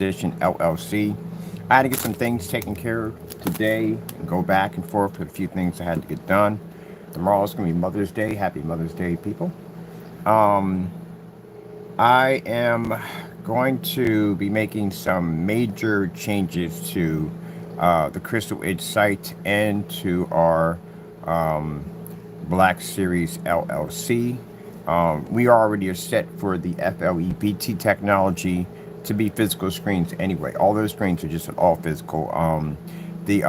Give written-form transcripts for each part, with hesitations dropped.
edition LLC. I had to get some things taken care of today and go back and forth with a few things I had to get done. Tomorrow's going to be Mother's Day. Happy Mother's Day, people. Um, I am going to be making some major changes to the Crystal Edge site and to our um, Black Series LLC. We already are set for the FLE-BT technology to be physical screens anyway. All those screens are just all physical. The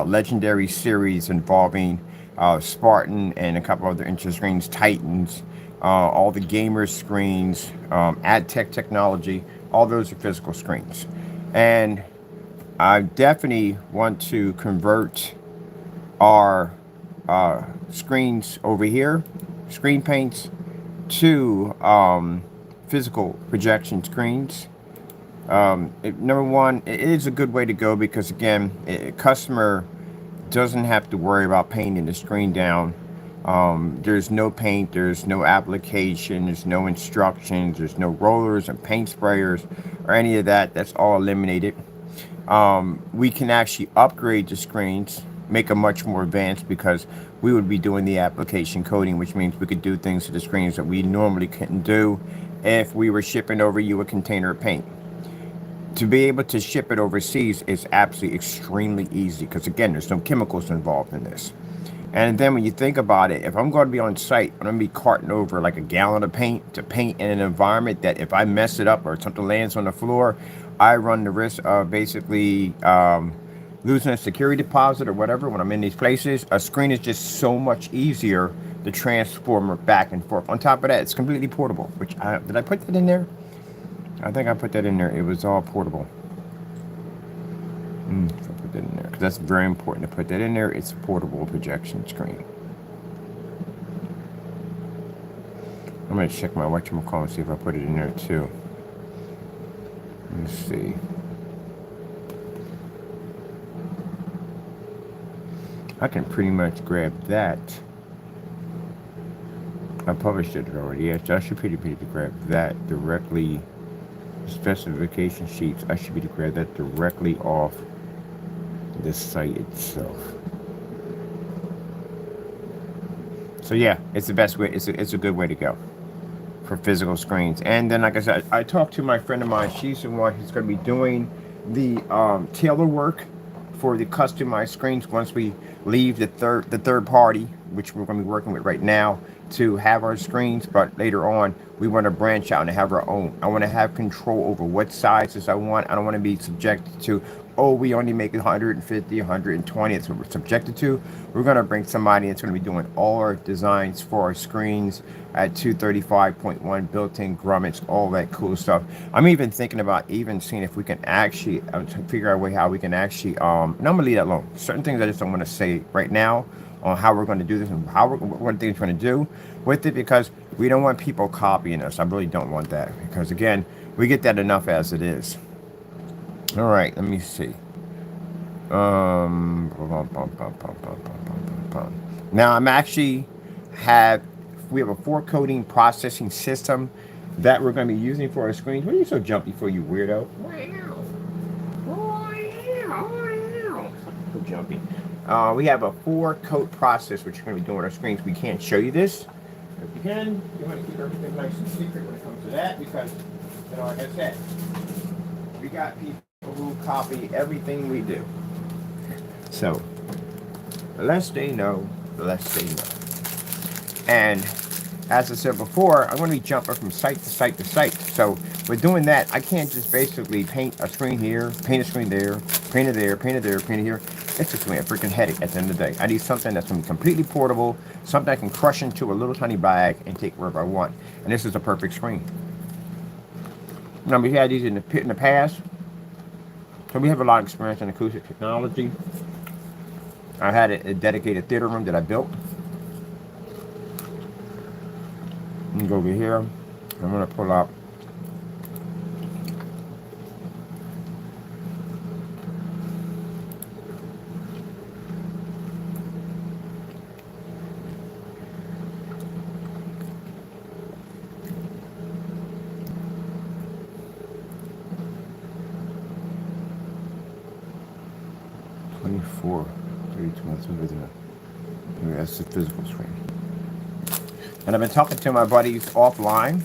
legendary series involving Spartan and a couple other interest screens, Titans, all the gamer screens, ad tech technology, all those are physical screens. And I definitely want to convert our screens over here, screen paints, to physical projection screens. Number one, it is a good way to go because again, a customer doesn't have to worry about painting the screen down. There's no paint, there's no application, there's no instructions, there's no rollers and paint sprayers or any of that. That's all eliminated. We can actually upgrade the screens, make them much more advanced because we would be doing the application coding, which means we could do things to the screens that we normally couldn't do if we were shipping over you a container of paint. To be able to ship it overseas is absolutely extremely easy because again, there's no chemicals involved in this. And then when you think about it, if I'm going to be on site, I'm going to be carting over like a gallon of paint to paint in an environment that if I mess it up or something lands on the floor, I run the risk of basically losing a security deposit or whatever when I'm in these places. A screen is just so much easier to transform back and forth. On top of that, it's completely portable, which did I put that in there? I think I put that in there. It was all portable. So I put that in there because that's very important to put that in there. It's a portable projection screen. I'm going to check my whatchamacallit and see if I put it in there too. Let's see. I can pretty much grab that. I published it already. Yes, I should be able to grab that directly. Specification sheets. I should be able to grab that directly off the site itself. So yeah, it's the best way. It's a good way to go for physical screens. And then, like I said, I talked to my friend of mine. She's the one who's going to be doing the tailor work for the customized screens once we leave the third party, which we're going to be working with right now, to have our screens. But later on, we want to branch out and have our own. I want to have control over what sizes I want. I don't want to be subjected to, oh, we only make 150, 120. That's what we're subjected to. We're going to bring somebody that's going to be doing all our designs for our screens at 235.1 built-in grommets, all that cool stuff. I'm even thinking about even seeing if we can actually figure out a way how we can actually, and I'm going to leave that alone. Certain things I just don't want to say right now on how we're going to do this and what things we're going to do with it, because we don't want people copying us. I really don't want that because again, we get that enough as it is. All right, let me see. Now I'm actually we have a 4 coding processing system that we're going to be using for our screens. Why are you so jumpy for, you weirdo? So jumpy. We have a 4 code process which we're going to be doing with our screens. We can't show you this. If you can, you want to keep everything nice and secret when it comes to that because, you know, like I said, we got people who copy everything we do. So, the less they know, the less they know. And as I said before, I'm going to be jumping from site to site to site. So, with doing that, I can't just basically paint a screen here, paint a screen there, paint it there, paint it there, paint it here. It's just going to be a freaking headache at the end of the day. I need something that's going to be completely portable, something I can crush into a little tiny bag and take wherever I want. And this is the perfect screen. Now, we had these in the past. So we have a lot of experience in acoustic technology. I had a dedicated theater room that I built. I'm going to go over here. I'm going to pull up 24, 32 months over there. Maybe that's the physical screen. And I've been talking to my buddies offline,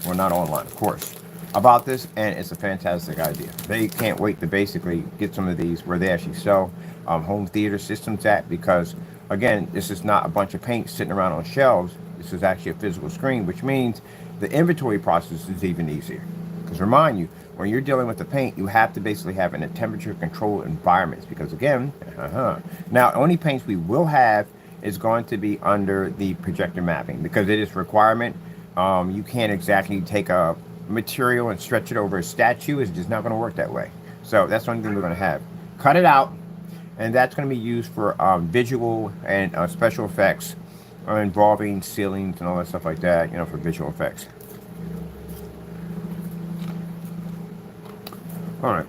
well, not online, of course, about this, and it's a fantastic idea. They can't wait to basically get some of these where they actually sell home theater systems at, because, again, this is not a bunch of paint sitting around on shelves. This is actually a physical screen, which means the inventory process is even easier. Because remind you, when you're dealing with the paint, you have to basically have in a temperature controlled environments, because again, now only paints we will have is going to be under the projector mapping, because it is a requirement. You can't exactly take a material and stretch it over a statue. It's just not going to work that way. So that's the only thing we're going to have. Cut it out, and that's going to be used for visual and special effects involving ceilings and all that stuff like that, you know, for visual effects. All right.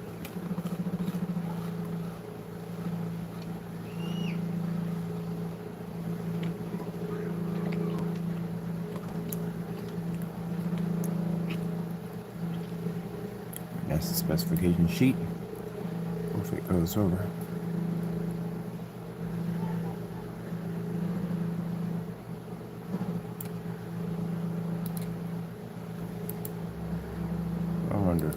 That's the specification sheet. Hopefully it goes over. I wonder.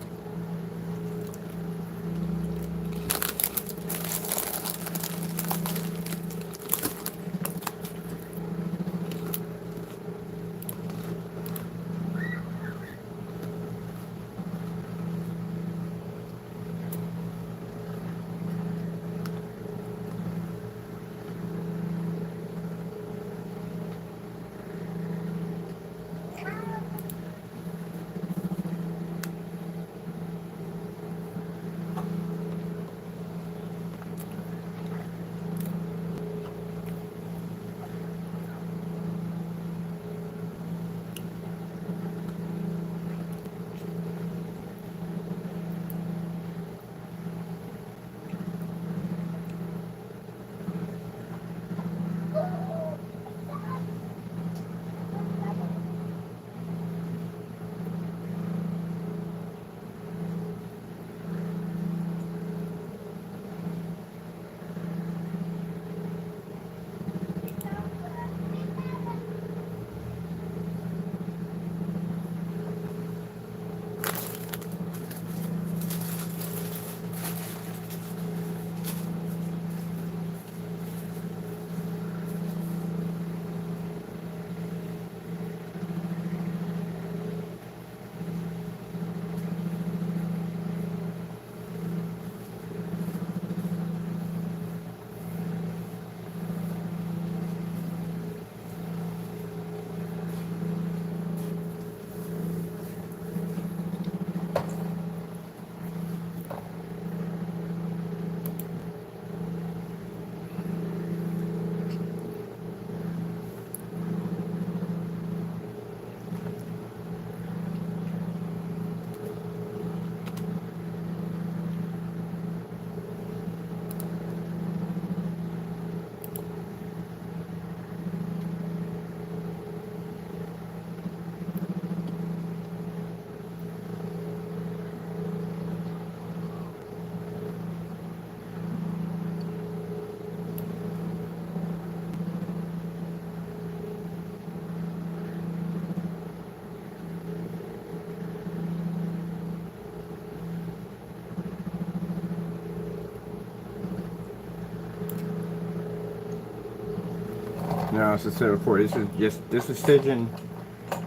Now, as I said before, this decision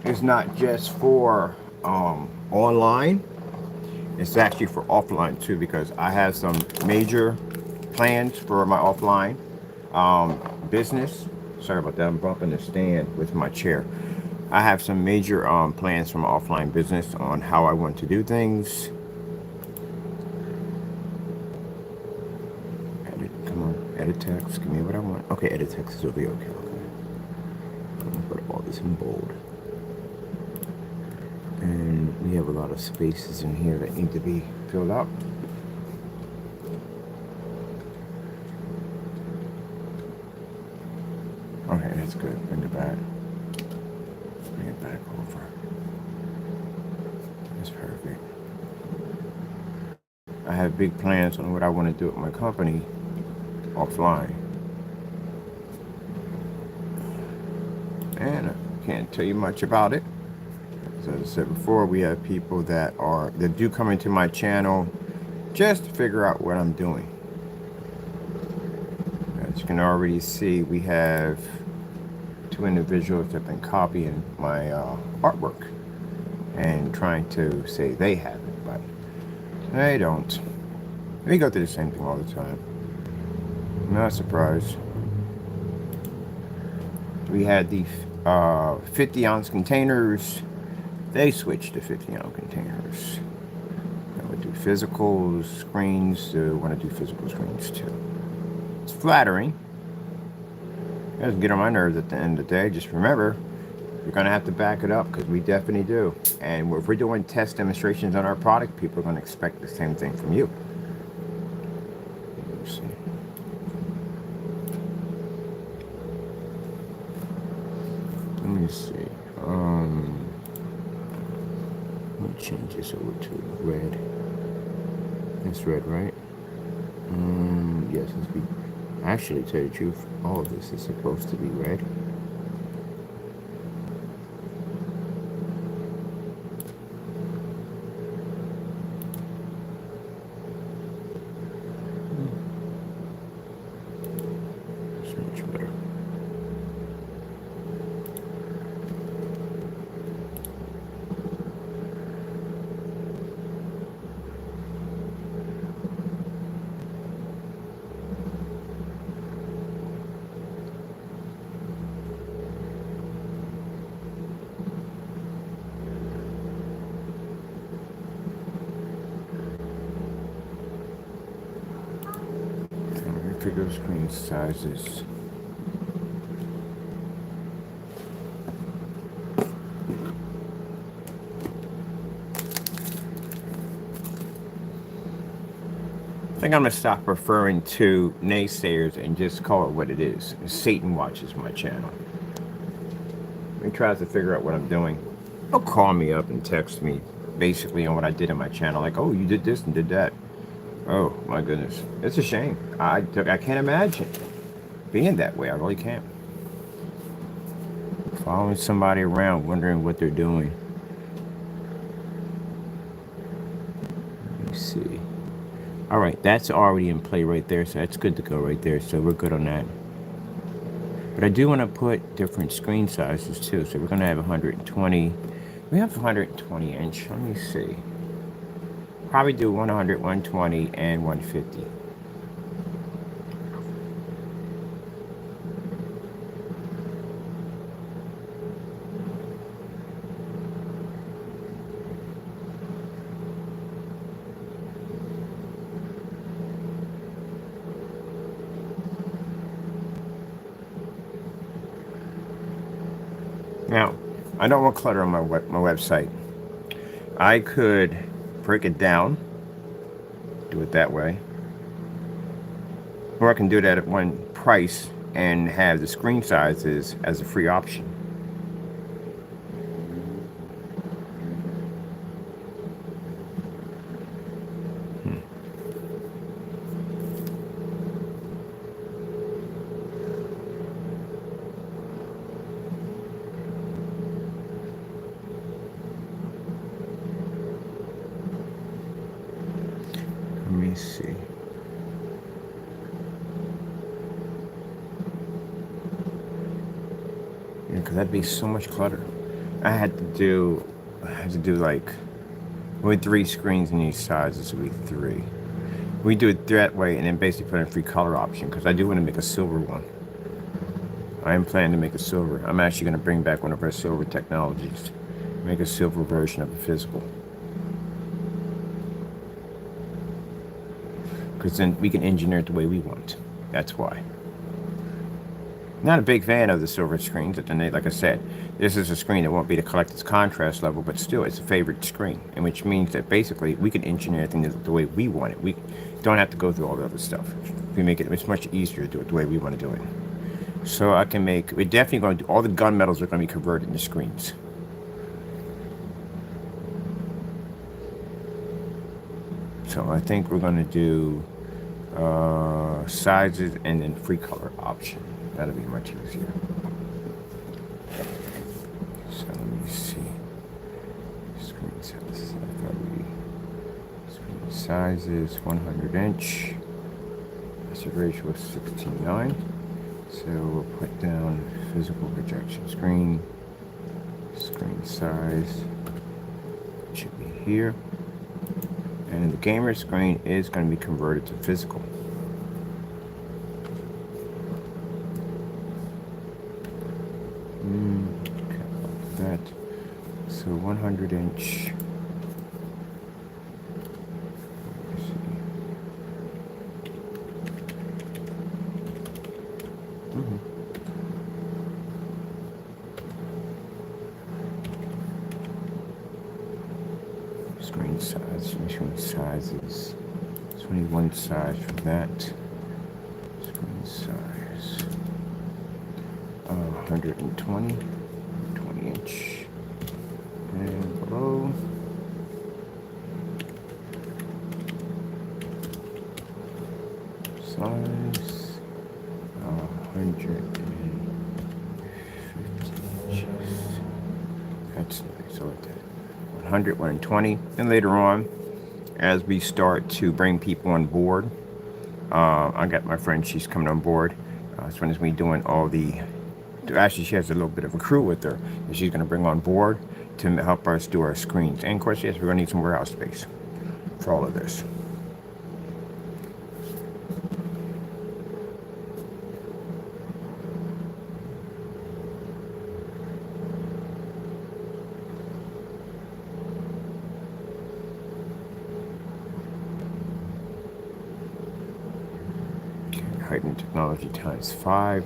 is not just for online. It's actually for offline too, because I have some major plans for my offline business. Sorry about that. I'm bumping the stand with my chair. I have some major plans for my offline business on how I want to do things. Edit, come on, edit text. Give me what I want. Okay, edit text will be okay. Put all this in bold. And we have a lot of spaces in here that need to be filled up. Okay, that's good. Bring it back. Bring it back over. That's perfect. I have big plans on what I want to do with my company offline. And I can't tell you much about it. As I said before, we have people that do come into my channel just to figure out what I'm doing. As you can already see, we have 2 individuals that have been copying my artwork and trying to say they have it, but they don't. We go through the same thing all the time. I'm not surprised. We had the 50-ounce containers. They switched to 50-ounce containers. Now we do physical screens. They want to do physical screens too. It's flattering. It doesn't get on my nerves at the end of the day. Just remember, you're going to have to back it up, because we definitely do. And if we're doing test demonstrations on our product, people are going to expect the same thing from you. Let's see. Let me see. Let me change this over to red. That's red, right? Yes, let's be. Actually, to tell you the truth, all of this is supposed to be red. It's much better. Figure screen sizes. I think I'm going to stop referring to naysayers and just call it what it is. Satan watches my channel. When he tries to figure out what I'm doing, he'll call me up and text me basically on what I did in my channel. Like, oh, you did this and did that. Oh my goodness, it's a shame. I can't imagine being that way. I really can't. Following somebody around, wondering what they're doing. Let me see. All right, that's already in play right there, so that's good to go right there. So we're good on that. But I do want to put different screen sizes too. So we're going to have 120. We have 120 inch. Let me see. Probably do 100, 120, and 150. Now, I don't want clutter on my website. I could break it down, do it that way, or I can do that at one price and have the screen sizes as a free option. Let me see. Yeah, because that'd be so much clutter. I had to do like, with 3 screens in each size, this would be 3. We do it that way and then basically put in a free color option, because I do want to make a silver one. I am planning to make a silver. I'm actually going to bring back one of our silver technologies. Make a silver version of the physical. Because then we can engineer it the way we want. That's why. Not a big fan of the silver screens, but then like I said, this is a screen that won't be to collect its contrast level, but still it's a favorite screen, and which means that basically we can engineer things the way we want it. We don't have to go through all the other stuff. We make it's much easier to do it the way we want to do it. So I can make, we're definitely going to do, all the gunmetals are going to be converted into screens. So I think we're going to do sizes, and then free color option. That'll be much easier. So let me see. Screen size, FLE. Screen sizes 100 inch. Aspect ratio is 16:9. So we'll put down physical projection screen. Screen size should be here. And the gamer screen is going to be converted to physical. Okay, like that. So 100 inch. Screen sizes 21 size for that. Screen size 120 20 inch, and below size 150 inches. That's nice. So 100, 120, and later on, as we start to bring people on board, I got my friend, she's coming on board. As soon as we doing all the, actually she has a little bit of a crew with her that she's going to bring on board to help us do our screens. And of course, yes, we're going to need some warehouse space for all of this. Heightening technology times 5.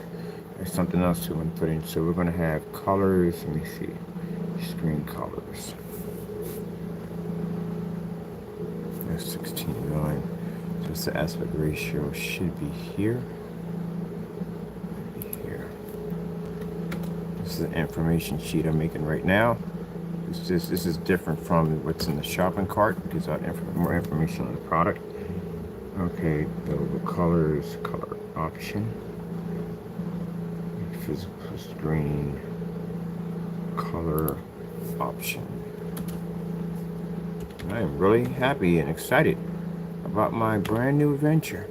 There's something else we want to put in. So we're going to have colors. Let me see. Screen colors. That's 16:9. So the aspect ratio should be here. Here. This is an information sheet I'm making right now. This is different from what's in the shopping cart. It gives out more information on the product. Okay, the colors, color option, physical screen, color option. I am really happy and excited about my brand new venture.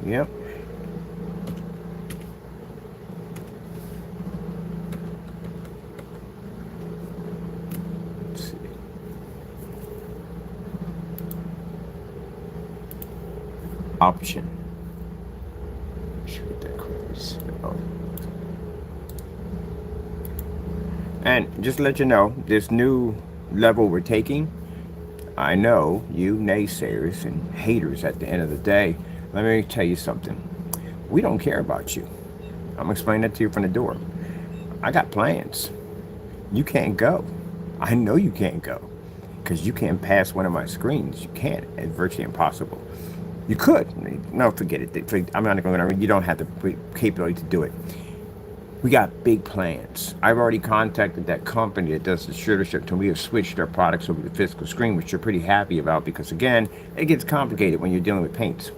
Yep. Option. Should get that close. Oh. And just to let you know, this new level we're taking, I know you naysayers and haters at the end of the day, let me tell you something. We don't care about you. I'm explaining that to you from the door. I got plans. You can't go. I know you can't go because you can't pass one of my screens. You can't. It's virtually impossible. You could. No, forget it. I'm not going to. You don't have the capability to do it. We got big plans. I've already contacted that company that does the distributorship, and we have switched our products over to the physical screen, which you're pretty happy about because, again, it gets complicated when you're dealing with paints.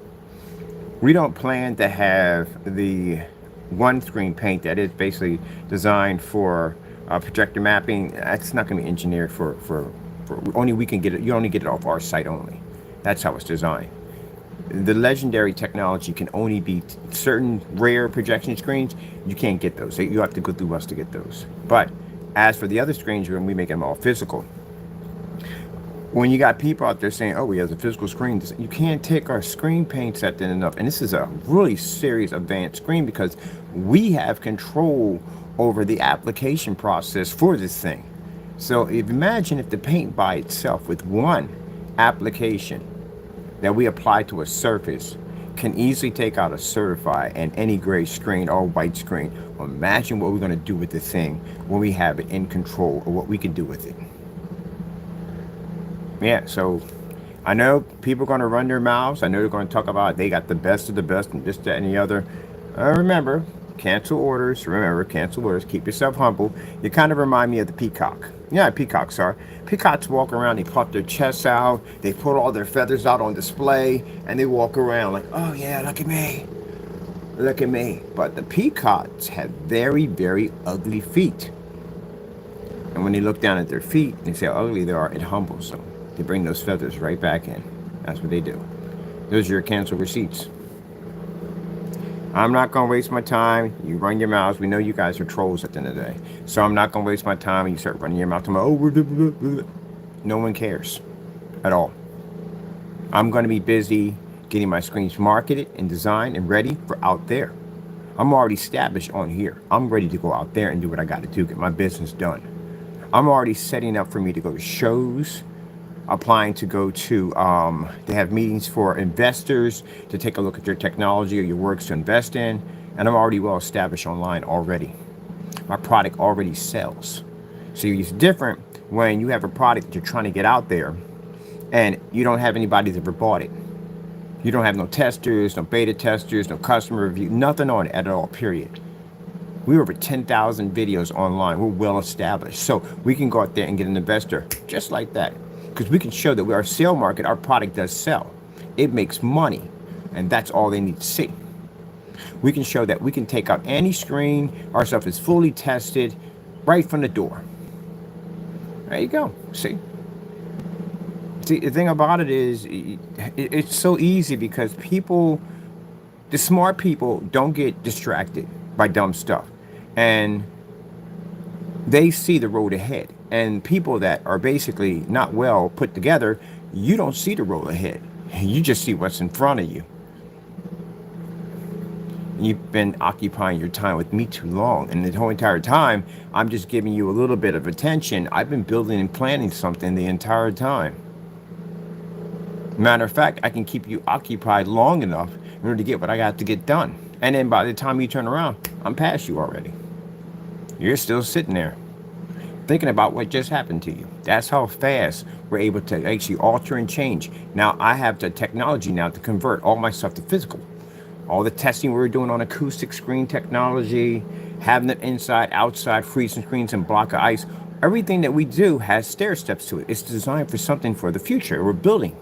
We don't plan to have the one screen paint that is basically designed for projector mapping. That's not going to be engineered for only we can get it. You only get it off our site only. That's how it's designed. The legendary technology can only be certain rare projection screens. You can't get those. You have to go through us to get those. But as for the other screens, when we make them all physical, when you got people out there saying, oh, we have a physical screen, you can't take our screen paint set thin enough. And this is a really serious advanced screen because we have control over the application process for this thing. So imagine if the paint by itself with one application that we apply to a surface can easily take out a certified and any gray screen or white screen. Well, imagine what we're going to do with the thing when we have it in control or what we can do with it. Yeah, so I know people are going to run their mouths. I know they're going to talk about they got the best of the best and this, that, and the other. Remember, Cancel orders. Remember, cancel orders. Keep yourself humble. You kind of remind me of the peacock. Yeah, peacocks are. Peacocks walk around, they puff their chests out, they put all their feathers out on display, and they walk around like, oh yeah, look at me. Look at me. But the peacocks have very, very ugly feet. And when they look down at their feet and see how ugly they are, it humbles them. They bring those feathers right back in. That's what they do. Those are your cancel receipts. I'm not going to waste my time. You run your mouths. We know you guys are trolls at the end of the day. So I'm not going to waste my time and you start running your mouth. No one cares at all. I'm going to be busy getting my screens marketed and designed and ready for out there. I'm already established on here. I'm ready to go out there and do what I got to do, get my business done. I'm already setting up for me to go to shows, applying to go to, they have meetings for investors to take a look at your technology or your works to invest in. And I'm already well established online already. My product already sells. So it's different when you have a product that you're trying to get out there and you don't have anybody that ever bought it. You don't have no testers, no beta testers, no customer review, nothing on it at all, period. We have over 10,000 videos online. We're well established. So we can go out there and get an investor just like that. Because we can show that our sale market, our product does sell. It makes money. And that's all they need to see. We can show that we can take out any screen. Our stuff is fully tested right from the door. There you go. See? See, the thing about it is, it's so easy because people, the smart people don't get distracted by dumb stuff. And they see the road ahead. And people that are basically not well put together, you don't see the road ahead. You just see what's in front of you. You've been occupying your time with me too long. And the whole entire time, I'm just giving you a little bit of attention. I've been building and planning something the entire time. Matter of fact, I can keep you occupied long enough in order to get what I got to get done. And then by the time you turn around, I'm past you already. You're still sitting there thinking about what just happened to you. That's how fast we're able to actually alter and change. Now, I have the technology now to convert all my stuff to physical. All the testing we were doing on acoustic screen technology, having it inside, outside, freezing screens and block of ice. Everything that we do has stair steps to it. It's designed for something for the future. We're building.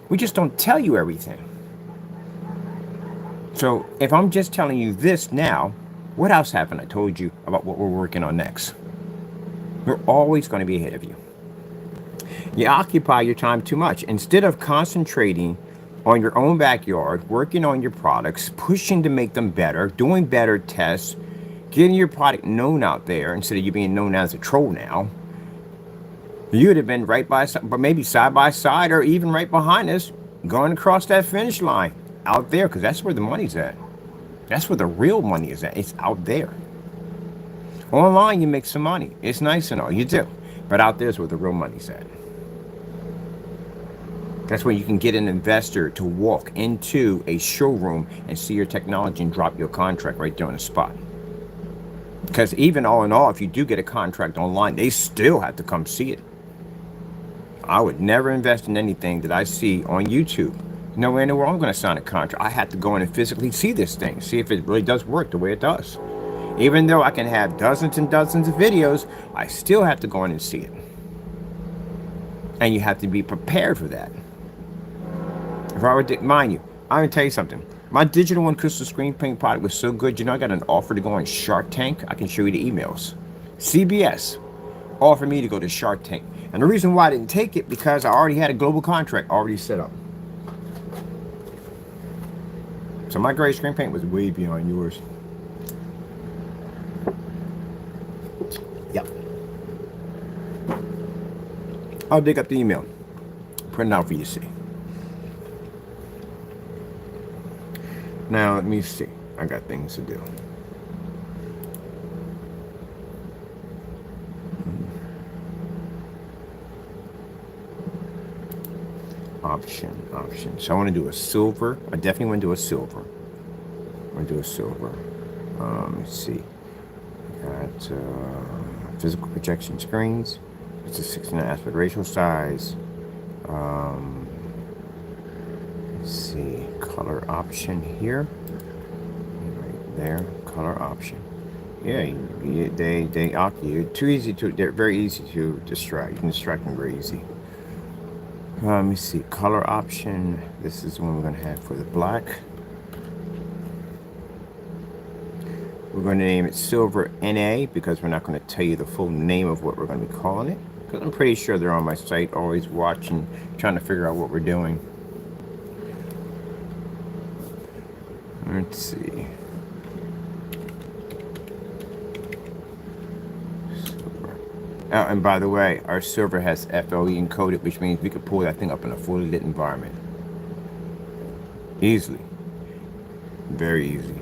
We just don't tell you everything. So if I'm just telling you this now, what else happened? I told you about what we're working on next. We're always going to be ahead of you. You occupy your time too much. Instead of concentrating on your own backyard, working on your products, pushing to make them better, doing better tests, getting your product known out there instead of you being known as a troll now, you'd have been right by, but maybe side by side or even right behind us, going across that finish line out there, because that's where the money's at. That's where the real money is at. It's out there. Online, you make some money. It's nice and all, you do. But out there's where the real money's at. That's where you can get an investor to walk into a showroom and see your technology and drop your contract right there on the spot. Because even all in all, if you do get a contract online, they still have to come see it. I would never invest in anything that I see on YouTube. Nowhere in the world I'm going to sign a contract. I have to go in and physically see this thing, see if it really does work the way it does. Even though I can have dozens and dozens of videos, I still have to go in and see it. And you have to be prepared for that. If I were to, mind you, I'm going to tell you something. My digital and crystal screen paint product was so good, you know, I got an offer to go on Shark Tank. I can show you the emails. CBS offered me to go to Shark Tank. And the reason why I didn't take it, because I already had a global contract already set up. So my gray screen paint was way beyond yours. Yep. I'll dig up the email. Print it out for you to see. Now, let me see. I got things to do. Option. So I want to do a silver. I definitely want to do a silver. I want to do a silver. Let's see. Got physical projection screens. It's a 69 aspect ratio size. Let's see. Color option here. Right there. Color option. Yeah, they occupy. Too easy to. They're very easy to distract. You can distract them very easy. Let me see. Color option. This is the one we're gonna have for the black. We're going to name it Silver NA because we're not going to tell you the full name of what we're going to be calling it. Because I'm pretty sure they're on my site, always watching, trying to figure out what we're doing. Let's see. Silver. Oh, and by the way, our silver has FLE encoded, which means we could pull that thing up in a fully lit environment. Easily. Very easy.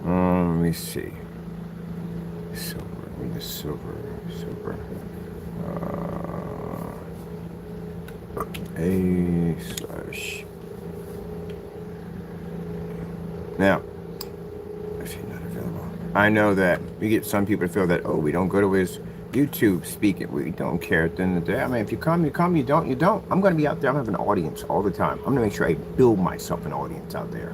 Let me see. Silver. A/. Now, if you're not available, I know that we get some people to feel that, oh, we don't go to his YouTube speaking. We don't care at the end of the day. I mean, if you come, you come. You don't, you don't. I'm going to be out there. I'm having an audience all the time. I'm going to make sure I build myself an audience out there.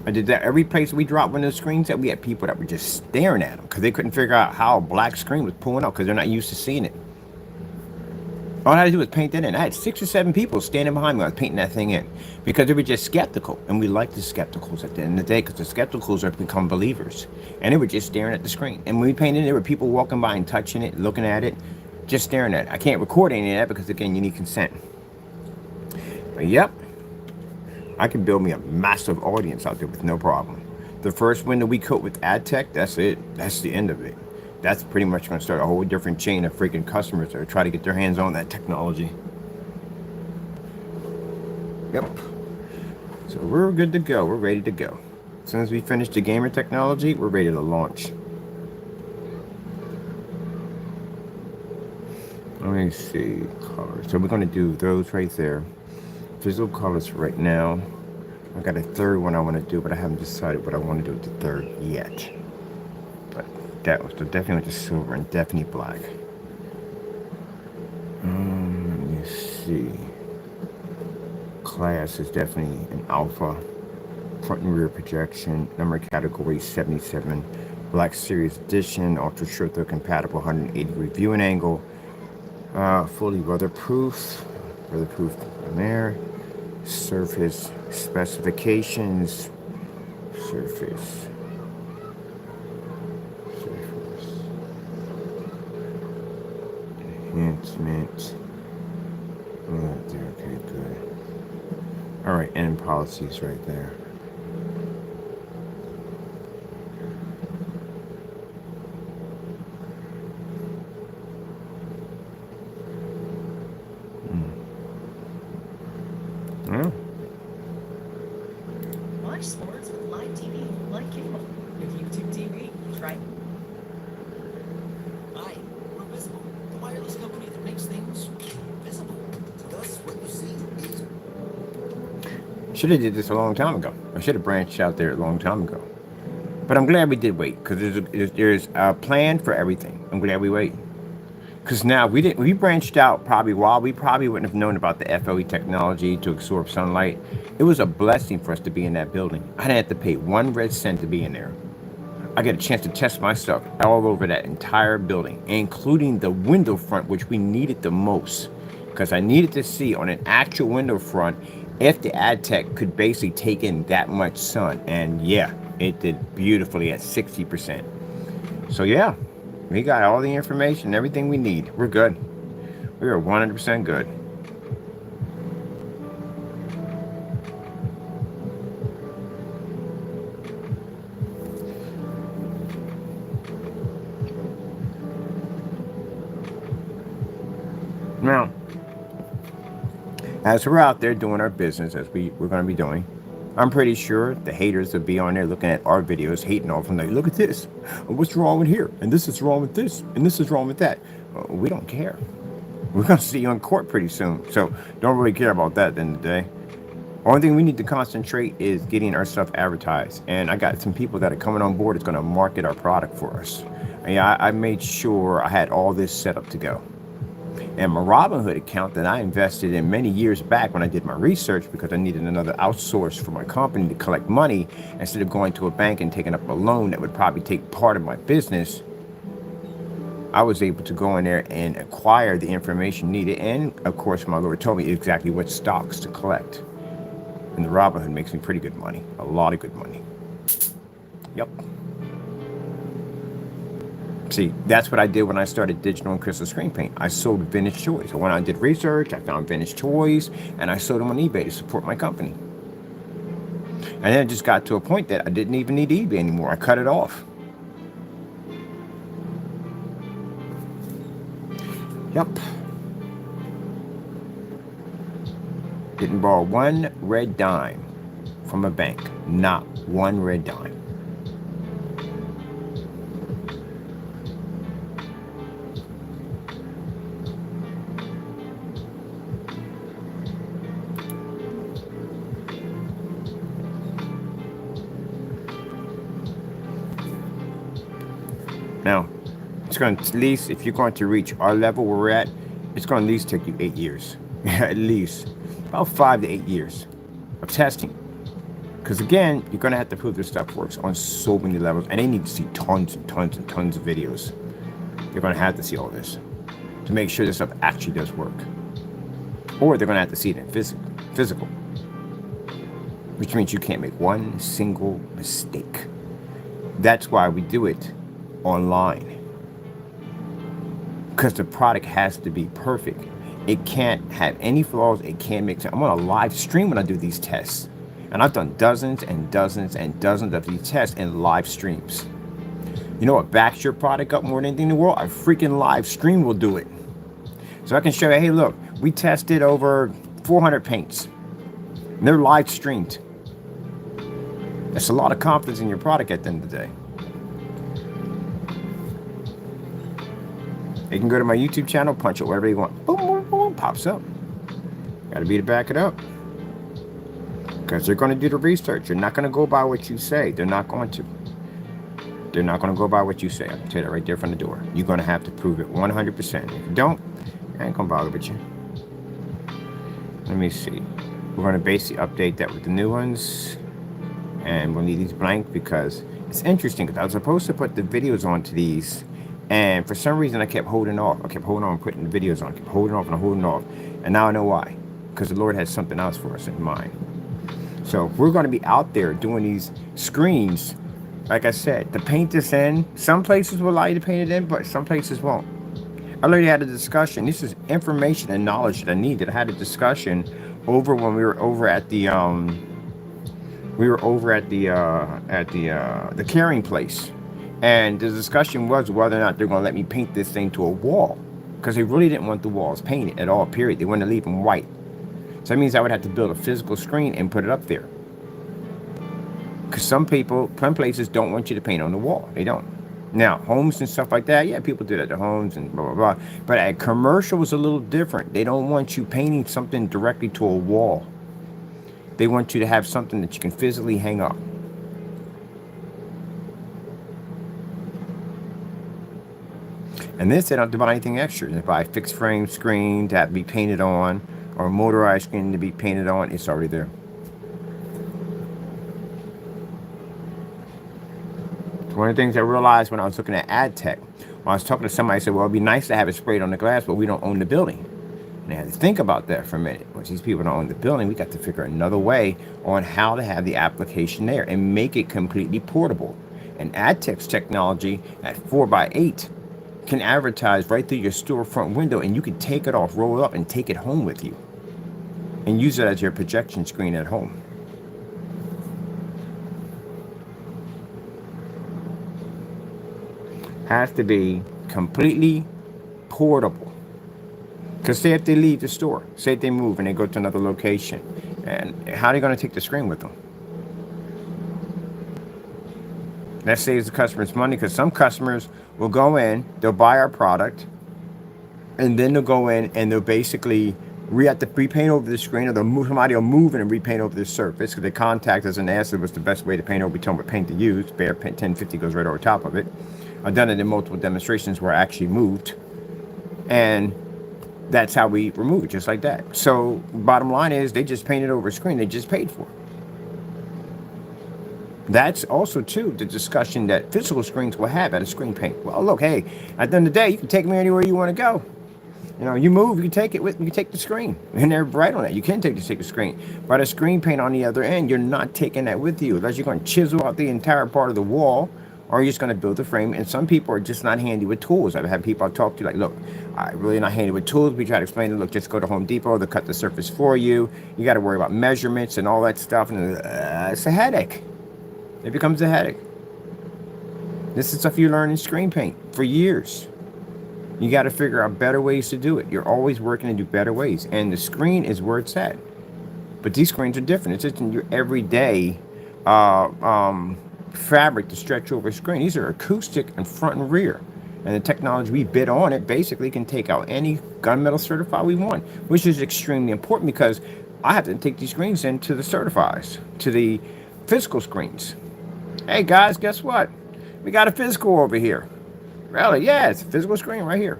I did that every place we dropped one of those screens that we had people that were just staring at them because they couldn't figure out how a black screen was pulling up because they're not used to seeing it. All I had to do was paint that in. I had 6 or 7 people standing behind me when I was painting that thing in because they were just skeptical. And we like the skepticals at the end of the day because the skepticals have become believers. And they were just staring at the screen. And when we painted, there were people walking by and touching it, looking at it, just staring at it. I can't record any of that because, again, you need consent. But, yep. I can build me a massive audience out there with no problem. The first window we coat with AdTech, that's it. That's the end of it. That's pretty much going to start a whole different chain of freaking customers that are trying to get their hands on that technology. Yep. So we're good to go. We're ready to go. As soon as we finish the gamer technology, we're ready to launch. Let me see. Colors. So we're going to do those right there. Physical colors right now. I got a third one I want to do, but I haven't decided what I want to do with the third yet. But that was definitely the silver and definitely black. Let me see. Class is definitely an alpha. Front and rear projection. Number category 77. Black Series Edition. Ultra short throw compatible. 180-degree viewing angle. Fully weatherproof. Weatherproof in there. Surface specifications. Surface. Enhancement. Okay, good. All right, and policies right there. Watch sports with live TV like cable with YouTube TV. Try. Hi, we're Visible, the wireless company that makes things visible. Thus, what you see is. Should have did this a long time ago. I should have branched out there a long time ago. But I'm glad we did wait because there's a plan for everything. I'm glad we waited. Because now we branched out probably while we probably wouldn't have known about the FLE technology to absorb sunlight. It was a blessing for us to be in that building. I didn't have to pay 1 red cent to be in there. I get a chance to test my stuff all over that entire building, including the window front, which we needed the most. Because I needed to see on an actual window front if the AdTech could basically take in that much sun. And yeah, it did beautifully at 60%. So yeah. We got all the information, everything we need. We're good. We are 100% good. Now, as we're out there doing our business, as we're going to be doing, I'm pretty sure the haters will be on there looking at our videos, hating off them. Like, look at this. What's wrong with here? And this is wrong with this. And this is wrong with that. We don't care. We're going to see you in court pretty soon. So don't really care about that at the end of the day. Only thing we need to concentrate is getting our stuff advertised. And I got some people that are coming on board that's going to market our product for us. And yeah, I made sure I had all this set up to go. And my Robinhood account that I invested in many years back when I did my research because I needed another outsource for my company to collect money instead of going to a bank and taking up a loan that would probably take part of my business. I was able to go in there and acquire the information needed. And of course, my Lord told me exactly what stocks to collect. And the Robinhood makes me pretty good money, a lot of good money. Yep. See, that's what I did when I started digital and crystal screen paint. I sold vintage toys. So when I did research, I found vintage toys and I sold them on eBay to support my company. And then it just got to a point that I didn't even need eBay anymore. I cut it off. Yep. Didn't borrow one red dime from a bank. Not one red dime. Now, it's going to at least, if you're going to reach our level where we're at, it's going to at least take you 8 years. At least. About 5 to 8 years of testing. Because again, you're going to have to prove this stuff works on so many levels. And they need to see tons and tons and tons of videos. They're going to have to see all this to make sure this stuff actually does work. Or they're going to have to see it in physical. Which means you can't make one single mistake. That's why we do it online. Because the product has to be perfect. It can't have any flaws. It can't make sense. I'm on a live stream when I do these tests. And I've done dozens and dozens and dozens of these tests in live streams. You know what backs your product up more than anything in the world? A freaking live stream will do it. So I can show you, hey, look, we tested over 400 paints. And they're live streamed. That's a lot of confidence in your product at the end of the day. You can go to my YouTube channel, punch it wherever you want. Boom, boom, boom, pops up. Got to be to back it up. Because they're going to do the research. They're not going to go by what you say. They're not going to. They're not going to go by what you say. I can tell you that right there from the door. You're going to have to prove it 100%. If you don't, I ain't going to bother with you. Let me see. We're going to basically update that with the new ones. And we'll need these blank because it's interesting. Because I was supposed to put the videos onto these. And for some reason, I kept holding off. I kept holding on, putting the videos on. I kept holding off and holding off. And now I know why. Because the Lord has something else for us in mind. So we're going to be out there doing these screens. Like I said, to paint this in. Some places will allow you to paint it in, but some places won't. I already had a discussion. This is information and knowledge that I needed. I had a discussion over when we were over at the the carrying place. And the discussion was whether or not they're going to let me paint this thing to a wall. Because they really didn't want the walls painted at all, period. They wanted to leave them white. So that means I would have to build a physical screen and put it up there. Because some places don't want you to paint on the wall. They don't. Now, homes and stuff like that, yeah, people do that to homes and blah, blah, blah. But at commercial is a little different. They don't want you painting something directly to a wall. They want you to have something that you can physically hang up. And this, they don't have to buy anything extra. They buy a fixed frame screen to have to be painted on, or a motorized screen to be painted on. It's already there. One of the things I realized when I was looking at ad tech, when I was talking to somebody, I said, well, it'd be nice to have it sprayed on the glass, but we don't own the building. And I had to think about that for a minute. Once these people don't own the building, we got to figure another way on how to have the application there and make it completely portable. And ad tech's technology at 4x8 can advertise right through your storefront window, and you can take it off, roll it up, and take it home with you. And use it as your projection screen at home. Has to be completely portable. Because say if they leave the store, say if they move and they go to another location, and how are they going to take the screen with them? That saves the customers money, because some customers will go in, they'll buy our product, and then they'll go in and they'll basically have to repaint over the screen, or somebody will move in and repaint over the surface, because they contact us and ask us what's the best way to paint over. We tell them what paint to use. Bare 1050 goes right over top of it. I've done it in multiple demonstrations where I actually moved. And That's how we remove it, just like that. So bottom line is they just painted over a screen they just paid for. That's also too the discussion that physical screens will have at a screen paint. Well, look, hey, at the end of the day, you can take me anywhere you want to go. You know, you move, you can take it with, you can take the screen, and they're right on that. You can take the screen, but a screen paint on the other end, you're not taking that with you, unless you're going to chisel out the entire part of the wall, or you're just going to build the frame. And some people are just not handy with tools. I've had people I talk to like, look, I'm really not handy with tools. We try to explain to them, look, just go to Home Depot, they'll cut the surface for you. You got to worry about measurements and all that stuff, and it's a headache. It becomes a headache. This is stuff you learn in screen paint for years. You got to figure out better ways to do it. You're always working to do better ways. And the screen is where it's at. But these screens are different. It's just in your everyday fabric to stretch over a screen. These are acoustic and front and rear. And the technology we bid on it basically can take out any gunmetal certified we want, which is extremely important because I have to take these screens into the certifies, to the physical screens. Hey guys, guess what? We got a physical over here. Really? Yeah, it's a physical screen right here.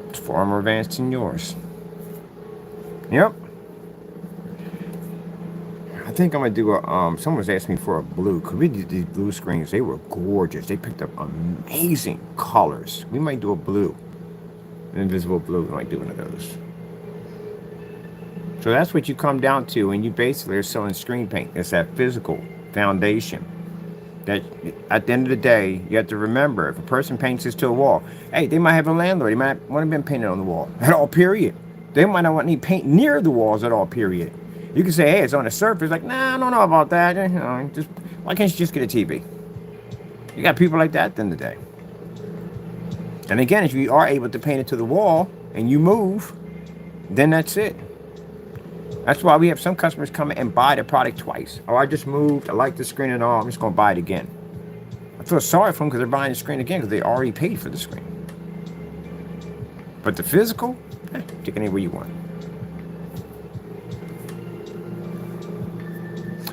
It's far more advanced than yours. Yep. I think I'm gonna do a. Someone was asking me for a blue. Could we do these blue screens? They were gorgeous. They picked up amazing colors. We might do a blue, an invisible blue. We might do one of those. So that's what you come down to when you basically are selling screen paint. It's that physical foundation. That at the end of the day, you have to remember, if a person paints this to a wall, hey, they might have a landlord. They might want to been painted on the wall at all, period. They might not want any paint near the walls at all, period. You can say, hey, it's on the surface. Like, nah, I don't know about that. You know, just why can't you just get a TV? You got people like that at the end of the day. And again, if you are able to paint it to the wall and you move, then that's it. That's why we have some customers come and buy the product twice. Oh, I just moved. I like the screen and all. I'm just going to buy it again. I feel sorry for them because they're buying the screen again because they already paid for the screen. But the physical, take it anywhere you want.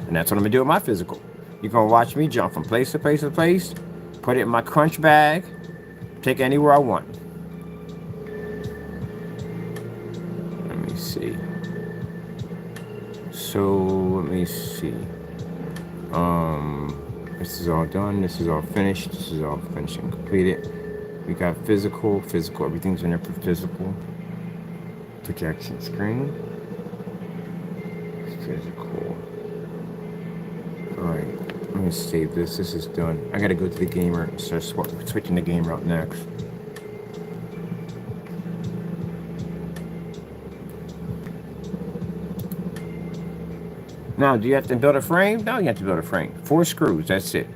And that's what I'm going to do with my physical. You're going to watch me jump from place to place to place, put it in my crunch bag, take it anywhere I want. Let me see. So let me see. This is all done. This is all finished. This is all finished and completed. We got physical. Everything's in there for physical. Projection screen. Physical. All right. Let me save this. This is done. I gotta go to the gamer and start switching the gamer out next. Now, do you have to build a frame? No, you have to build a frame. 4 screws, that's it.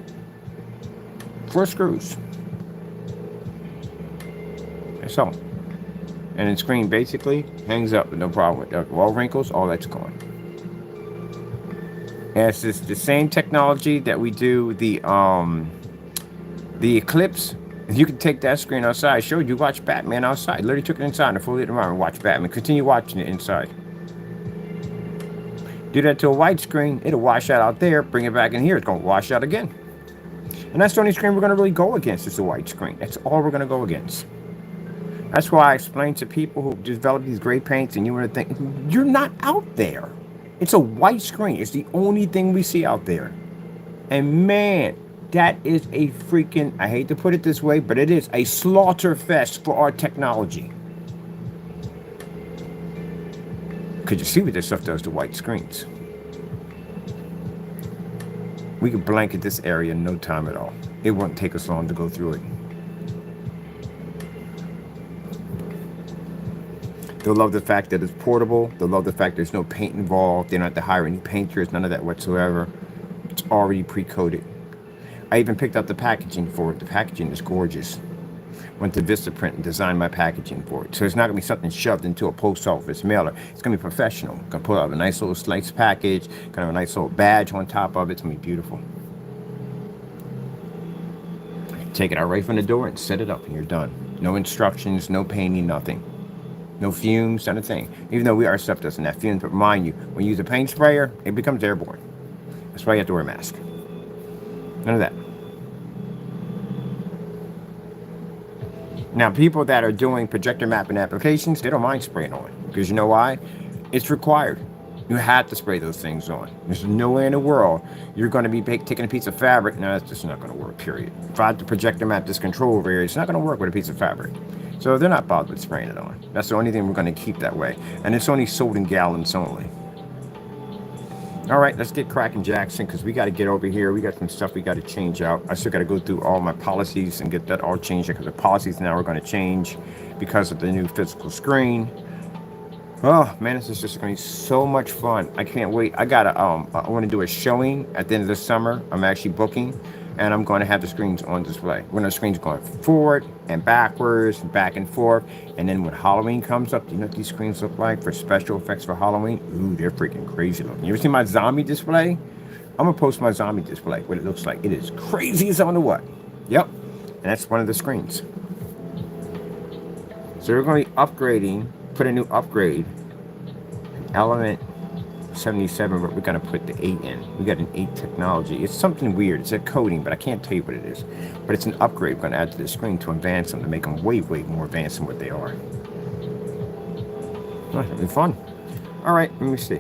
4 screws. That's all. And the screen basically hangs up with no problem with that. Wall wrinkles, all that's gone. And it's just the same technology that we do the Eclipse. You can take that screen outside. I showed you watch Batman outside. Literally took it inside and fully lit around and watch Batman. Continue watching it inside. Do that to a white screen, it'll wash out there, bring it back in here, it's going to wash out again. And that's the only screen we're going to really go against is the white screen. That's all we're going to go against. That's why I explain to people who develop these great paints and you want to think, you're not out there. It's a white screen. It's the only thing we see out there. And man, that is a freaking, I hate to put it this way, but it is a slaughter fest for our technology. Could you see what this stuff does to white screens? We could blanket this area in no time at all. It won't take us long to go through it. They'll love the fact that it's portable. They'll love the fact there's no paint involved. They don't have to hire any painters, none of that whatsoever. It's already pre-coated. I even picked up the packaging for it. The packaging is gorgeous. Went to Vistaprint and designed my packaging for it. So it's not going to be something shoved into a post office mailer. It's going to be professional. Going to pull out a nice little slice package, kind of a nice little badge on top of it. It's going to be beautiful. Take it out right from the door and set it up and you're done. No instructions, no painting, nothing. No fumes, not a thing. Even though our stuff doesn't have fumes, but mind you, when you use a paint sprayer, it becomes airborne. That's why you have to wear a mask. None of that. Now, people that are doing projector mapping applications, they don't mind spraying on, because you know why? It's required. You have to spray those things on. There's no way in the world you're going to be taking a piece of fabric. No, that's just not going to work, period. If I have to projector map this control over here, it's not going to work with a piece of fabric. So they're not bothered with spraying it on. That's the only thing we're going to keep that way. And it's only sold in gallons only. All right, let's get cracking, Jackson, because we got to get over here. We got some stuff we got to change out. I still got to go through all my policies and get that all changed, because the policies now are going to change because of the new physical screen. Oh man, this is just going to be so much fun. I can't wait. I want to do a showing at the end of the summer. I'm actually booking, and I'm going to have the screens on display. When the screens going forward and backwards, back and forth. And then when Halloween comes up, do you know what these screens look like for special effects for Halloween? Ooh, they're freaking crazy looking. You ever seen my zombie display? I'm going to post my zombie display, what it looks like. It is crazy as I don't know what. Yep. And that's one of the screens. So we're going to be upgrading, put a new upgrade, element 77, but we're going to put the 8 in. We got an 8 technology. It's something weird. It's a coding, but I can't tell you what it is. But it's an upgrade we're going to add to the screen to advance them, to make them way, way more advanced than what they are. Oh, that'll be fun. All right, let me see.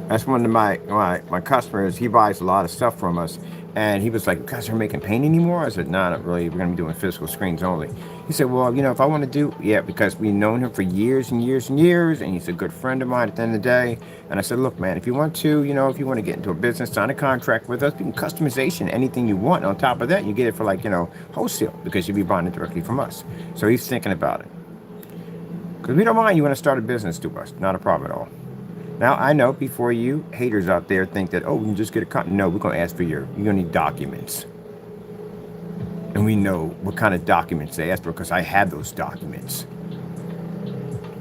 That's one of my customers. He buys a lot of stuff from us. And he was like, you guys aren't making paint anymore? I said, no, not really. We're going to be doing physical screens only. He said, well, you know, if I want to do, yeah, because we've known him for years and years and years, and he's a good friend of mine at the end of the day. And I said, look, man, if you want to, you know, if you want to get into a business, sign a contract with us, you can customization, anything you want. On top of that, you get it for like, you know, wholesale, because you'll be buying it directly from us. So he's thinking about it. Because we don't mind you want to start a business to us. Not a problem at all. Now, I know before you haters out there think that, oh, we can just get a contract. No, we're going to ask for you're going to need documents. And we know what kind of documents they ask for, because I have those documents.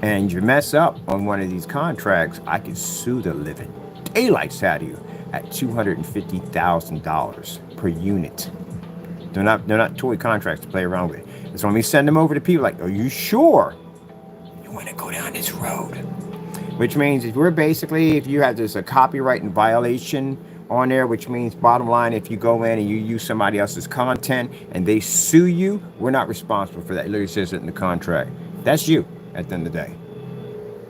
And you mess up on one of these contracts, I can sue the living daylights out of you at $250,000 per unit. They're not toy contracts to play around with. And so when we send them over to people like, are you sure you want to go down this road? Which means if you have this a copyright and violation on there, which means bottom line, if you go in and you use somebody else's content and they sue you, we're not responsible for that. It literally says it in the contract. That's you at the end of the day.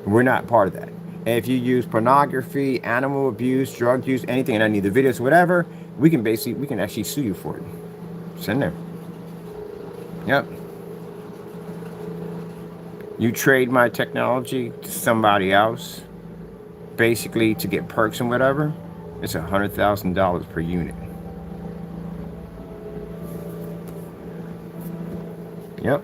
We're not part of that. And if you use pornography, animal abuse, drug use, anything, and any of the videos, whatever, we can actually sue you for it. It's in there. Yep. You trade my technology to somebody else, basically to get perks and whatever, it's $100,000 per unit. Yep.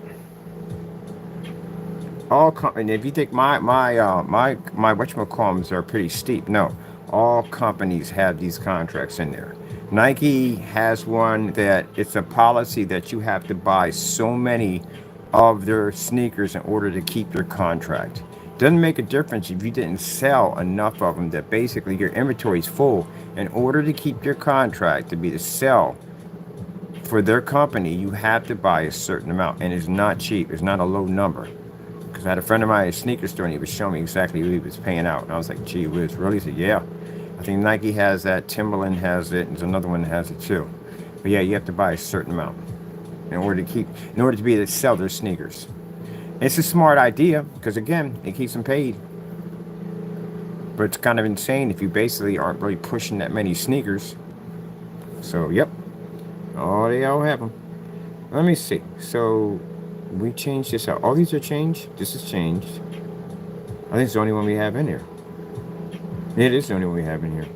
And if you think my whatchamacallits are pretty steep, no, all companies have these contracts in there. Nike has one that it's a policy that you have to buy so many of their sneakers in order to keep their contract. Doesn't make a difference if you didn't sell enough of them, that basically your inventory is full. In order to keep your contract to be to sell for their company, you have to buy a certain amount, and it's not cheap. It's not a low number. Because I had a friend of mine at a sneaker store, and he was showing me exactly what he was paying out, and I was like, gee whiz, really? He said, yeah. I think Nike has that, Timberland has it, and there's another one that has it too. But yeah, you have to buy a certain amount in order to be able to sell their sneakers. It's a smart idea, because again, it keeps them paid. But it's kind of insane if you basically aren't really pushing that many sneakers. So yep, they all have them. Let me see. So we changed this out. All these are changed. This is changed. I think it's the only one we have in here. It is the only one we have in here.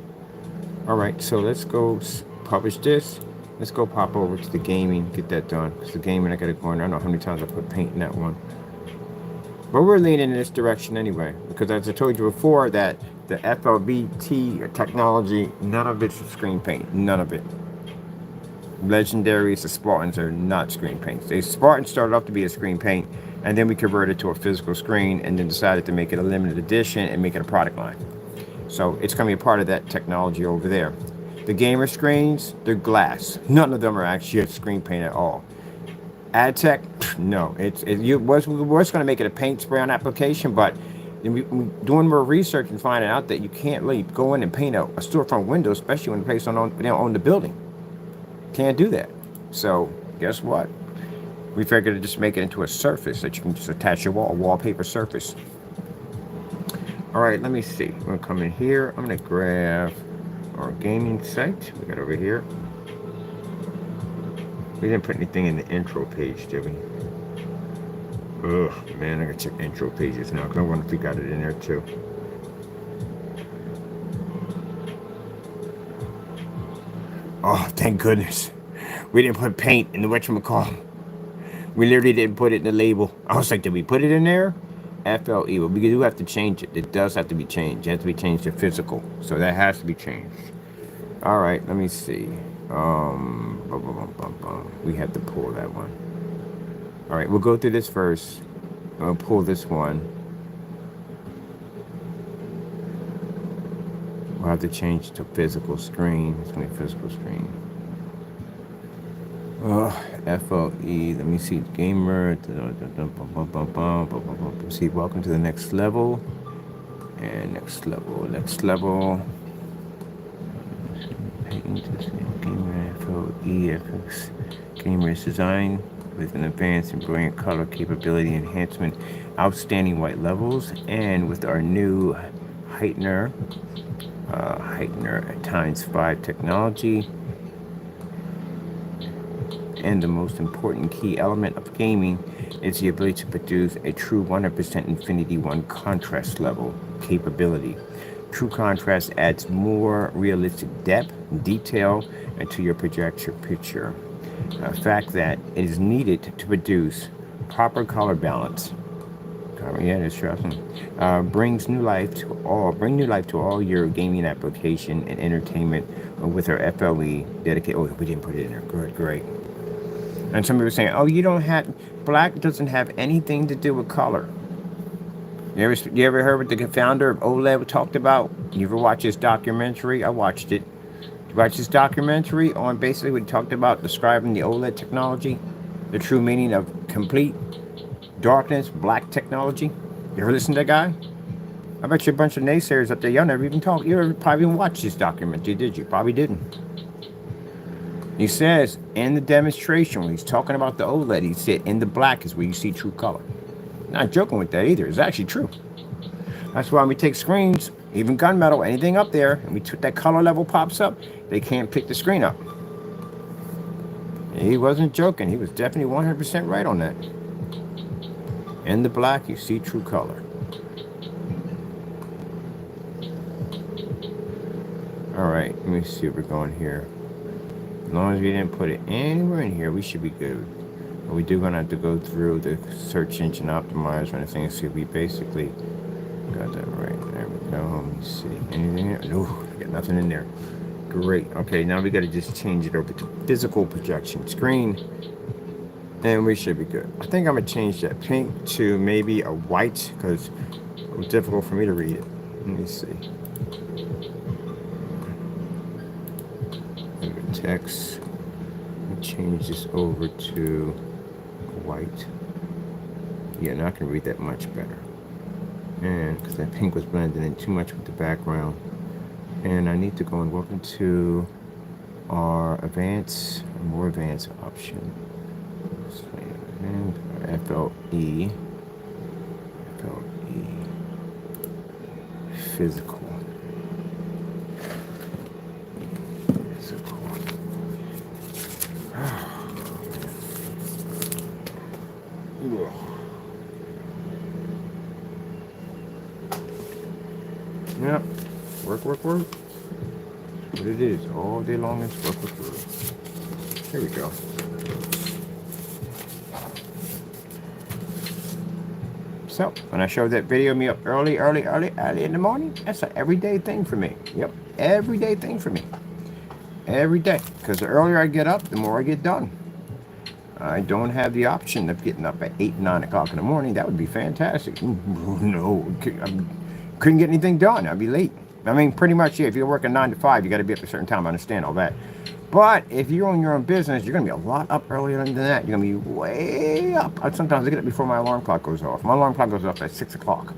All right, so let's go publish this. Let's go pop over to the gaming, get that done. Because the gaming, I got to go in. I don't know how many times I put paint in that one. But we're leaning in this direction anyway. Because as I told you before, that the FLBT technology, none of it's screen paint. None of it. Legendaries, the Spartans are not screen paints. The Spartans started off to be a screen paint, and then we converted to a physical screen, and then decided to make it a limited edition and make it a product line. So it's going to be a part of that technology over there. The gamer screens, they're glass. None of them are actually a screen paint at all. Ad tech, no. We was going to make it a paint spray on application, but doing more research and finding out that you can't really go in and paint a storefront window, especially when the place don't own the building. Can't do that. So guess what? We figured to just make it into a surface that you can just attach your wall, a wallpaper surface. All right, let me see. I'm gonna come in here. I'm gonna grab our gaming site. We got over here. We didn't put anything in the intro page, did we? Ugh, man, I gotta check intro pages now, because I wonder if we got it in there too. Oh, thank goodness. We didn't put paint in the whatchamacallit. We literally didn't put it in the label. I was like, did we put it in there? FLE, well, we do have to change it. It does have to be changed. It has to be changed to physical. So that has to be changed. All right, let me see. We have to pull that one. All right, we'll go through this first. I'll pull this one. We'll have to change to physical screen. It's going to be physical screen. FLE, let me see, gamer. See, welcome to the next level. And next level. Gamer, FLE, FX. Gamer is designed with an advanced and brilliant color capability enhancement, outstanding white levels, and with our new heightener ×5 technology. And the most important key element of gaming is the ability to produce a true 100% Infinity 1 contrast level capability. True contrast adds more realistic depth and detail into your projector picture. A fact that it is needed to produce proper color balance. Bring new life to all your gaming application and entertainment with our FLE dedicated. Oh, we didn't put it in there. Good, great. And some people are saying, oh, black doesn't have anything to do with color. You ever heard what the founder of OLED talked about? You ever watch his documentary? I watched it. You watch his documentary on basically what he talked about describing the OLED technology, the true meaning of complete darkness, black technology. You ever listen to that guy? I bet you a bunch of naysayers up there, y'all never even talked. You ever probably even watched this documentary, did you? Probably didn't. He says in the demonstration, when he's talking about the OLED, he said in the black is where you see true color. Not joking with that either. It's actually true. That's why when we take screens, even gunmetal, anything up there, and that color level pops up, they can't pick the screen up. He wasn't joking. He was definitely 100% right on that. In the black, you see true color. All right, let me see if we're going here. As long as we didn't put it anywhere in here, we should be good. But we do gonna have to go through the search engine optimizer and things. See if we basically got that right. There we go. Let me see. Anything here? No, got nothing in there. Great. Okay, now we gotta just change it over to physical projection screen. And we should be good. I think I'm gonna change that pink to maybe a white because it was difficult for me to read it. Let me see. Text. Change this over to white. Yeah, now I can read that much better. And because that pink was blending in too much with the background. And I need to go and welcome to our more advanced option. And FLE Physical. Yep. Work. What it is all day long is work. Here we go. So when I showed that video of me up early in the morning, that's an everyday thing for me. Yep, everyday thing for me. Every day. Because the earlier I get up, the more I get done. I don't have the option of getting up at 8, 9 o'clock in the morning. That would be fantastic. No, I couldn't get anything done. I'd be late. I mean, pretty much, yeah, if you're working 9 to 5, you got to be up at a certain time. I understand all that. But if you're on your own business, you're going to be a lot up earlier than that. You're going to be way up. Sometimes I get up before my alarm clock goes off. My alarm clock goes off at 6 o'clock.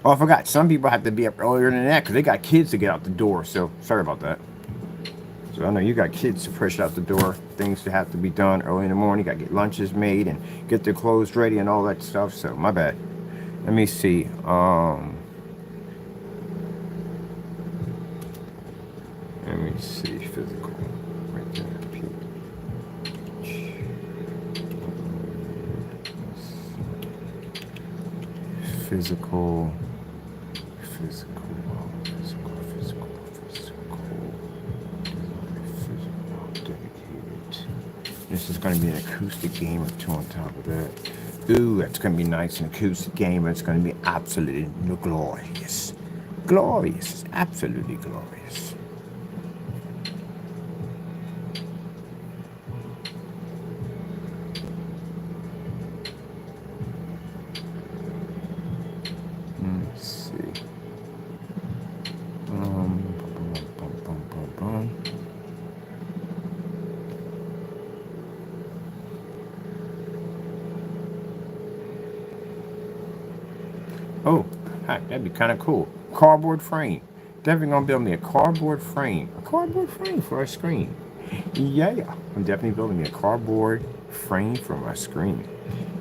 Oh, I forgot. Some people have to be up earlier than that because they got kids to get out the door. So, sorry about that. So I know you got kids to push out the door, things that have to be done early in the morning. You got to get lunches made and get their clothes ready and all that stuff. So my bad. Let me see. Let me see. Physical. Right there. Physical. Dedicated. This is going to be an acoustic game or two on top of that. Ooh, that's going to be nice. An acoustic game. It's going to be absolutely glorious. Glorious. Absolutely glorious. Let's see. Oh, hi, that'd be kind of cool. Cardboard frame. Definitely gonna build me a cardboard frame. A cardboard frame for a screen. Yeah, I'm definitely building me a cardboard frame for my screen.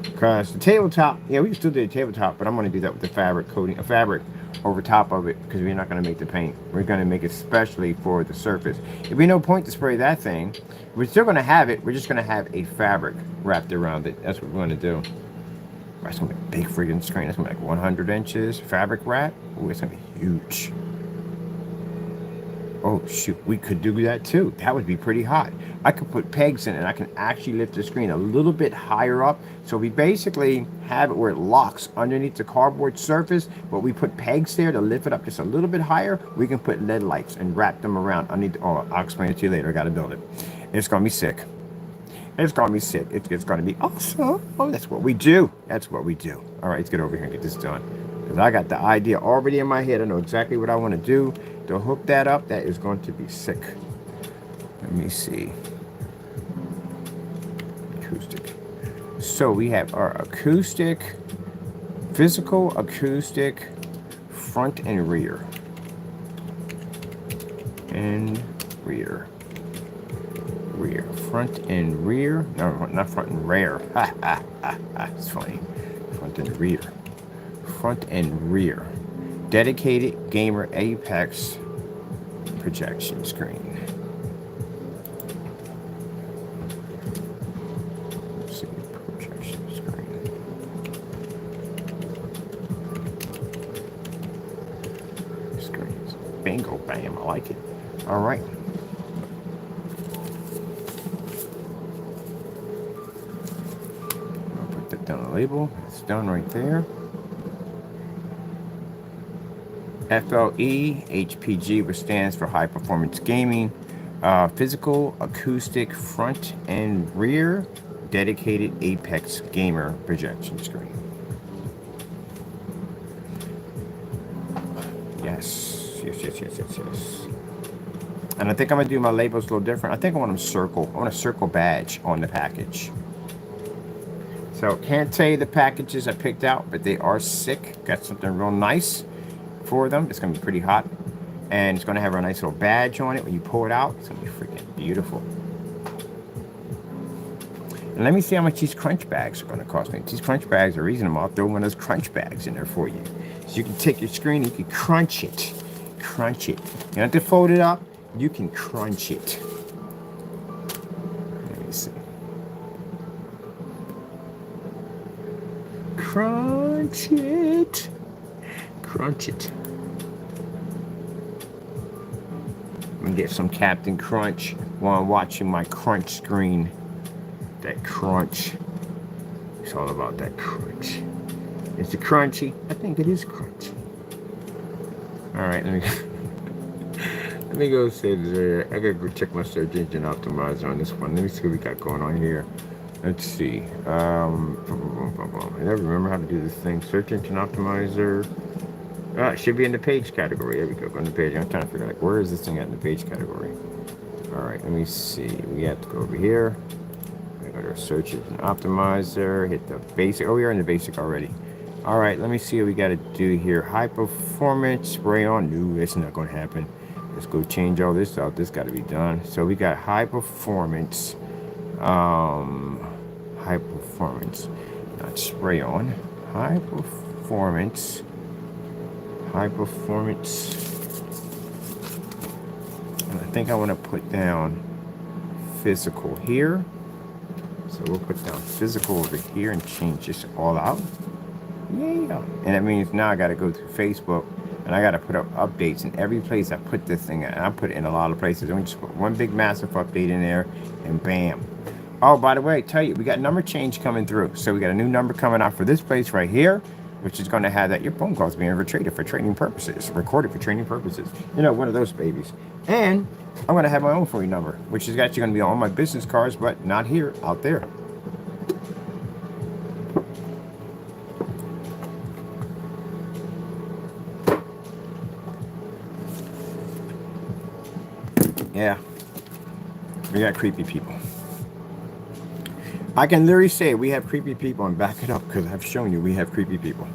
Because the tabletop, yeah, we can still do the tabletop, but I'm gonna do that with the fabric coating, a fabric over top of it, because we're not gonna make the paint. We're gonna make it specially for the surface. It'd be no point to spray that thing. We're still gonna have it. We're just gonna have a fabric wrapped around it. That's what we're gonna do. That's gonna be a big freaking screen. That's gonna be like 100 inches fabric wrap. Oh, it's gonna be huge. Oh shoot, we could do that too. That would be pretty hot. I could put pegs in it and I can actually lift the screen a little bit higher up. So we basically have it where it locks underneath the cardboard surface, but we put pegs there to lift it up just a little bit higher. We can put LED lights and wrap them around underneath. Oh, I'll explain it to you later. I gotta build it. It's gonna be sick. It's gonna be sick. It's gonna be awesome. Oh, that's what we do. That's what we do. All right, let's get over here and get this done. Because I got the idea already in my head. I know exactly what I want to do to hook that up. That is going to be sick. Let me see. Acoustic. So we have our acoustic, physical, acoustic, front and rear. And rear. Rear, front and rear. No, not front and rear. Ha ha ha ha. It's funny. Front and rear. Front and rear. Dedicated gamer Apex projection screen. Let's see, projection screen. Screens. Bingo, bam. I like it. All right. Down the label, it's done right there. FLE HPG, which stands for High Performance Gaming, Physical Acoustic Front and Rear Dedicated Apex Gamer Projection Screen. Yes. And I think I'm gonna do my labels a little different. I think I want them circle. I want a circle badge on the package. So can't tell you the packages I picked out, but they are sick. Got something real nice for them. It's gonna be pretty hot. And it's gonna have a nice little badge on it. When you pull it out, it's gonna be freaking beautiful. And let me see how much these crunch bags are gonna cost me. These crunch bags are reasonable. I'll throw one of those crunch bags in there for you. So you can take your screen and you can crunch it. Crunch it. You don't have to fold it up. You can crunch it. Let me see. Crunch it. Crunch it. I'm gonna get some Captain Crunch while I'm watching my crunch screen. That crunch. It's all about that crunch. Is it crunchy? I think it is crunchy. Alright, let me go say this. I gotta go check my search engine optimizer on this one. Let me see what we got going on here. Let's see. I never remember how to do this thing. Search engine optimizer. It should be in the page category. There we go. Go in the page. I'm trying to figure out, like, where is this thing at in the page category? All right, let me see. We have to go over here. We go to our search engine optimizer. Hit the basic. Oh, we are in the basic already. All right, let me see what we got to do here. High performance spray on. No, it's not going to happen. Let's go change all this out. This got to be done. So we got high performance, high performance, not spray on, high performance, high performance. And I think I want to put down physical here. So we'll put down physical over here and change this all out. Yeah. And that means now I got to go to Facebook and I got to put up updates in every place I put this thing at. And I put it in a lot of places. And we just put one big massive update in there and bam. Oh, by the way, I tell you, we got number change coming through. So we got a new number coming out for this place right here, which is going to have that your phone calls being retrieved for training purposes, recorded for training purposes. You know, one of those babies. And I'm going to have my own phone number, which is actually going to be on my business cards, but not here, out there. Yeah, we got creepy people. I can literally say we have creepy people and back it up because I've shown you we have creepy people.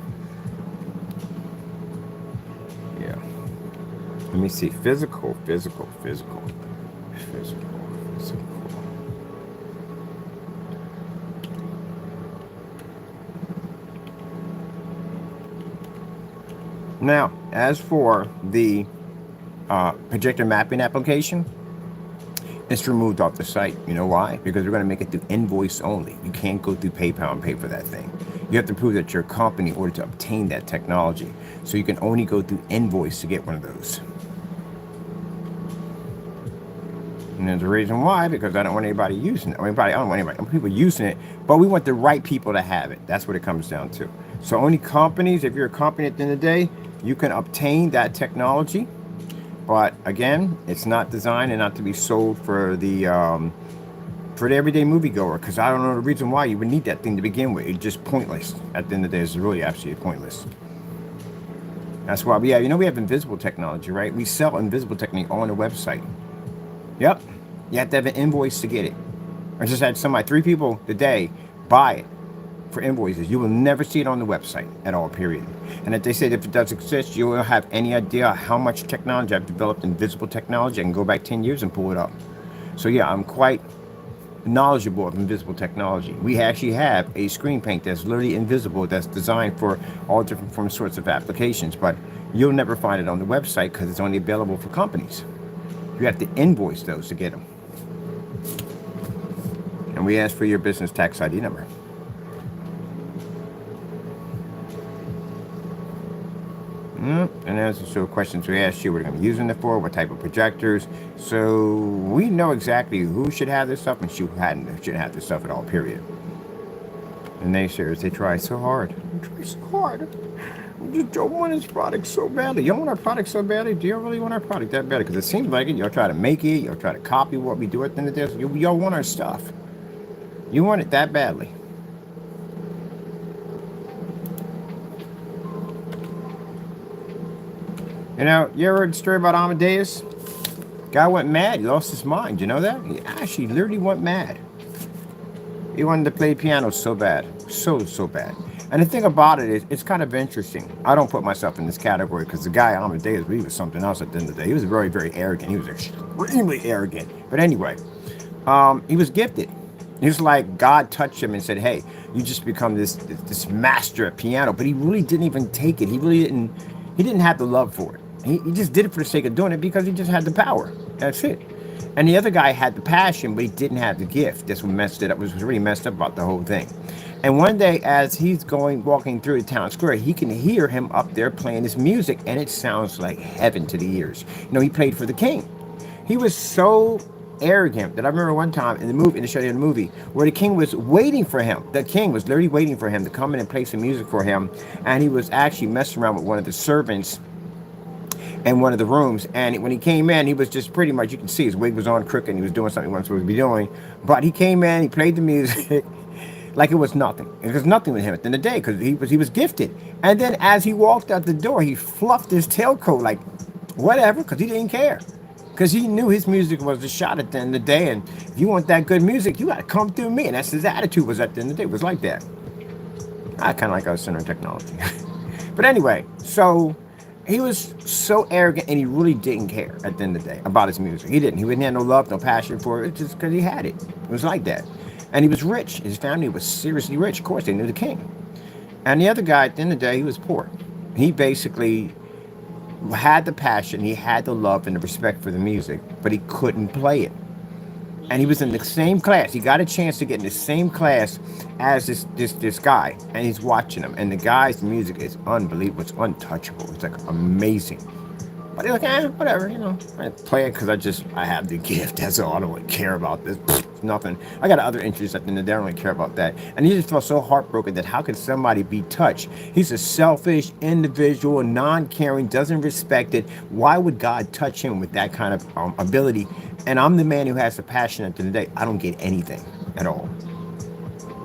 Yeah. Let me see. Physical, physical, physical, physical, physical. Now, as for the projector mapping application, it's removed off the site. You know why? Because we're going to make it through invoice only. You can't go through PayPal and pay for that thing. You have to prove that you're a company in order to obtain that technology. So you can only go through invoice to get one of those. And there's a reason why, because I don't want anybody using it. I don't want anybody, people using it, but we want the right people to have it. That's what it comes down to. So only companies, if you're a company at the end of the day, you can obtain that technology. But again, it's not designed and not to be sold for the everyday moviegoer, because I don't know the reason why you would need that thing to begin with. It's just pointless. At the end of the day, it's really absolutely pointless. That's why we have, we have invisible technology, right? We sell invisible technique on the website. Yep. You have to have an invoice to get it. I just had 3 people today buy it for invoices. You will never see it on the website at all, period. And if they said if it does exist, you won't have any idea how much technology I've developed, invisible technology. I can go back 10 years and pull it up. So yeah, I'm quite knowledgeable of invisible technology. We actually have a screen paint that's literally invisible, that's designed for all different sorts of applications, but you'll never find it on the website because it's only available for companies. You have to invoice those to get them. And we ask for your business tax ID number. And answers to questions we asked you, what are going to be using it for, what type of projectors. So we know exactly who should have this stuff and who shouldn't have this stuff at all, period. And naysayers, they try so hard. They try so hard. We just don't want this product so badly. You want our product so badly? Do you really want our product that badly? Because it seems like it. Y'all try to make it. Y'all try to copy what we do at the end of the day. Y'all want our stuff. You want it that badly. You know, you ever heard the story about Amadeus? Guy went mad. He lost his mind. You know that? He actually literally went mad. He wanted to play piano so bad. So bad. And the thing about it is, it's kind of interesting. I don't put myself in this category because the guy Amadeus, he was something else at the end of the day. He was very, very arrogant. He was extremely arrogant. But anyway, he was gifted. He was like God touched him and said, hey, you just become this master at piano. But he really didn't even take it. He didn't have the love for it. He just did it for the sake of doing it because he just had the power. That's it. And the other guy had the passion, but he didn't have the gift. That's what messed it up. Was really messed up about the whole thing. And one day, as he's walking through the town square, he can hear him up there playing his music, and it sounds like heaven to the ears. He played for the king. He was so arrogant that I remember one time in the show, where the king was waiting for him. The king was literally waiting for him to come in and play some music for him, and he was actually messing around with one of the servants in one of the rooms. And when he came in, he was just pretty much, you can see his wig was on crooked and he was doing something he wasn't supposed to be doing. But he came in, he played the music like it was nothing. It was nothing with him at the end of the day because he was gifted. And then as he walked out the door, he fluffed his tailcoat like whatever, because he didn't care. Because he knew his music was the shot at the end of the day. And if you want that good music, you got to come through me. And that's his attitude was at the end of the day. It was like that. I kind of like our center of technology. But anyway, so he was so arrogant, and he really didn't care at the end of the day about his music. He didn't. He wouldn't have no love, no passion for it. It's just because he had it. It was like that. And he was rich. His family was seriously rich. Of course, they knew the king. And the other guy, at the end of the day, he was poor. He basically had the passion, he had the love and the respect for the music, but he couldn't play it. And he was in the same class. He got a chance to get in the same class as this guy, and he's watching him. And the guy's music is unbelievable. It's untouchable. It's like amazing. But he's like, whatever, I play it because I have the gift. That's all. I don't really care about this. Nothing. I got other interests at the end of the day. I don't really care about that. And he just felt so heartbroken that how could somebody be touched? He's a selfish individual, non-caring, doesn't respect it. Why would God touch him with that kind of ability? And I'm the man who has the passion at the end of the day. I don't get anything at all.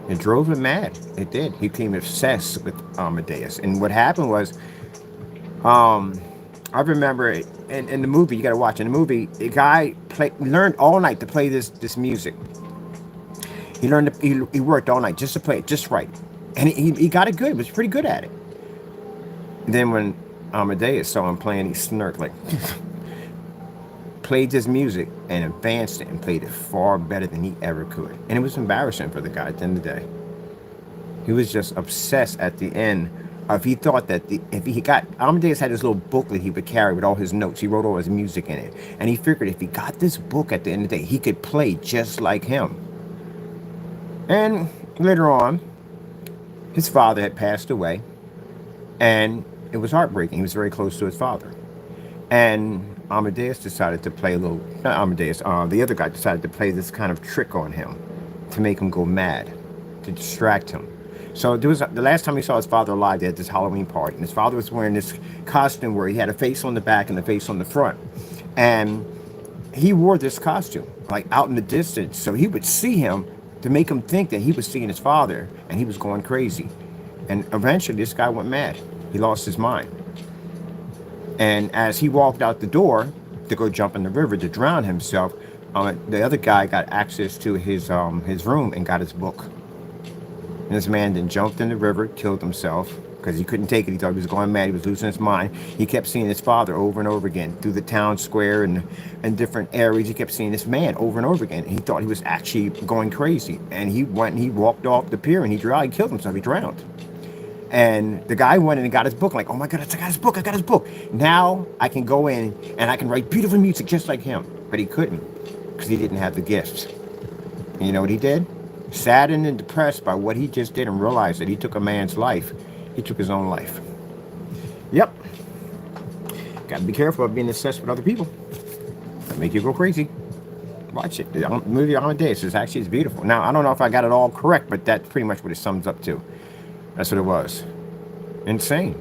It drove him mad. It did. He became obsessed with Amadeus. And what happened was, I remember in the movie, you got to watch. In the movie, the guy learned all night to play this music. He learned he worked all night just to play it just right, and he got it good. He was pretty good at it. And then when Amadeus saw him playing, he smirked like played his music and advanced it and played it far better than he ever could. And it was embarrassing for the guy at the end of the day. He was just obsessed at the end. He thought that if he got, Amadeus had this little booklet he would carry with all his notes. He wrote all his music in it. And he figured if he got this book at the end of the day, he could play just like him. And later on, his father had passed away. And it was heartbreaking. He was very close to his father. And Amadeus decided to play a little, not Amadeus, the other guy decided to play this kind of trick on him to make him go mad, to distract him. So there was the last time he saw his father alive, they had this Halloween party, and his father was wearing this costume where he had a face on the back and a face on the front, and he wore this costume like out in the distance, so he would see him to make him think that he was seeing his father, and he was going crazy. And eventually, this guy went mad. He lost his mind, and as he walked out the door to go jump in the river to drown himself, the other guy got access to his room and got his book. And this man then jumped in the river, killed himself, because he couldn't take it. He thought he was going mad. He was losing his mind. He kept seeing his father over and over again through the town square and different areas. He kept seeing this man over and over again. And he thought he was actually going crazy. And he went and he walked off the pier and he killed himself. He drowned. And the guy went in and got his book, like, oh my God, I got his book. I got his book. Now I can go in and I can write beautiful music just like him. But he couldn't because he didn't have the gifts. And you know what he did? Saddened and depressed by what he just did and realized that he took a man's life. He took his own life. Yep. Got to be careful of being obsessed with other people. That'll make you go crazy. Watch it. The movie Amadeus is actually it's beautiful. Now, I don't know if I got it all correct, but that's pretty much what it sums up to. That's what it was. Insane.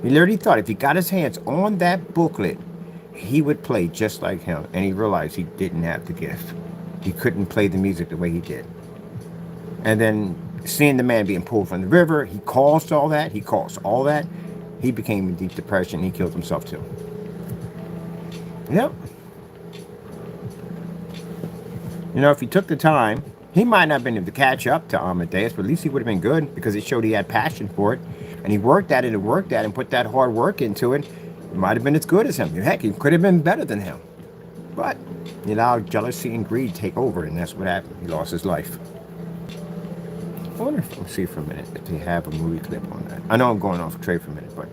He literally thought if he got his hands on that booklet, he would play just like him. And he realized he didn't have the gift. He couldn't play the music the way he did. And then seeing the man being pulled from the river, he caused all that. He became in deep depression. He killed himself too. Yep. You know, if he took the time, he might not have been able to catch up to Amadeus, but at least he would have been good because it showed he had passion for it. And he worked at it and put that hard work into it. It might have been as good as him. Heck, he could have been better than him. But he allowed jealousy and greed to take over, and that's what happened. He lost his life. I wonder if, let's see for a minute if they have a movie clip on that. I know I'm going off trade for a minute, but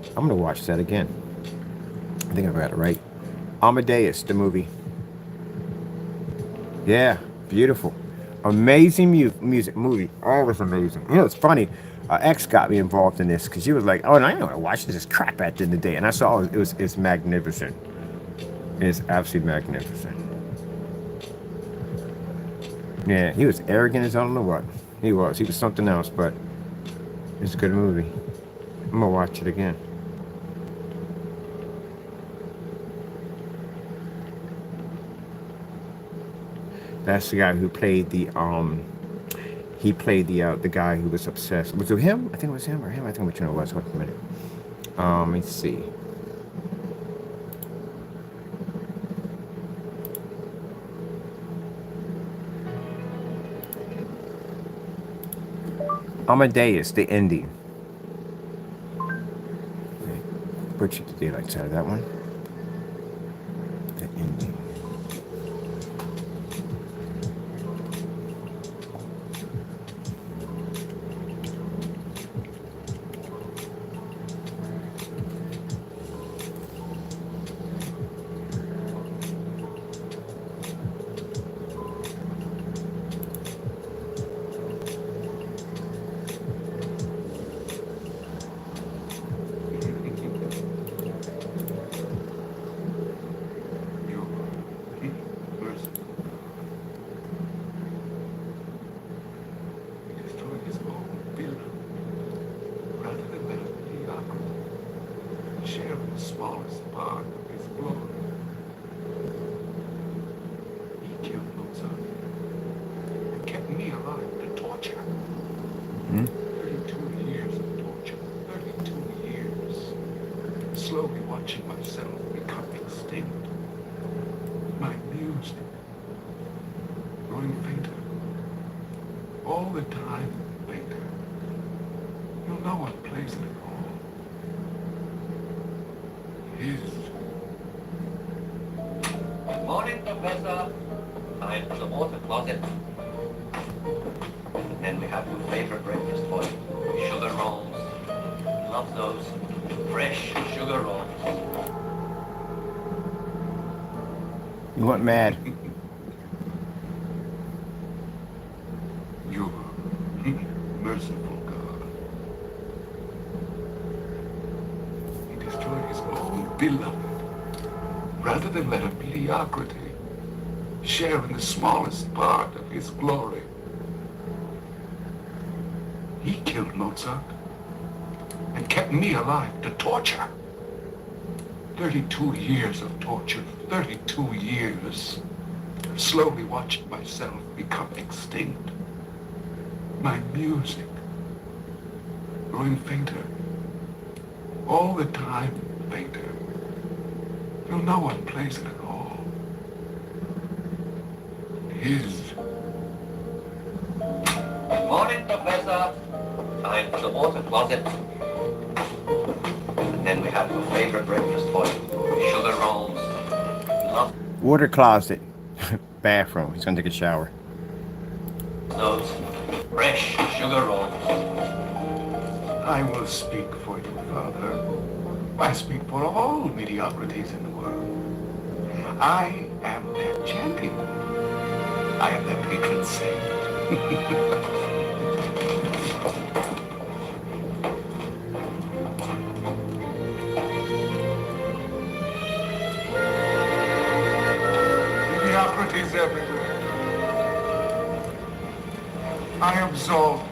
I'm going to watch that again. I think I got it right. Amadeus, the movie. Yeah, beautiful. Amazing music movie. Always amazing. You know, it's funny. X got me involved in this because she was like, oh, and I don't want to watch this crap at the end of the day. And I saw it's magnificent. It's absolutely magnificent. Yeah, he was arrogant as I don't know what. He was something else, but it's a good movie. I'm gonna watch it again. That's the guy who played the he played the guy who was obsessed. Was it him? I think it was him or him. I think which one it was. Wait a minute. Let's see. Amadeus, the ending. butchered the daylights out of that one. The ending. Sharing the smallest part of his glory. He killed Mozart and kept me alive to torture. 32 years of torture. 32 years. Slowly watching myself become extinct. My music growing fainter. All the time fainter. Till no one plays it at all. His. Good morning, Professor. Time for the water closet. And then we have your favorite breakfast for you. Sugar rolls. Love those. Fresh sugar rolls. You went mad. You merciful God. He destroyed his own beloved rather than let a mediocrity share in the smallest part of his glory. He killed Mozart and kept me alive to torture. 32 years of torture, 32 years, slowly watching myself become extinct. My music growing fainter, all the time fainter, till no one plays it at all. His. Good morning, Professor. Time for the water closet. And then we have your favorite breakfast for you. Sugar rolls. Love Water closet. Bathroom. He's gonna take a shower. those. Fresh sugar rolls. I will speak for you, Father. I speak for all mediocrities in the world. I am their champion. I am their patron saint. Mediocrities everywhere. I absolve you.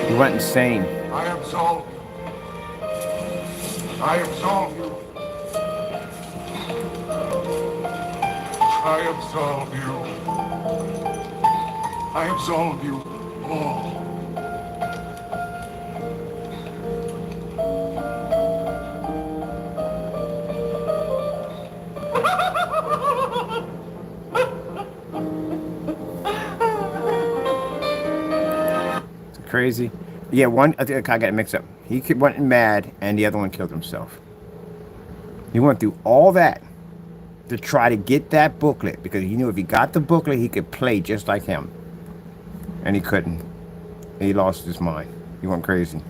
He went insane. I absolve you. I absolve you. I absolve you. I absolve you all. Crazy. Yeah, one, I think I got it mixed up. He went mad and the other one killed himself. He went through all that to try to get that booklet because he knew if he got the booklet, he could play just like him. And he couldn't. He lost his mind. He went crazy.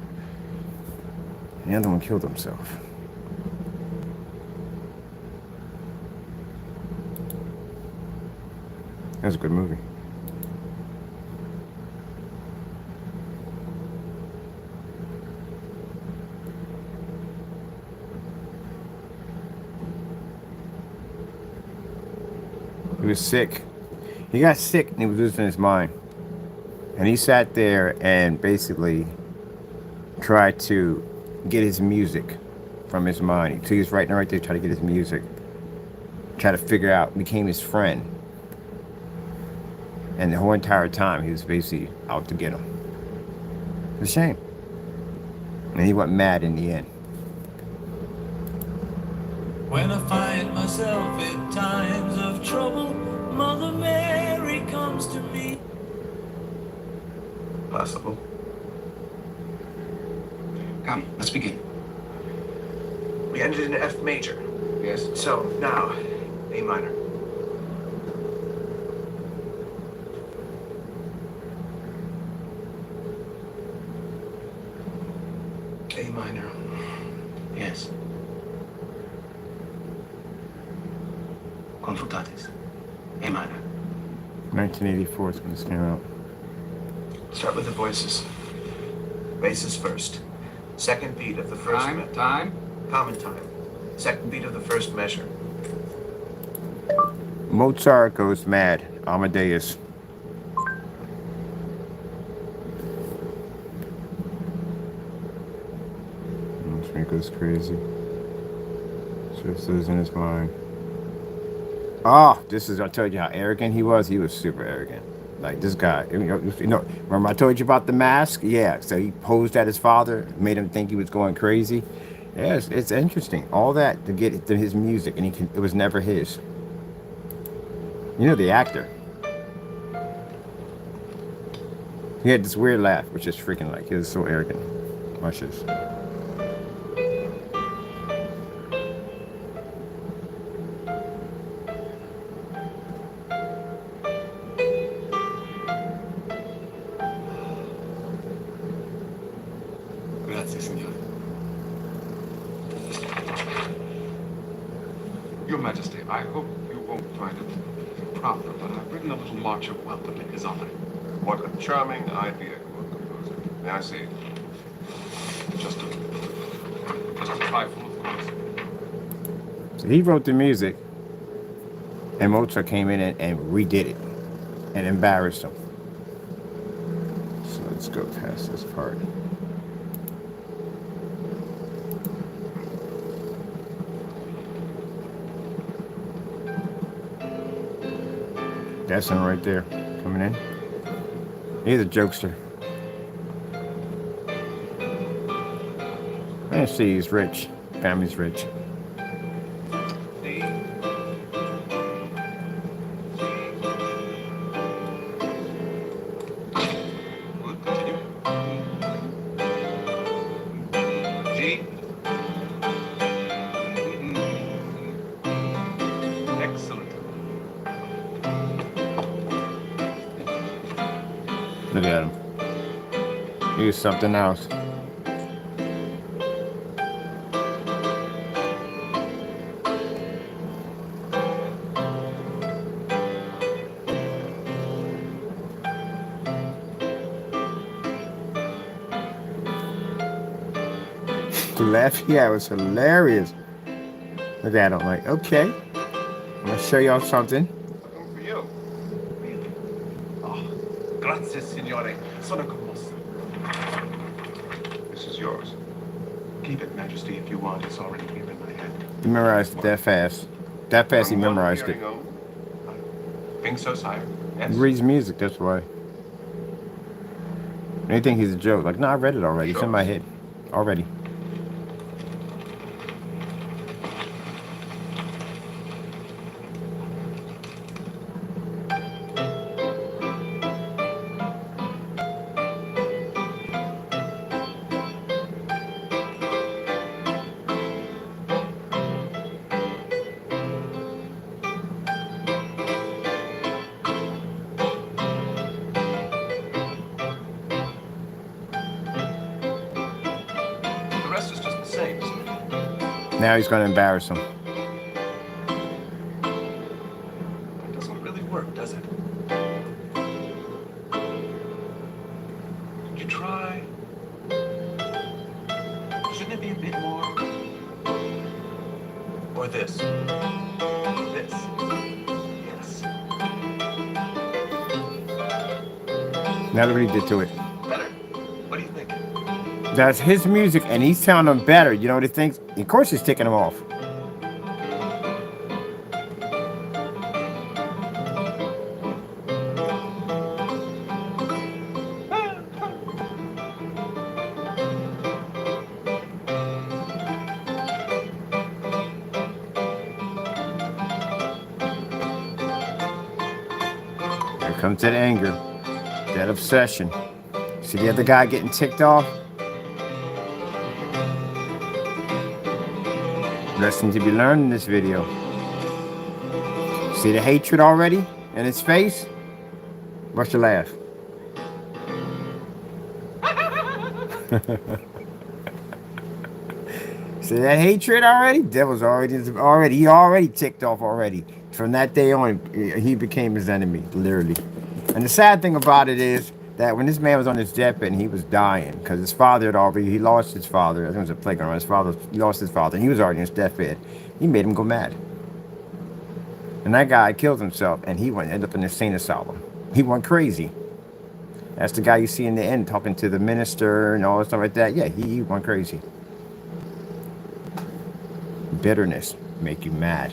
And the other one killed himself. That was a good movie. He was sick. He got sick and he was losing his mind. And he sat there and basically tried to get his music from his mind. So he was writing right there, trying to get his music. Try to figure out, became his friend. And the whole entire time he was basically out to get him. It's a shame. And he went mad in the end. When I find myself in times of trouble, Mother Mary comes to me. Possible. Come, let's begin. We ended in F major. Yes. So, now, A minor. A minor. Yes. Consultatis. A minor. 1984 is when this came out. Start with the voices. Basses first. Second beat of the first Time. common time. Second beat of the first measure. Mozart goes mad. Amadeus. This goes crazy. Just losing his mind. Oh, this is, I told you how arrogant he was. He was super arrogant. Like this guy, remember I told you about the mask? Yeah, so he posed at his father, made him think he was going crazy. Yeah, it's interesting. All that to get to his music, and it was never his. You know the actor. He had this weird laugh, which is freaking like, he was so arrogant. Watch this. Grazie, signore. Your Majesty, I hope you won't find it proper, but I've written a little march of welcome in his honor. What a charming idea, composer. May I see it? Just a trifle, of course. So he wrote the music, and Mozart came in and redid it, and embarrassed him. So let's go past this part. That's him right there, coming in. He's a jokester. I see he's rich. Family's rich. D. Good, continue. G. Excellent. Look at him. He's something else. The laugh he had was hilarious. Look at him, like, okay, I'm gonna show y'all something. Something for you. Really? Oh, grazie, signore. Sono commosso. This is yours. Keep it, Majesty, if you want. It's already here in my head. He memorized it that fast. That fast he From one memorized it. hearing only. Think so, sire? Yes. He reads music, that's why. They think he's a joke. Like, no, I read it already. It's in my head. Already. The rest is just the same, isn't it? Now he's gonna embarrass him. That doesn't really work, does it? Could you try? Shouldn't it be a bit more? Or this? This? Yes. Now look what he did to it. Better? What do you think? That's his music, and he's sounding better. You know what he thinks? Of course he's taking him off. Here comes that anger, that obsession. See the other guy getting ticked off? Lesson to be learned in this video. See the hatred already in his face? What's your laugh? See that hatred already? Devil's he already ticked off already. From that day on, he became his enemy, literally. And the sad thing about it is that when this man was on his deathbed and he was dying, because his father had already, he lost his father. I think it was a playground. He lost his father, and he was already on his deathbed. He made him go mad. And that guy killed himself, and he ended up in the insane asylum. He went crazy. That's the guy you see in the end talking to the minister and all that stuff like that. Yeah, he went crazy. Bitterness make you mad.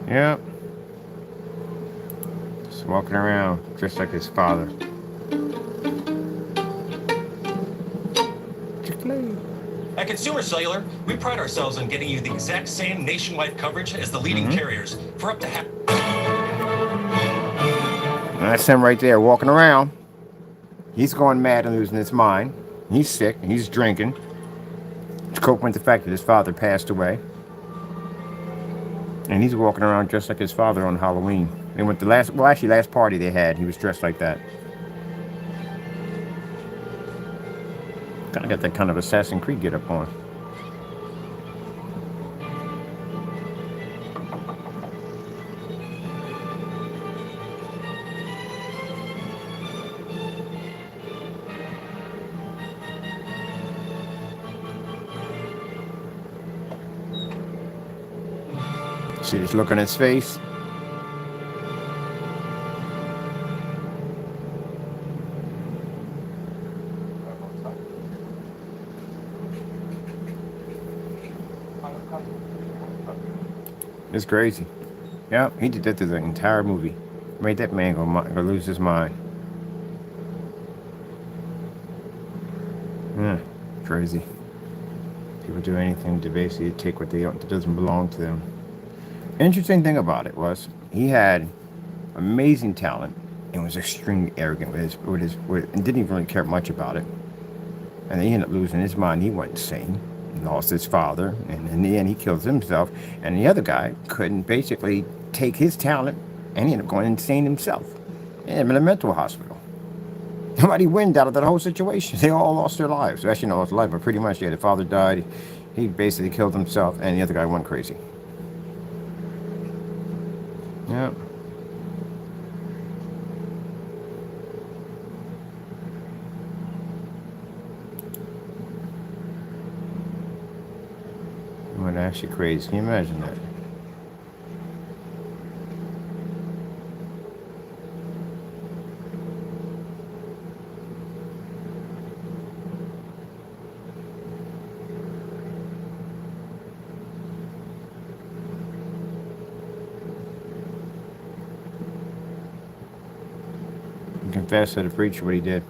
Yep. Just walking around just like his father. At Consumer Cellular, we pride ourselves on getting you the exact same nationwide coverage as the leading carriers for up to half. That's him right there walking around. He's going mad and losing his mind. He's sick and he's drinking. He's coping with the fact that his father passed away. And he's walking around just like his father on Halloween. They went to last party they had, he was dressed like that. Kind of got that kind of Assassin's Creed get up on. See this look on his face? It's crazy. Yep, he did that through the entire movie. Made that man go lose his mind. Yeah, crazy. People do anything to basically take what that doesn't belong to them. Interesting thing about it was he had amazing talent and was extremely arrogant and didn't even really care much about it. And then he ended up losing his mind. He went insane. He lost his father, and in the end he killed himself. And the other guy couldn't basically take his talent, and he ended up going insane himself. And in a mental hospital. Nobody wins out of that whole situation. They all lost their lives. Actually, not lost their life, but pretty much, yeah, the father died. He basically killed himself, and the other guy went crazy. Yep. What actually crazy? Can you imagine that? Confess to the preacher what he did.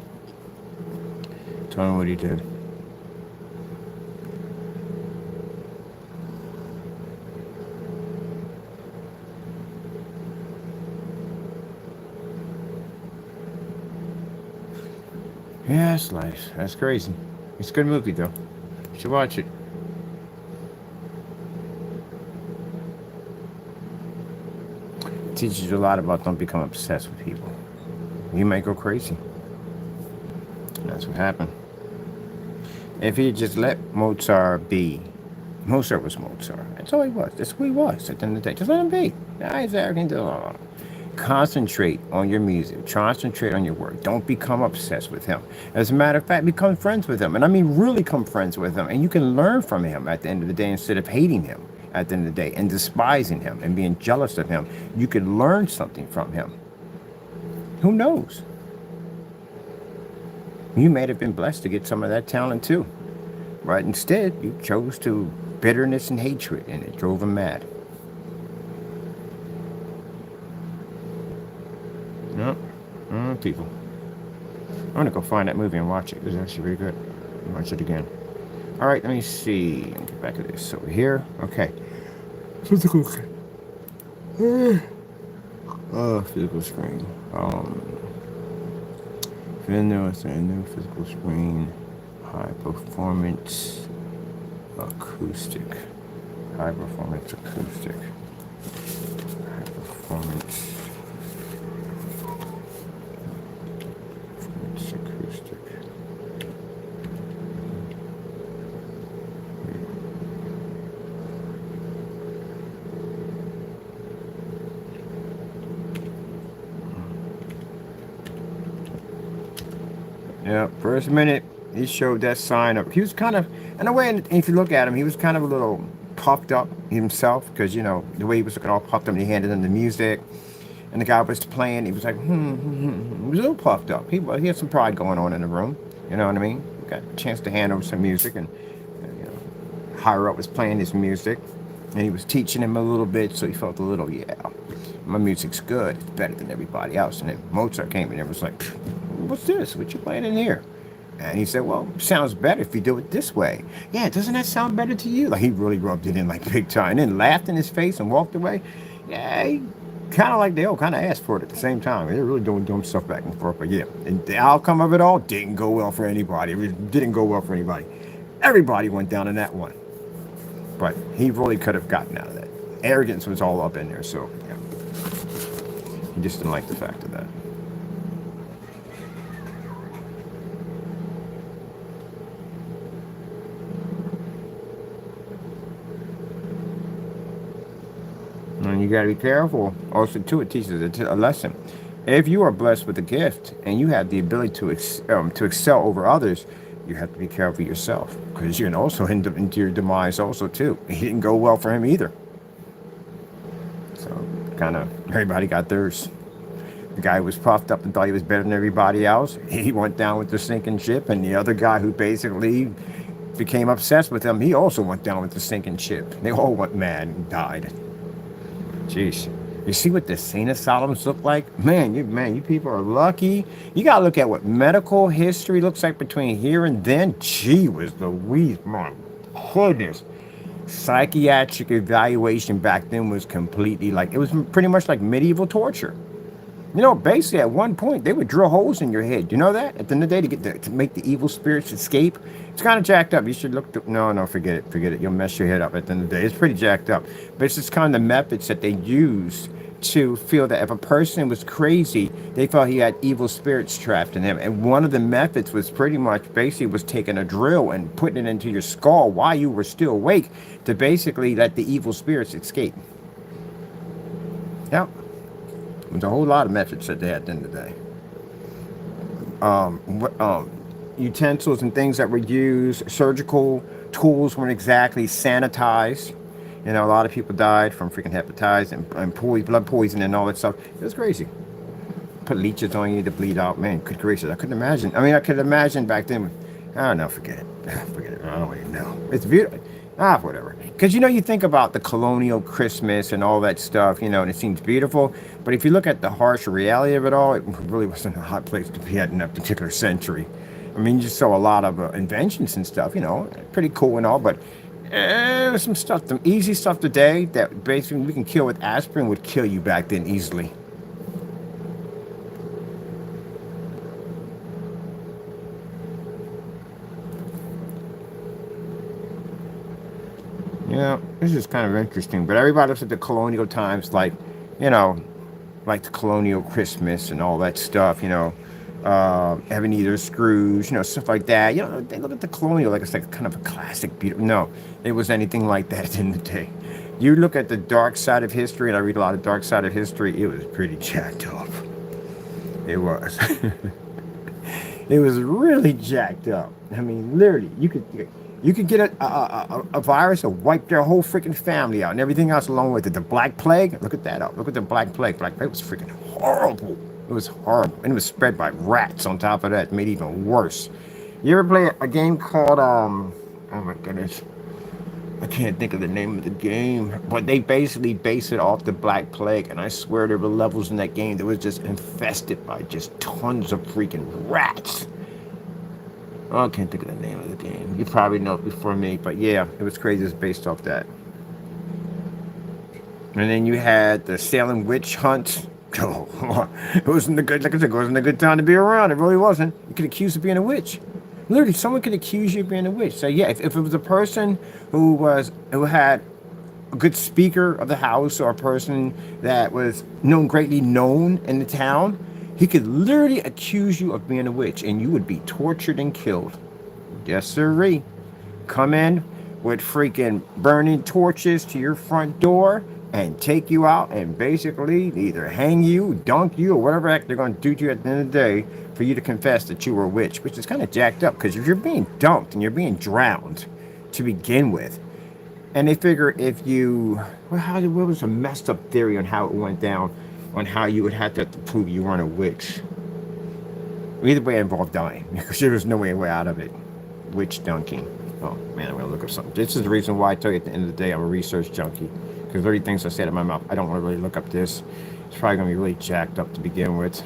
Tell him what he did. Yeah, that's life. That's crazy. It's a good movie though. You should watch it. It teaches you a lot about don't become obsessed with people. You might go crazy. That's what happened. If he just let Mozart be. Mozart was Mozart. That's all he was. That's who he was at the end of the day. Just let him be. He's arrogant. Concentrate on your music. Concentrate on your work. Don't become obsessed with him. As a matter of fact, become friends with him. And I mean really become friends with him. And you can learn from him at the end of the day instead of hating him at the end of the day and despising him and being jealous of him. You can learn something from him. Who knows? You may have been blessed to get some of that talent too. But instead, you chose to bitterness and hatred, and it drove him mad. Yep. People. I'm going to go find that movie and watch it. It was actually very good. Watch it again. All right, let me see. Let me get back to this over here. Okay. Physical. Physical screen. New physical screen. High performance acoustic. High performance acoustic. High performance acoustic. Yeah, first minute he showed that sign up. He was kind of, in a way, and if you look at him, he was kind of a little puffed up himself, because you know the way he was looking all puffed up, and he handed him the music, and the guy was playing. He was like, He was a little puffed up. He had some pride going on in the room. You know what I mean? Got a chance to hand over some music, and you know, higher up was playing his music, and he was teaching him a little bit, so he felt a little, yeah, my music's good. It's better than everybody else. And then Mozart came in and was like, what's this? What you playing in here? And he said, well, it sounds better if you do it this way. Yeah, doesn't that sound better to you? Like, he really rubbed it in like big time, and then laughed in his face and walked away. Yeah, he kind of like they all kind of asked for it at the same time. They're really doing dumb stuff back and forth. But yeah, and the outcome of it all didn't go well for anybody. It didn't go well for anybody. Everybody went down in that one. But he really could have gotten out of that. Arrogance was all up in there, so yeah. He just didn't like the fact of that. And you got to be careful. Also, too, it teaches a lesson. If you are blessed with a gift and you have the ability to excel over others, you have to be careful yourself, because you can also end up into your demise also, too. It didn't go well for him either. So, kind of, everybody got theirs. The guy was puffed up and thought he was better than everybody else. He went down with the sinking ship, and the other guy who basically became obsessed with him, he also went down with the sinking ship. They all went mad and died. Jeez, you see what the sane asylums look like? Man, you people are lucky. You gotta look at what medical history looks like between here and then. Gee whiz Louise, my goodness. Psychiatric evaluation back then was completely like, it was pretty much like medieval torture. You know, basically at one point they would drill holes in your head. You know that? At the end of the day, to make the evil spirits escape. It's kind of jacked up. You should look. No, forget it. You'll mess your head up at the end of the day. It's pretty jacked up. But it's just kind of the methods that they used to feel that if a person was crazy, they felt he had evil spirits trapped in him. And one of the methods was pretty much basically was taking a drill and putting it into your skull while you were still awake to basically let the evil spirits escape. Yep. There's a whole lot of methods that they had at the end of the day. Utensils and things that were used, surgical tools weren't exactly sanitized. You know, a lot of people died from freaking hepatitis and blood poisoning and all that stuff. It was crazy. Put leeches on you to bleed out. Man, good gracious. I couldn't imagine. I mean, I could imagine back then. I don't know, forget it. Forget it. I don't even know. It's beautiful. Whatever. Because, you know, you think about the colonial Christmas and all that stuff, you know, and it seems beautiful. But if you look at the harsh reality of it all, it really wasn't a hot place to be at in that particular century. I mean, you just saw a lot of inventions and stuff, you know, pretty cool and all. But some stuff, some easy stuff today that basically we can kill with aspirin would kill you back then easily. Yeah, this is kind of interesting, but everybody looks at the colonial times like, you know, like the colonial Christmas and all that stuff, you know, Ebenezer Scrooge, you know, stuff like that. You know, they look at the colonial like it's like kind of a classic, beautiful. No, it was anything like that in the day. You look at the dark side of history, and I read a lot of dark side of history, it was pretty jacked up. It was. It was really jacked up. I mean, literally, you could get a virus that wiped their whole freaking family out and everything else along with it. The Black Plague, look at that up. Look at the Black Plague. Black Plague was freaking horrible. It was horrible. And it was spread by rats on top of that. It made it even worse. You ever play a game called, oh my goodness. I can't think of the name of the game. But they basically base it off the Black Plague. And I swear there were levels in that game that was just infested by just tons of freaking rats. Oh, I can't think of the name of the game. You probably know it before me, but yeah, it was crazy. It's based off that. And then you had the Salem witch hunt. Oh, it wasn't a good, like I said, it wasn't a good time to be around. It really wasn't. You could accuse of being a witch. Literally, someone could accuse you of being a witch. So yeah, if it was a person who had a good speaker of the house, or a person that was greatly known in the town, he could literally accuse you of being a witch, and you would be tortured and killed. Yes, sirree. Come in with freaking burning torches to your front door and take you out and basically either hang you, dunk you, or whatever heck they're going to do to you at the end of the day for you to confess that you were a witch, which is kind of jacked up, because if you're being dunked and you're being drowned to begin with, and they figure if you, what was a messed up theory on how it went down, on how you would have to prove you weren't a witch. Either way, it involved dying, because there was no way out of it. Witch dunking. Oh man, I'm gonna look up something. This is the reason why I tell you at the end of the day I'm a research junkie, because 30 things I said in my mouth, I don't want to really look up this. It's probably gonna be really jacked up to begin with.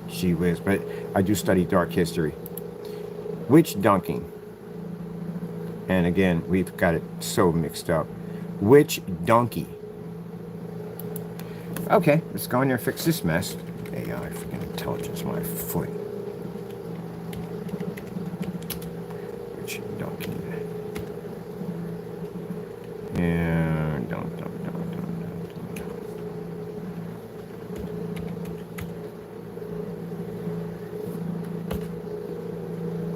Gee whiz, but I do study dark history. Witch dunking. And again, we've got it so mixed up. Witch donkey. Okay, let's go in there and fix this mess. AI, freaking intelligence, my foot. Witch donkey. Yeah, don't.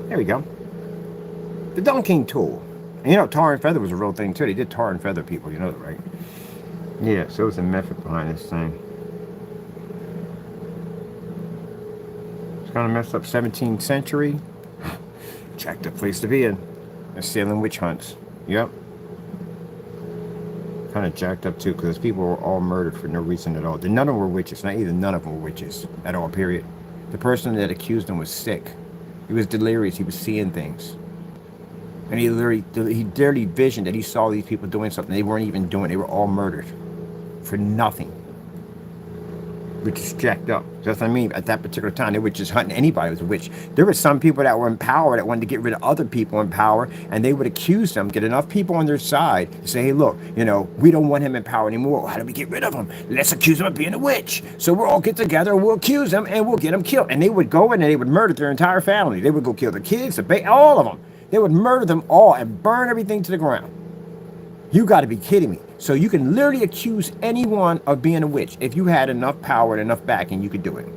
There we go. The dunking tool. And you know, tar and feather was a real thing too. They did tar and feather people, you know that, right? Yeah, so it was a method behind this thing. It's kind of messed up 17th century. Jacked up place to be in. They're sailing witch hunts. Yep. Kind of jacked up too, because people were all murdered for no reason at all. None of them were witches. None of them were witches at all, period. The person that accused them was sick. He was delirious. He was seeing things. And he literally visioned that he saw these people doing something they weren't even doing. They were all murdered for nothing, which is jacked up. That's what I mean. At that particular time, they were just hunting anybody as a witch. There were some people that were in power that wanted to get rid of other people in power, and they would accuse them, get enough people on their side to say, hey, look, you know, we don't want him in power anymore. How do we get rid of him? Let's accuse him of being a witch. So we'll all get together, we'll accuse him, and we'll get him killed. And they would go in and they would murder their entire family. They would go kill the kids, all of them. They would murder them all and burn everything to the ground. You got to be kidding me. So you can literally accuse anyone of being a witch. If you had enough power and enough backing, you could do it.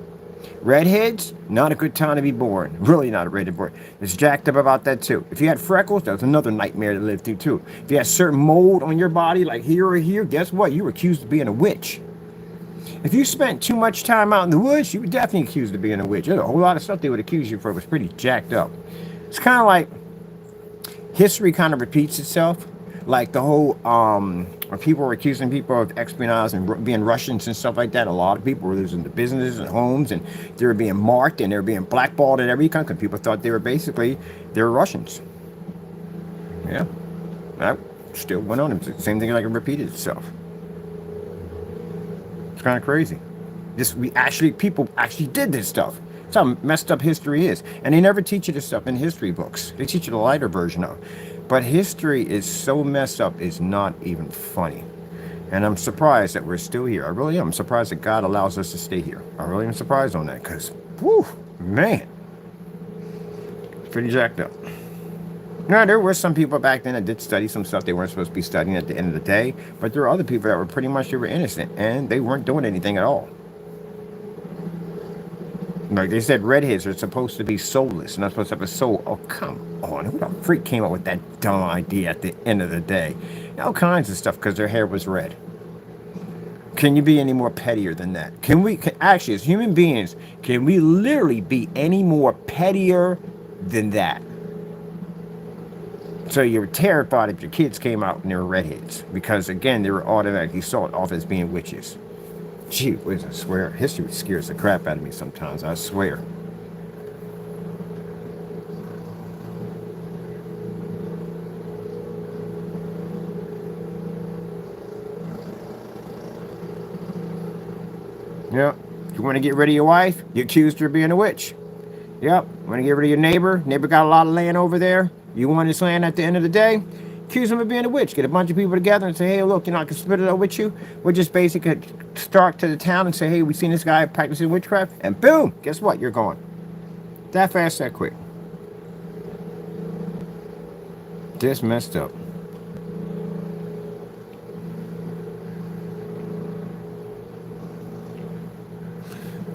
Redheads, not a good time to be born. Really not a redhead born. It's jacked up about that too. If you had freckles, that was another nightmare to live through too. If you had certain mold on your body, like here or here, guess what? You were accused of being a witch. If you spent too much time out in the woods, you were definitely accused of being a witch. There's a whole lot of stuff they would accuse you for. It was pretty jacked up. It's kind of like history kind of repeats itself. Like the whole, where people were accusing people of espionage and being Russians and stuff like that. A lot of people were losing their businesses and homes, and they were being marked and they were being blackballed in every country. People thought they were Russians. Yeah, that still went on. The same thing like it repeated itself. It's kind of crazy. People actually did this stuff. That's how messed up history is. And they never teach you this stuff in history books. They teach you the lighter version of it. But history is so messed up, it's not even funny. And I'm surprised that we're still here. I really am. I'm surprised that God allows us to stay here. I really am surprised on that, because, whew, man, it's pretty jacked up. Now, there were some people back then that did study some stuff they weren't supposed to be studying at the end of the day. But there were other people that were pretty much, they were innocent, and they weren't doing anything at all. Like they said, redheads are supposed to be soulless, not supposed to have a soul. Oh, come on. Who the freak came up with that dumb idea at the end of the day? All kinds of stuff because their hair was red. Can you be any more pettier than that? Actually, as human beings, can we literally be any more pettier than that? So you're terrified if your kids came out and they were redheads. Because, again, they were automatically thought off as being witches. Gee whiz, I swear. History scares the crap out of me sometimes, I swear. Yep. If you want to get rid of your wife, you accused her of being a witch. Yep. Want to get rid of your neighbor? Neighbor got a lot of land over there. You want his land at the end of the day? Accuse him of being a witch. Get a bunch of people together and say, hey, look, I can split it up with you. We'll just basically start to the town and say, hey, we seen this guy practicing witchcraft. And boom, guess what? You're gone. That fast, that quick. Just messed up.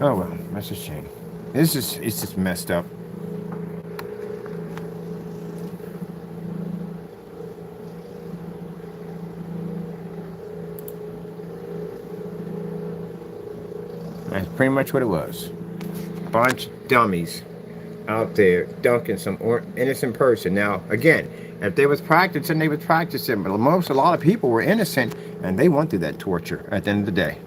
Oh well, that's a shame. It's just messed up. That's pretty much what it was. Bunch of dummies out there dunking some innocent person. Now, again, if they was practicing, they was practicing. But a lot of people were innocent, and they went through that torture at the end of the day.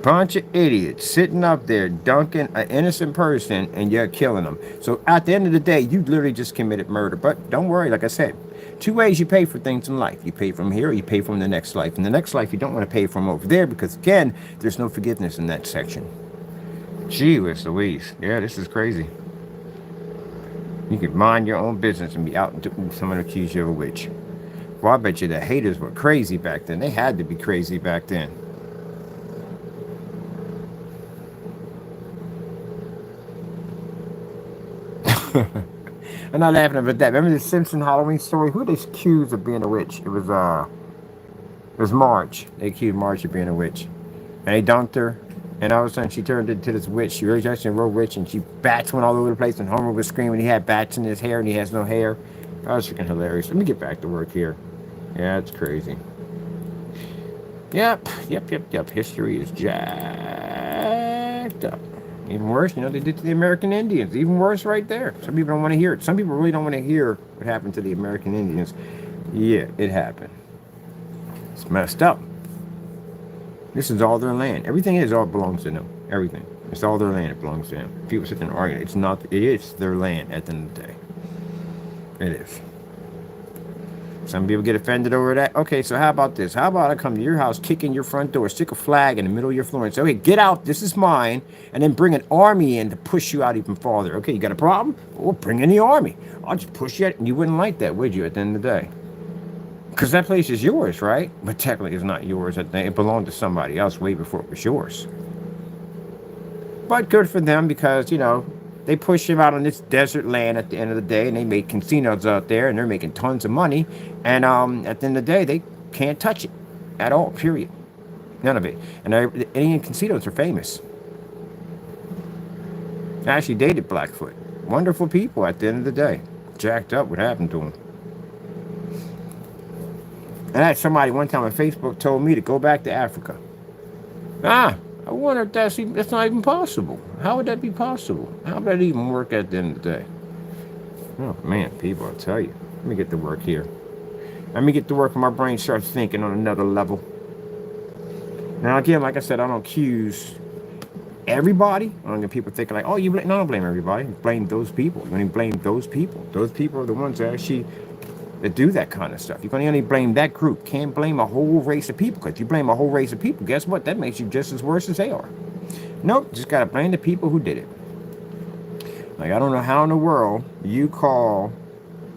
Bunch of idiots sitting up there dunking an innocent person, and you're killing them. So at the end of the day, you literally just committed murder. But don't worry, like I said, two ways you pay for things in life. You pay from here, or you pay from the next life. In the next life, you don't want to pay from over there because, again, there's no forgiveness in that section. Gee whiz Louise. Yeah, this is crazy. You could mind your own business and be out and someone accuse you of a witch. Well, I bet you the haters were crazy back then. They had to be crazy back then. I'm not laughing about that. Remember the Simpson Halloween story? Who they accused of being a witch? It was Marge. They accused Marge of being a witch. And they dunked her. And all of a sudden she turned into this witch. She really actually a real witch, and she bats went all over the place, and Homer was screaming he had bats in his hair and he has no hair. That was freaking hilarious. Let me get back to work here. Yeah, it's crazy. Yep. History is jacked up. Even worse, you know, they did to the American Indians. Even worse right there. Some people don't want to hear it. Some people really don't want to hear what happened to the American Indians. Yeah, it happened. It's messed up. This is all their land. Everything all belongs to them. Everything. It's all their land. It belongs to them. People sit there and argue. It's not. It is their land at the end of the day. It is. Some people get offended over that. Okay, so how about this? How about I come to your house, kick in your front door, stick a flag in the middle of your floor and say, okay, get out, this is mine, and then bring an army in to push you out even farther. Okay, you got a problem? Well, bring in the army. I'll just push you out, and you wouldn't like that, would you, at the end of the day? Because that place is yours, right? But technically it's not yours. It belonged to somebody else way before it was yours. But good for them because, you know, they push him out on this desert land at the end of the day, and they make casinos out there, and they're making tons of money. And at the end of the day, they can't touch it at all, period. None of it. And the Indian casinos are famous. I actually dated Blackfoot. Wonderful people at the end of the day. Jacked up what happened to them. And I had somebody one time on Facebook told me to go back to Africa. I wonder if that's not even possible. How would that be possible? How would that even work at the end of the day? Oh, man, people, I'll tell you. Let me get to work here. Let me get to work when my brain starts thinking on another level. Now, again, like I said, I don't accuse everybody. I don't get people thinking like, oh, you blame. No, I don't blame everybody. Blame those people. You only blame those people. Those people are the ones that actually that do that kind of stuff. You can only blame that group. Can't blame a whole race of people. Because if you blame a whole race of people, guess what? That makes you just as worse as they are. Nope, just got to blame the people who did it. Like, I don't know how in the world you call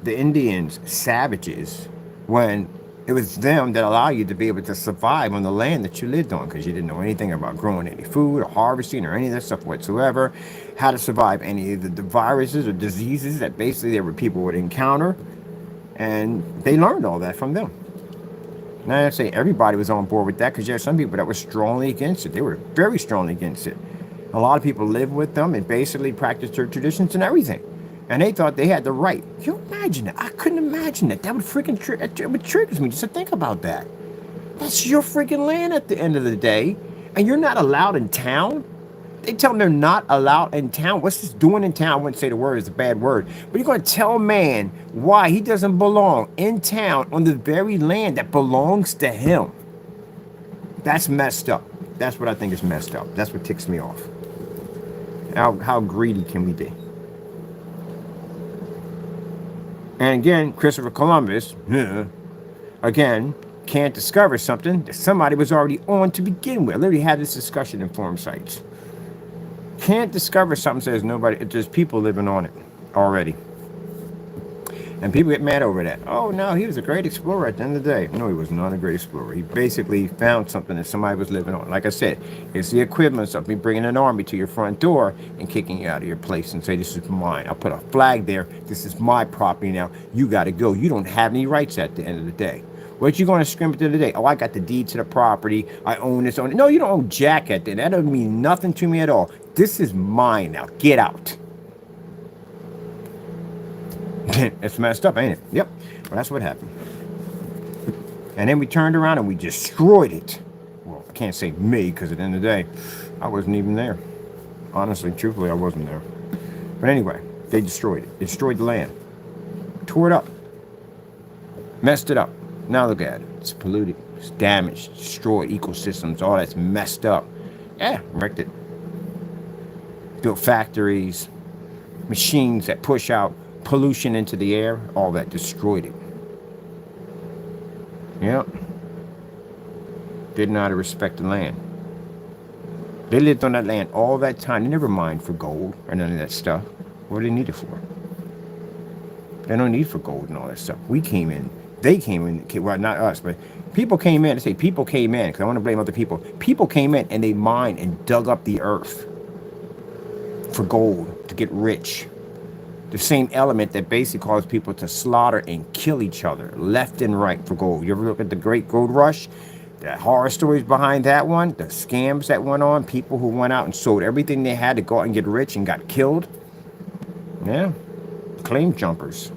the Indians savages when it was them that allowed you to be able to survive on the land that you lived on, because you didn't know anything about growing any food or harvesting or any of that stuff whatsoever, how to survive any of the viruses or diseases that basically there were people would encounter. And they learned all that from them. Now, I say everybody was on board with that, because there are some people that were strongly against it. They were very strongly against it. A lot of people lived with them and basically practiced their traditions and everything. And they thought they had the right. Can you imagine that? I couldn't imagine that. That would freaking it triggers me just to think about that. That's your freaking land at the end of the day. And you're not allowed in town? They tell them they're not allowed in town. What's this doing in town? I wouldn't say the word is a bad word. But you're going to tell a man why he doesn't belong in town on the very land that belongs to him. That's messed up. That's what I think is messed up. That's what ticks me off. How greedy can we be? And again, Christopher Columbus, again, can't discover something that somebody was already on to begin with. I literally had this discussion in forum sites. Can't discover something, says nobody, there's people living on it already. And people get mad over that. Oh, no, he was a great explorer at the end of the day. No, he was not a great explorer. He basically found something that somebody was living on. Like I said, it's the equivalent of me bringing an army to your front door and kicking you out of your place and say, this is mine. I'll put a flag there. This is my property now. You got to go. You don't have any rights at the end of the day. What you going to scream at the end of the day? Oh, I got the deed to the property. I own this. Own it. No, you don't own jack at the end. That doesn't mean nothing to me at all. This is mine now. Get out. It's messed up, ain't it? Yep. Well, that's what happened. And then we turned around and we destroyed it. Well, I can't say me, because at the end of the day, I wasn't even there. Honestly, truthfully, I wasn't there. But anyway, they destroyed it. They destroyed the land. Tore it up. Messed it up. Now look at it. It's polluted. It's damaged. Destroyed ecosystems. All that's messed up. Yeah, wrecked it. Built factories. Machines that push out pollution into the air, all that destroyed it. Yep. Didn't know how to respect the land. They lived on that land all that time. They never mined for gold or none of that stuff. What do they need it for? They don't need for gold and all that stuff. We came in. They came in. Well, not us, but people came in. I say people came in because I want to blame other people. People came in and they mined and dug up the earth for gold to get rich. The same element that basically caused people to slaughter and kill each other left and right for gold. You ever look at the Great Gold Rush? The horror stories behind that one, the scams that went on, people who went out and sold everything they had to go out and get rich and got killed. Yeah, claim jumpers.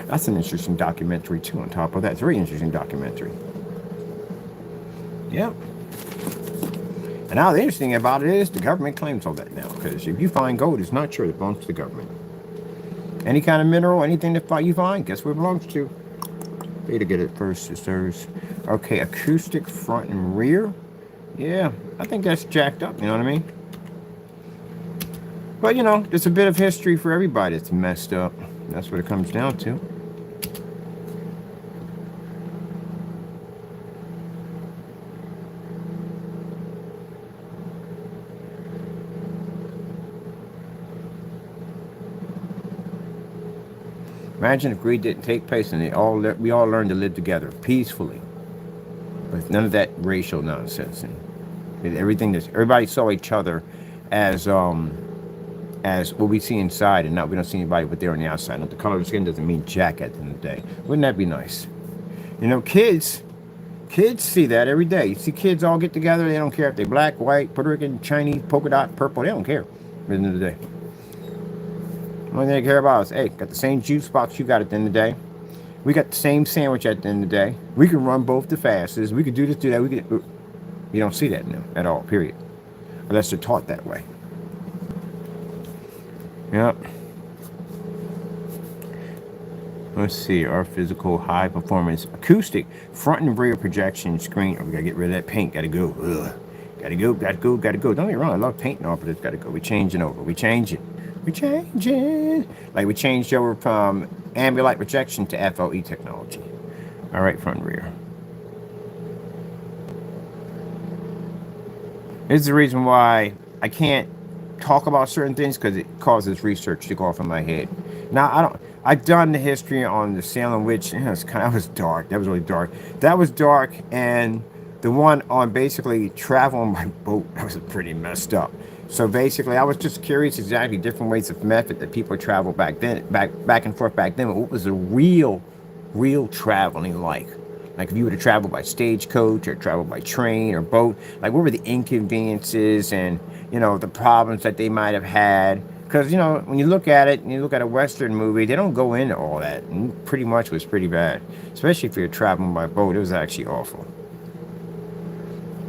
That's an interesting documentary too on top of that. It's a very interesting documentary. Yep. And now the interesting thing about it is the government claims all that now. Because if you find gold, it's not sure it belongs to the government. Any kind of mineral, anything that you find, guess where it belongs to? Way to get it first, sisters. Okay, acoustic front and rear. Yeah, I think that's jacked up, you know what I mean? But, you know, there's a bit of history for everybody that's messed up. That's what it comes down to. Imagine if greed didn't take place and we all learned to live together peacefully, with none of that racial nonsense and everything. Everybody saw each other as what we see inside, and now we don't see anybody but they're on the outside. And the color of the skin doesn't mean jack at the end of the day. Wouldn't that be nice? You know, kids see that every day. You see kids all get together. They don't care if they're black, white, Puerto Rican, Chinese, polka dot, purple. They don't care at the end of the day. The only thing they care about is, hey, got the same juice box you got at the end of the day. We got the same sandwich at the end of the day. We can run both the fastest. We could do this, do that. You don't see that now at all, period. Unless they're taught that way. Yep. Let's see. Our physical high performance acoustic front and rear projection screen. Oh, we gotta get rid of that paint. Gotta go. Ugh. Gotta go. Don't get me wrong. I love painting off, but it's gotta go. We changing over. We changing. Like we changed over from ambient projection to FLE technology. All right, front and rear. This is the reason why I can't talk about certain things, because it causes research to go off in my head. Now I've done the history on the Salem witch. That was dark. That was really dark. That was dark, and the one on basically traveling by boat, that was pretty messed up. So basically, I was just curious exactly different ways of method that people traveled back then, back and forth back then. What was the real traveling like? Like if you were to travel by stagecoach or travel by train or boat, like what were the inconveniences and, you know, the problems that they might have had? Because, you know, when you look at it and you look at a Western movie, they don't go into all that. And pretty much was pretty bad, especially if you're traveling by boat. It was actually awful.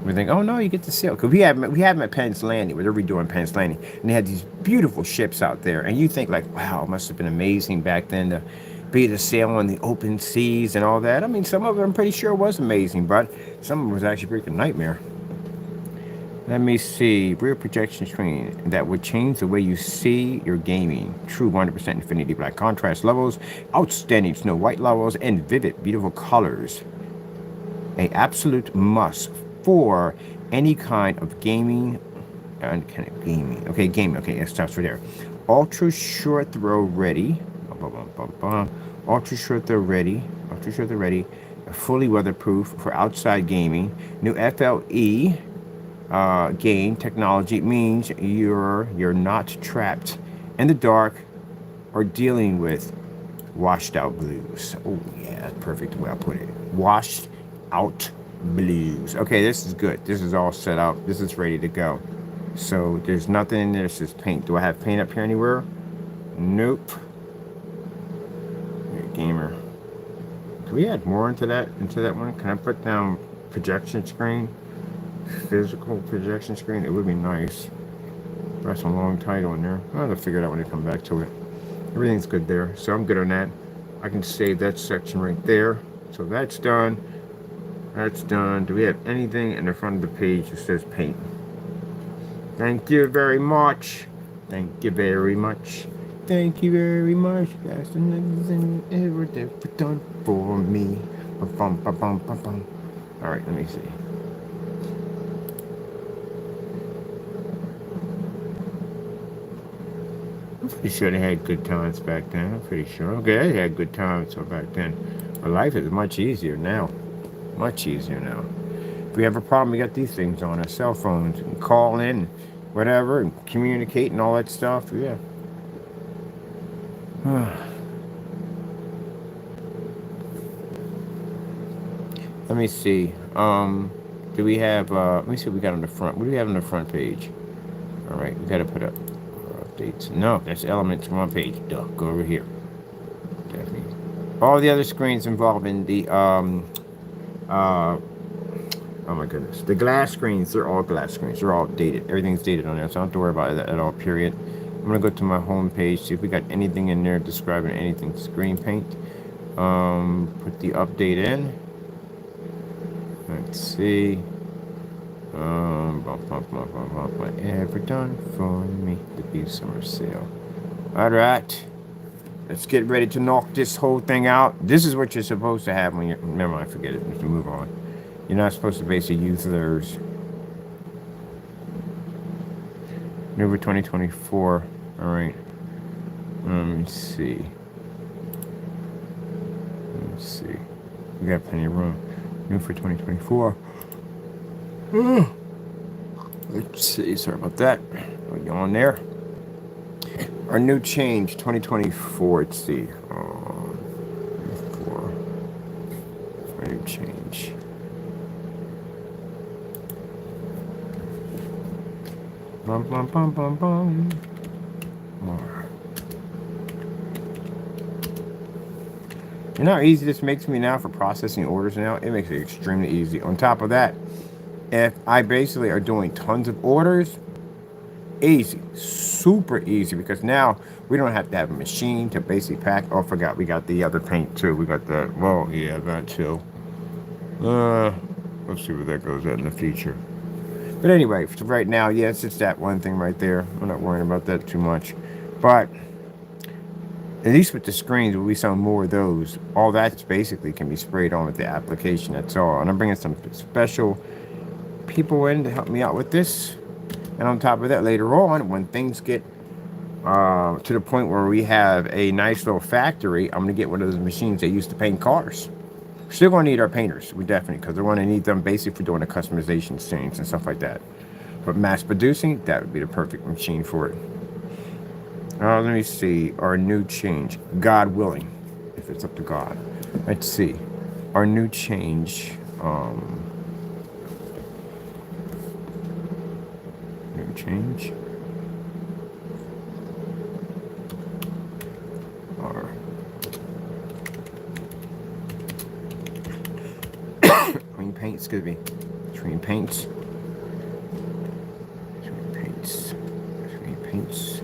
We think, oh no, you get to sail. Because we have them at Penn's Landing, where they're redoing Penn's Landing, and they had these beautiful ships out there. And you think like, wow, it must have been amazing back then to be able to sail on the open seas and all that. I mean, some of it I'm pretty sure was amazing, but some of it was actually a freaking nightmare. Let me see. Rear projection screen that would change the way you see your gaming. True 100% infinity black contrast levels, outstanding snow white levels, and vivid, beautiful colors. An absolute must for any kind of gaming. Okay, gaming. Okay, it starts right there. Ultra short throw ready. Ultra short they're ready. Ultra short they're ready. Fully weatherproof for outside gaming. New FLE game technology means you're not trapped in the dark or dealing with washed out blues. Oh yeah, that's perfect way I put it. Washed out blues. Okay, this is good. This is all set up. This is ready to go. So there's nothing in there. It says paint. Do I have paint up here anywhere? Nope. Gamer. Can we add more into that one? Can I put down projection screen? Physical projection screen? It would be nice. That's a long title in there. I'll have to figure it out when I come back to it. Everything's good there. So I'm good on that. I can save that section right there. So that's done. That's done. Do we have anything in the front of the page that says paint? Thank you very much. Thank you very much. Thank you very much. That's another thing ever done for me. Ba-bum, ba-bum, ba-bum. All right, let me see. I'm pretty sure they had good times back then. I'm pretty sure. Okay, they had good times back then. But life is much easier now. Much easier now. If we have a problem, we got these things on our cell phones. We can call in, whatever, and communicate and all that stuff. Yeah. Let me see. Do we have, let me see what we got on the front. What do we have on the front page? All right, we got to put up updates. No, that's Elements front page. Duh, go over here. Definitely. All the other screens involved in the, oh my goodness. The glass screens, they're all glass screens. They're all dated. Everything's dated on there, so I don't have to worry about that at all, period. I'm going to go to my home page, see if we got anything in there describing anything. Screen paint. Put the update in. Let's see. Ever done for me? The Beef Summer Sale. Alright. Let's get ready to knock this whole thing out. This is what you're supposed to have when you're... Never mind, forget it. Let's move on. You're not supposed to basically use those. November 2024. Alright. Let me see. Let's see. We got plenty of room. New for 2024. Let's see. Sorry about that. We'll go on there. Our new change, 2024. Let's see. Our new change. Bum, bum, bum, bum, bum. More. You know how easy this makes me now for processing orders now? It makes it extremely easy. On top of that, if I basically are doing tons of orders, easy, super easy, because now we don't have to have a machine to basically pack. Oh, I forgot, we got the other paint too. We got the, well, yeah, that too. Let's see where that goes at in the future. But anyway, for right now, yes, it's that one thing right there. I'm not worrying about that too much. But at least with the screens, when we sell more of those, all that basically can be sprayed on with the application. That's all. And I'm bringing some special people in to help me out with this. And on top of that, later on, when things get to the point where we have a nice little factory, I'm going to get one of those machines they used to paint cars. Still going to need our painters, we definitely, because they're going to need them basically for doing the customization scenes and stuff like that. But mass producing, that would be the perfect machine for it. Let me see. Our new change. God willing. If it's up to God. Let's see. Our new change. New change. Our green paint, excuse me. Green paints. Green paints. Green paints.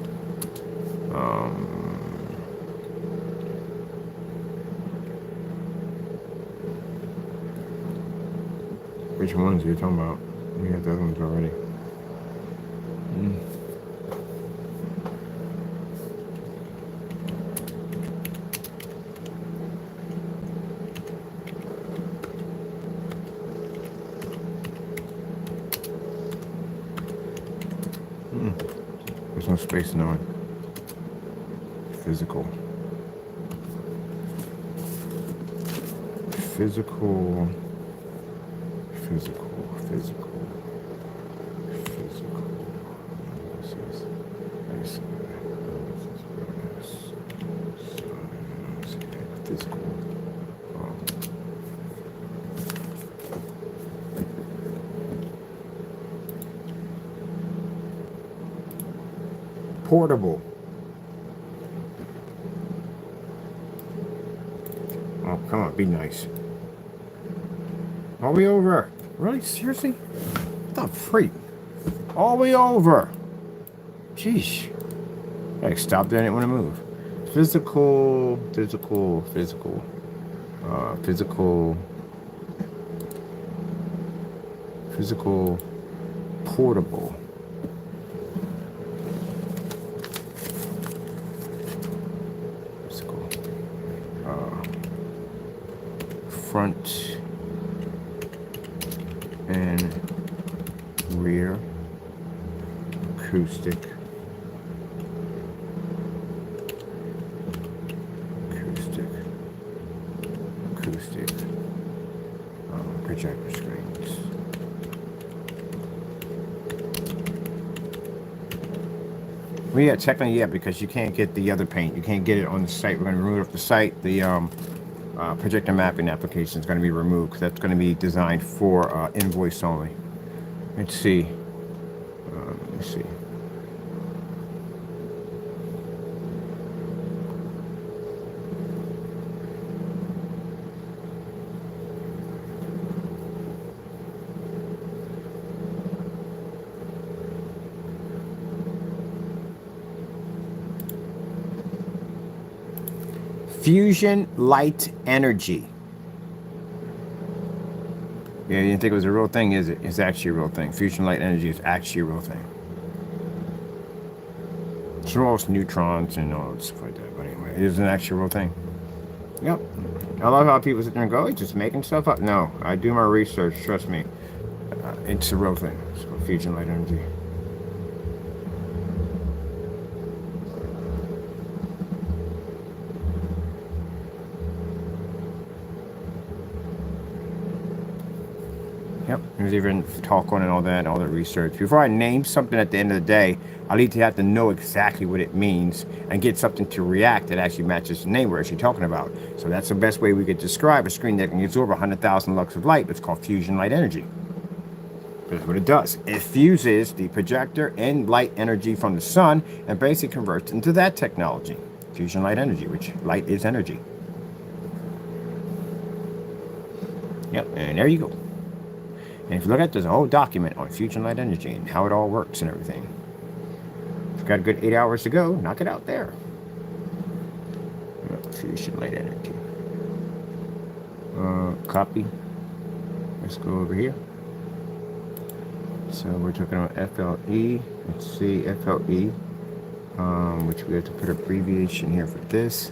Which ones are you talking about? We got the other ones already. There's no space in on physical. physical. This is physical. Portable. Oh, come on, be nice. All the way over. Really? Seriously? What the freak? All the way over. Jeez. Hey, stop there. I didn't want to move. Physical. Physical. Portable. Physical. Front and rear. Acoustic. Projector screens. Well, yeah, technically, yeah, because you can't get the other paint. You can't get it on the site. We're going to remove it off the site. The projector mapping application is going to be removed because that's going to be designed for invoice only. Let's see. Let's see. Fusion light energy. Yeah, you didn't think it was a real thing, is it? It's actually a real thing. Fusion light energy is actually a real thing. It's almost neutrons and all that stuff like that. But anyway, it is an actual real thing. Yep. I love how people sit there and go, "It's just making stuff up." No, I do my research. Trust me. It's a real thing. It's called fusion light energy. Yep, there's even talk on and all that research. Before I name something at the end of the day, I need to have to know exactly what it means and get something to react that actually matches the name we're actually talking about. So that's the best way we could describe a screen that can absorb 100,000 lux of light. It's called fusion light energy. That's what it does. It fuses the projector and light energy from the sun and basically converts into that technology. Fusion light energy, which light is energy. Yep, and there you go. And if you look at, there's a whole document on fusion light energy and how it all works and everything. If you've got a good 8 hours to go, knock it out there. Fusion light energy. Copy. Let's go over here. So we're talking about FLE. Let's see, FLE, which we have to put abbreviation here for this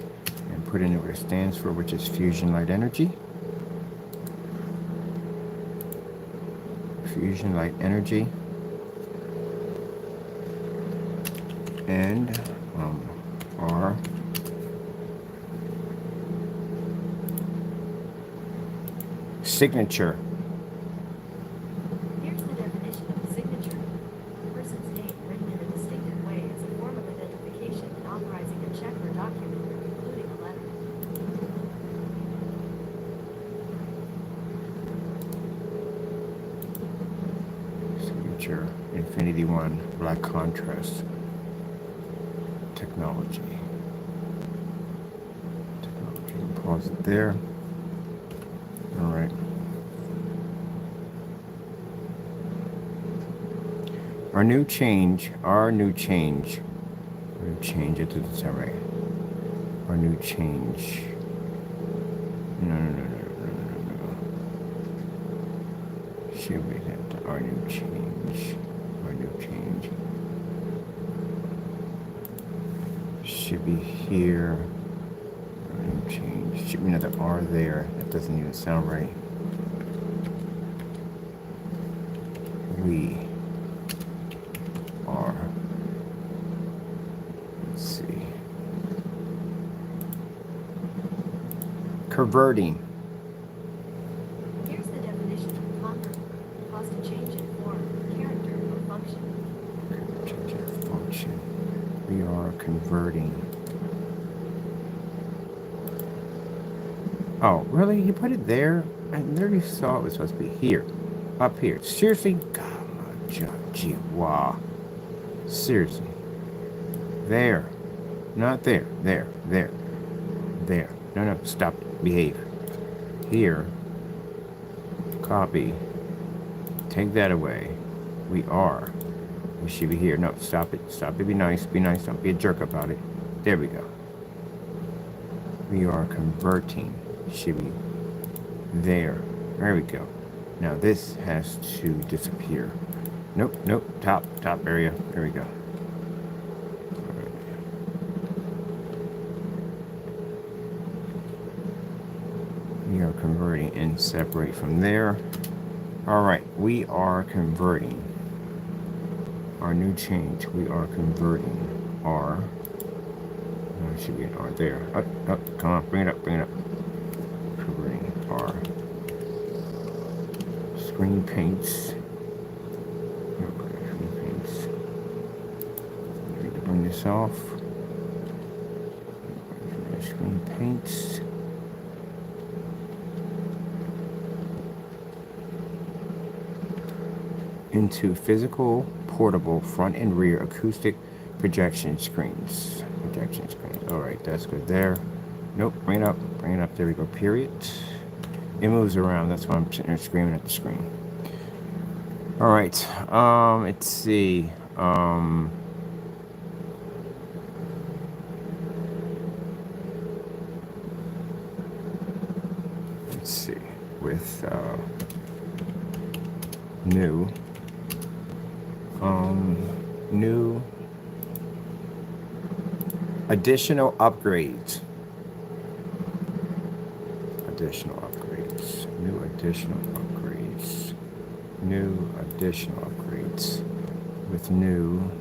and put in what it stands for, which is fusion light energy. Fusion light energy. And our signature. Here's the definition of signature. A person's name written in a distinctive way is a form of identification and authorizing a check or document, including a letter. Signature, Infinity One, black contrast. Technology. Pause it there. All right. Our new change, it to the summary. Our new change. No. Should we have to our new change? Should be here. Our new change. Should be another R there. That doesn't even sound right. We are. Let's see. Converting. conversion. We are converting. Oh, really? You put it there? I literally saw it was supposed to be here. Up here. Seriously? God, gee, wow. Seriously. There. Not there. There. There. There. No, stop. Behave. Here. Copy. Take that away. We should be here. No, stop it. Stop it. Be nice. Be nice. Don't be a jerk about it. There we go. We are converting. Should be there. There we go. Now this has to disappear. Nope. Top area. There we go. We are converting and separate from there. All right, we are converting our new change. We are converting our, should be an R there. Up, come on, bring it up. Converting our screen paints. I need to bring this off. Screen paints. Into physical, portable, front and rear acoustic projection screens. All right, that's good there. Nope, bring it up. There we go, period. It moves around, that's why I'm sitting there screaming at the screen. All right, let's see. Let's see, with new additional upgrades. New additional upgrades. With new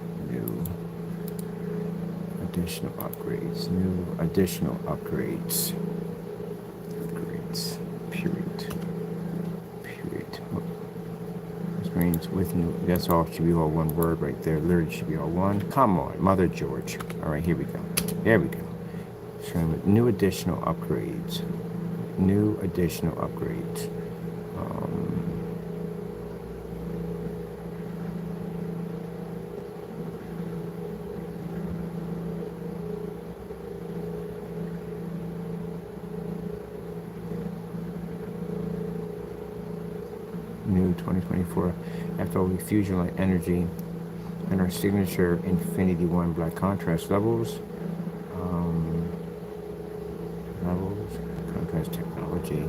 additional upgrades. Period. Screens with new. That's all. Should be all one word right there. Literally should be all one. Come on, Mother George. All right, here we go. There we go. New additional upgrades. New 2024 FLE Fusion Light Energy and our signature Infinity 1 black contrast levels. Contrast technology.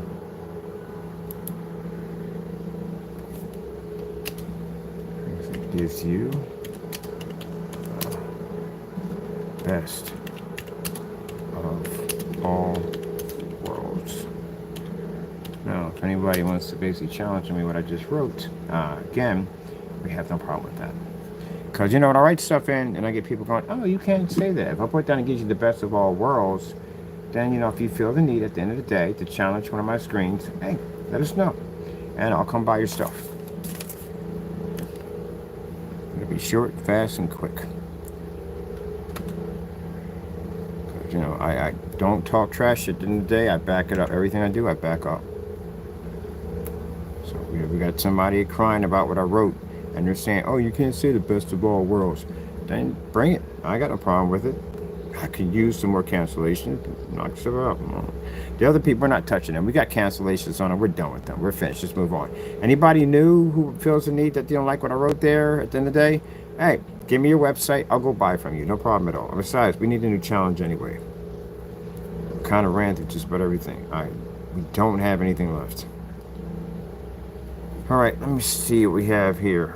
Gives you best of all worlds. Now, if anybody wants to basically challenge me what I just wrote, again, we have no problem with that. Because, when I write stuff in and I get people going, oh, you can't say that. If I put down and gives you the best of all worlds, then, if you feel the need at the end of the day to challenge one of my screens, hey, let us know. And I'll come by your stuff. It'll be short, fast, and quick. Because, I don't talk trash at the end of the day. I back it up. Everything I do, I back up. So we got somebody crying about what I wrote. And they're saying, oh, you can't say the best of all worlds. Then bring it. I got no problem with it. I could use some more cancellation. Knock stuff out. The other people, we're not touching them. We got cancellations on them. We're done with them. We're finished. Just move on. Anybody new who feels the need that they don't like what I wrote there at the end of the day, hey, give me your website. I'll go buy from you. No problem at all. Besides, we need a new challenge anyway. I'm kind of ranted just about everything. We don't have anything left. All right, let me see what we have here.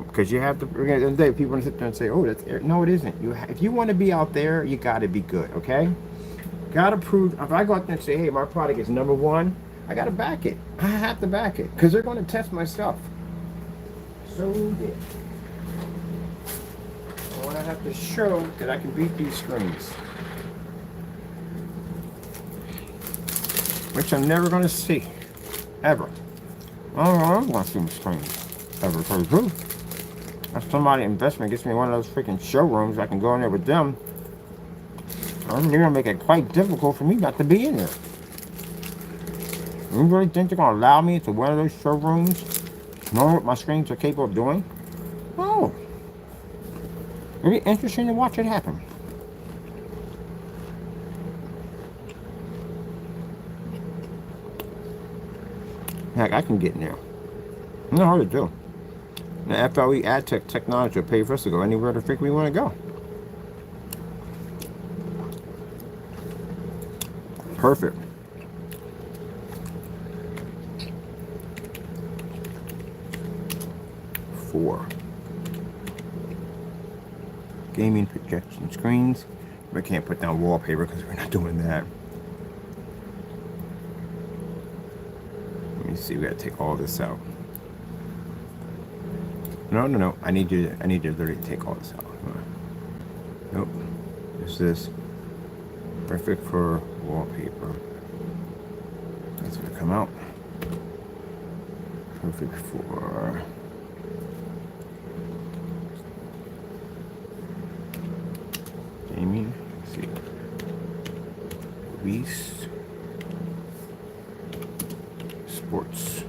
Because you have to, at the end of the day, people want to sit there and say, oh, that's air. No, it isn't. If you want to be out there, you got to be good, okay? Got to prove, if I go out there and say, hey, my product is #1, I got to back it. I have to back it because they're going to test my stuff. So yeah. I want to have to show that I can beat these screens. Which I'm never going to see. Ever. I don't want to see my screens. Ever. If somebody investment gets me one of those freaking showrooms, I can go in there with them. They're gonna make it quite difficult for me not to be in there. You really think they're gonna allow me to one of those showrooms, knowing what my screens are capable of doing? No. It'll be interesting to watch it happen. Heck, I can get in there. No hard to do. The FLE ad tech technology will pay for us to go anywhere the freak we want to go. Perfect. Four. Gaming projection screens. We can't put down wallpaper because we're not doing that. Let me see. We gotta take all this out. No. I need you to literally take all this out. Nope. This is perfect for wallpaper. That's gonna come out. Perfect for gaming. Let's see. Release. Sports.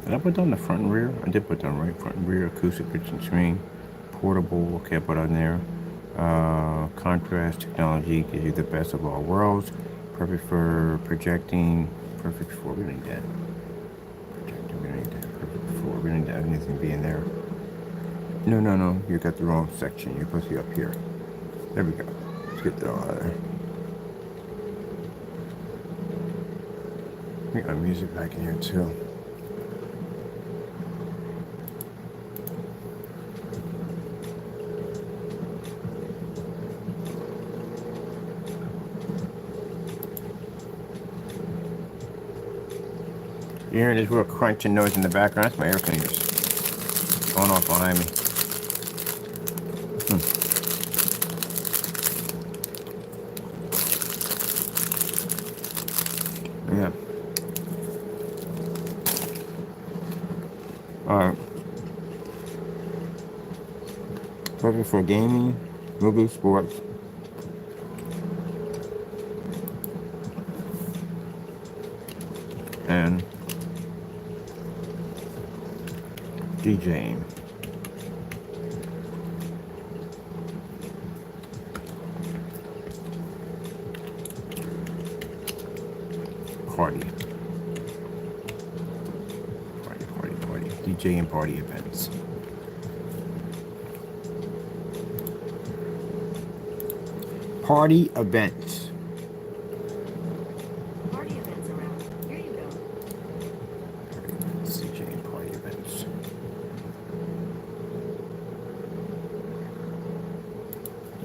Did I put down the front and rear? I did put down right front and rear, acoustic projection screen, portable. Okay, I put on there. Contrast technology gives you the best of all worlds. Perfect for projecting. Perfect for, we don't need that. Projector, we don't need that. Perfect for, we don't need that. Anything be in there. No. You got the wrong section. You're supposed to be up here. There we go. Let's get that all out of there. We got music back in here too. You're hearing this real crunching noise in the background. That's my air cleaners going off behind me. Yeah. Alright. Perfect for gaming, movie, sports. And DJing. Party. DJ and party events. Party events. Party events around. Here you go. DJ and party events.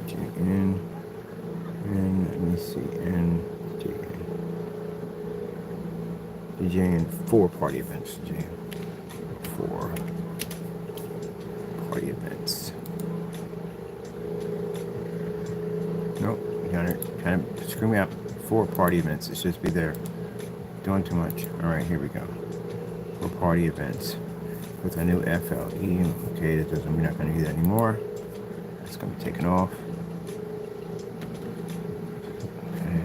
DJ in. And let me see. And DJ in 4 party events. DJ. 4 party events. Nope, you got it. Kind of screw me up. 4 party events. It should be there. Doing too much. Alright, here we go. 4 party events. With a new FLE. Okay, that doesn't mean we're not going to do that anymore. It's going to be taken off. Okay.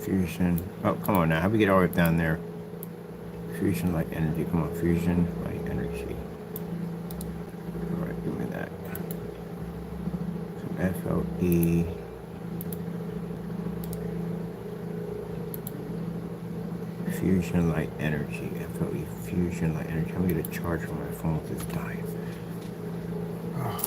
Fusion. Oh, come on now. How do we get all the way down there? Fusion light energy. Come on, fusion light energy. Alright, give me that. Some FLE. Fusion light energy. FLE fusion light energy. I'm gonna get a charge from my phone with this dying. Oh.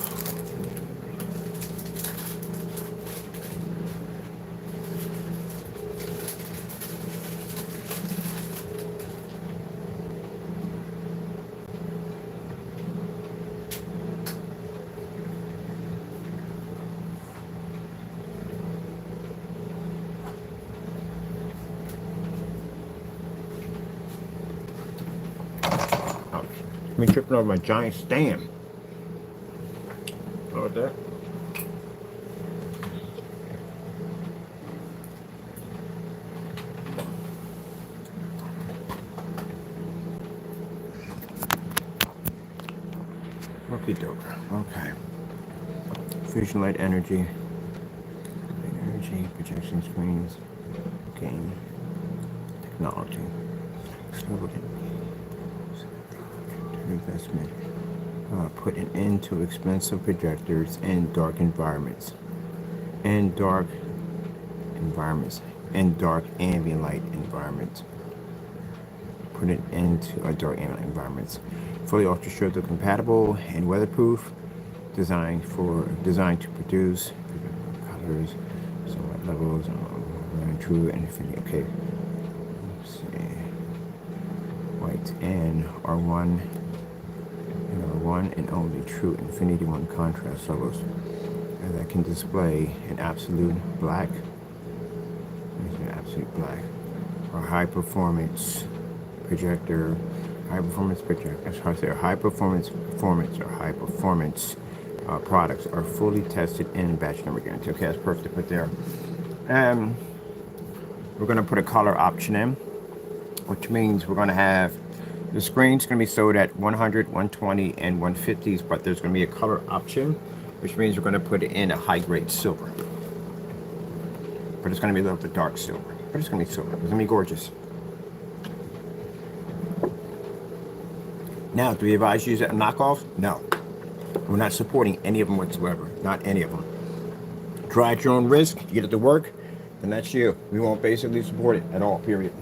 Me tripping over my giant stand. How about that? Okie doke. Okay. Fusion light energy. Energy, projection screens, game, technology, slogan, investment, put an end to expensive projectors in dark environments, and dark ambient light environments. Put an end to dark ambient environments. Fully ultra shielded, compatible, and weatherproof. Designed to produce colors, somewhat levels, true and infinity. Okay. Let's see. White and R1 and only true infinity 1 contrast levels. And that can display an absolute black. Absolute black. Or high performance projector. High performance projector. That's hard to say. High performance products are fully tested and batch number guarantee. Okay, that's perfect to put there. We're going to put a color option in, which means we're going to have the screen's going to be sold at 100, 120, and 150s, but there's going to be a color option, which means we're going to put it in a high grade silver. But it's going to be a little bit dark silver. But it's going to be silver. It's going to be gorgeous. Now, do we advise you use a knockoff? No. We're not supporting any of them whatsoever. Not any of them. Try at your own risk. You get it to work, then that's you. We won't basically support it at all, period.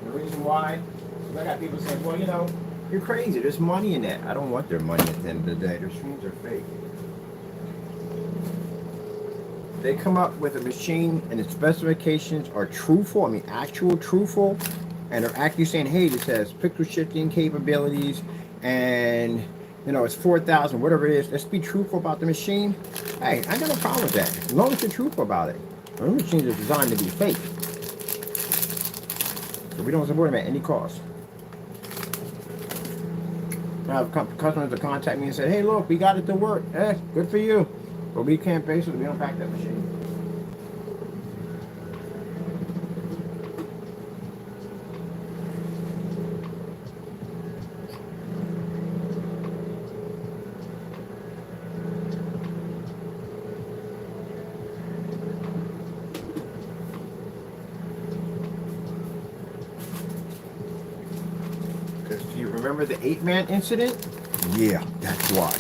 The reason why, I got people saying, well, you know, you're crazy. There's money in that. I don't want their money at the end of the day. Their screens are fake. They come up with a machine and the specifications are truthful, I mean actual truthful, and they're actually saying, hey, this has pixel shifting capabilities, and you know, it's 4,000, whatever it is. Let's be truthful about the machine. Hey, I got no problem with that, as long as you're truthful about it. The machines are designed to be fake, so we don't support them at any cost. Now, customers will contact me and say, hey, look, we got it to work. Good for you, but we can't basically, we don't pack that machine. Do you remember the 8-man incident? Yeah, that's why.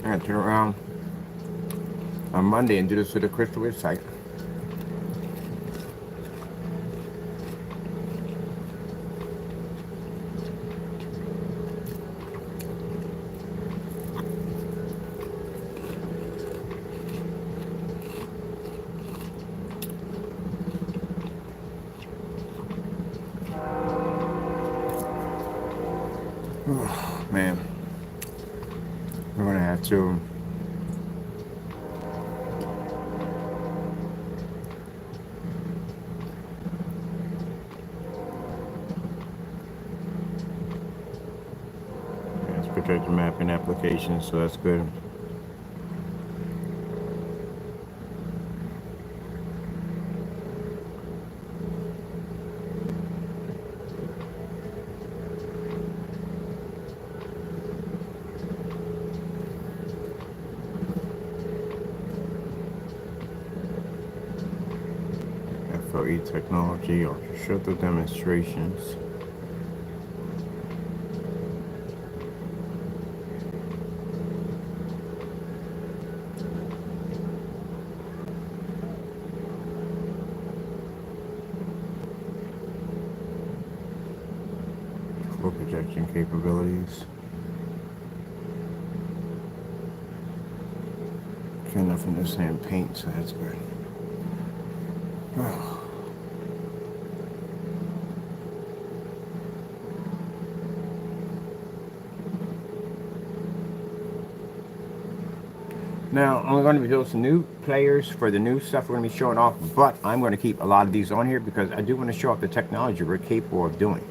I turn around on Monday and do this to the Crystal website. Oh, man. We're gonna have to it's projector mapping application, so that's good. FLE technology, ultra shuttle demonstrations. physical projection capabilities. Okay, nothing to say in paint, so that's good. Now, I'm going to be doing some new players for the new stuff we're going to be showing off, but I'm going to keep a lot of these on here because I do want to show off the technology we're capable of doing.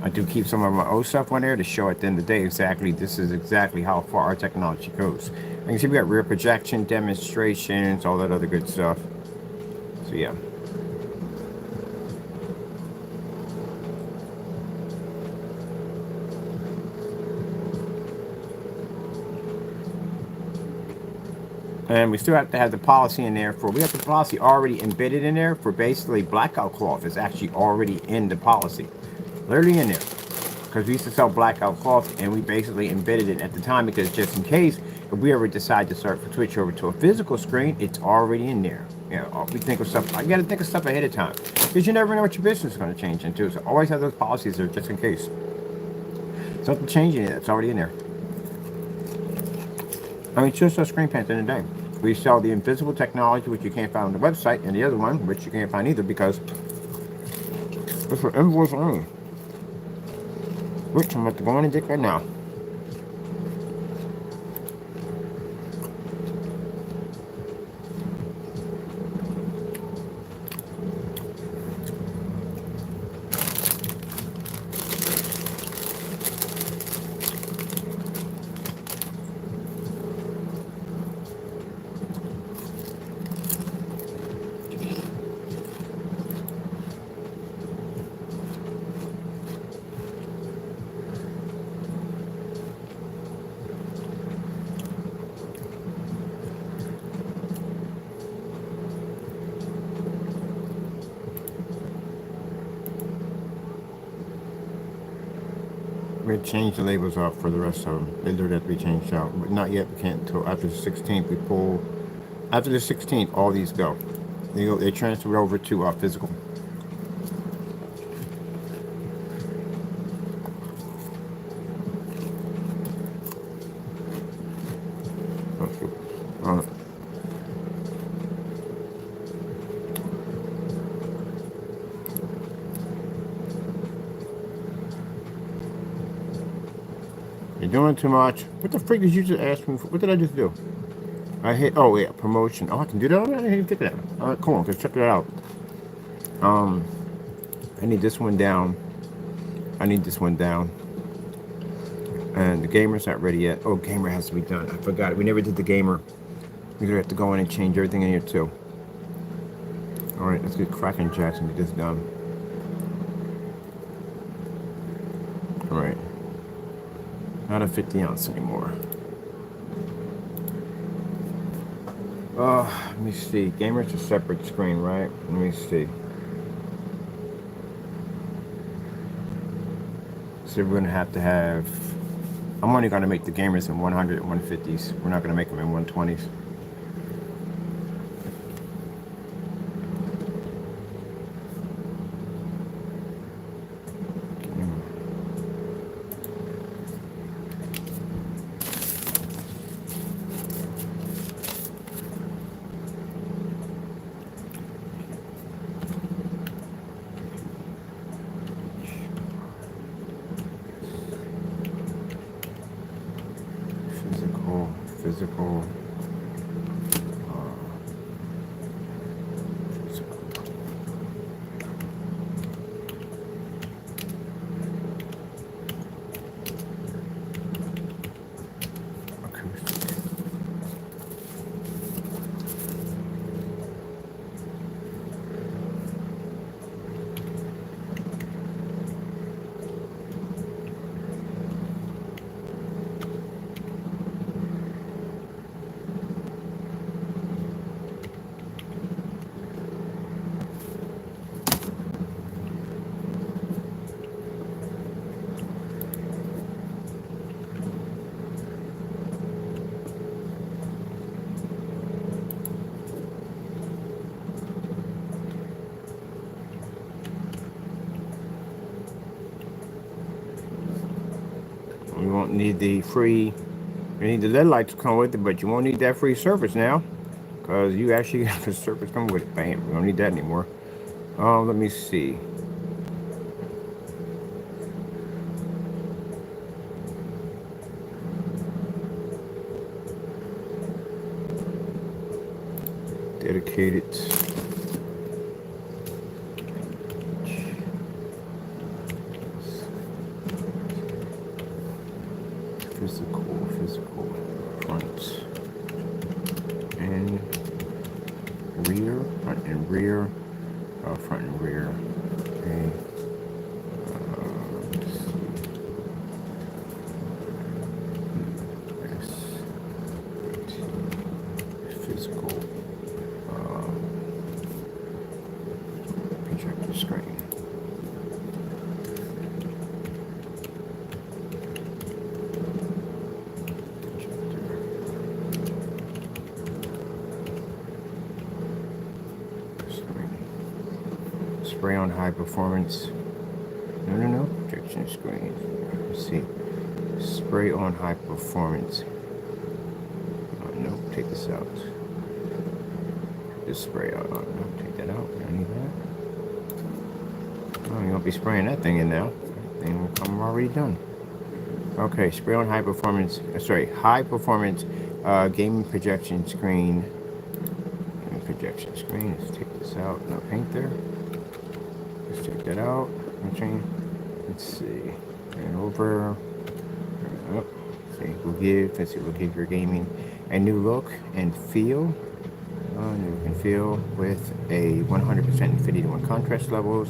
I do keep some of my old stuff on there to show at the end of the day exactly, this is exactly how far our technology goes. You can see we got rear projection, demonstrations, all that other good stuff. So yeah. And we still have to have the policy in there for, we have the policy already embedded in there for basically blackout cloth. It's actually already in the policy. Literally in there. Because we used to sell blackout cloth and we basically embedded it at the time because just in case, if we ever decide to start switch over to a physical screen, it's already in there. You know, we think of stuff, I gotta think of stuff ahead of time. Because you never know what your business is going to change into. So always have those policies there just in case. Something changing it, it's already in there. I mean, it's just a screen paint in the day. We sell the invisible technology, which you can't find on the website, and the other one, which you can't find either because it's for invoice only. Which I'm about to go on and dig right now. We change the labels out for the rest of them. They do that to be changed out, but not yet. We can't until after the 16th. We pull. After the 16th, all these go. They go. They transfer over to physical. You're doing too much. What the freak did you just ask me for? What did I just do? I hit, oh yeah, promotion. Oh, I can do that? I didn't even think of that. Alright, cool, let's check that out. I need this one down. I need this one down. And the gamer's not ready yet. Oh, gamer has to be done. I forgot it. We never did the gamer. We're gonna have to go in and change everything in here too. Alright, let's get cracking jacks and get this done. Alright. Not a 50 ounce anymore. Let me see. Gamer's a separate screen, right? Let me see. So we're gonna have to have. I'm only gonna make the gamers in 100 and 150s. We're not gonna make them in 120s. Physical. need the free, you need the LED lights to come with it, but you won't need that free surface now, because you actually got the surface come with it. Bam, we don't need that anymore. Let me see. Dedicated. Physical front and rear, front and rear, front and rear. Okay. Let's see. Physical projector screen. Spray on high performance. No. Projection screen. Let's see. Spray on high performance. Oh, no, take this out. Just spray out. Oh, no, take that out. I don't need that. Oh, you won't be spraying that thing in now. That thing will come already done. Okay, spray on high performance. High performance gaming projection screen. Projection screen. Let's take this out. No paint there. Let's take that out. Let's see. And over. Up. See, we'll give your gaming a new look and feel. New look and feel with a 100% infinity to 1 contrast levels,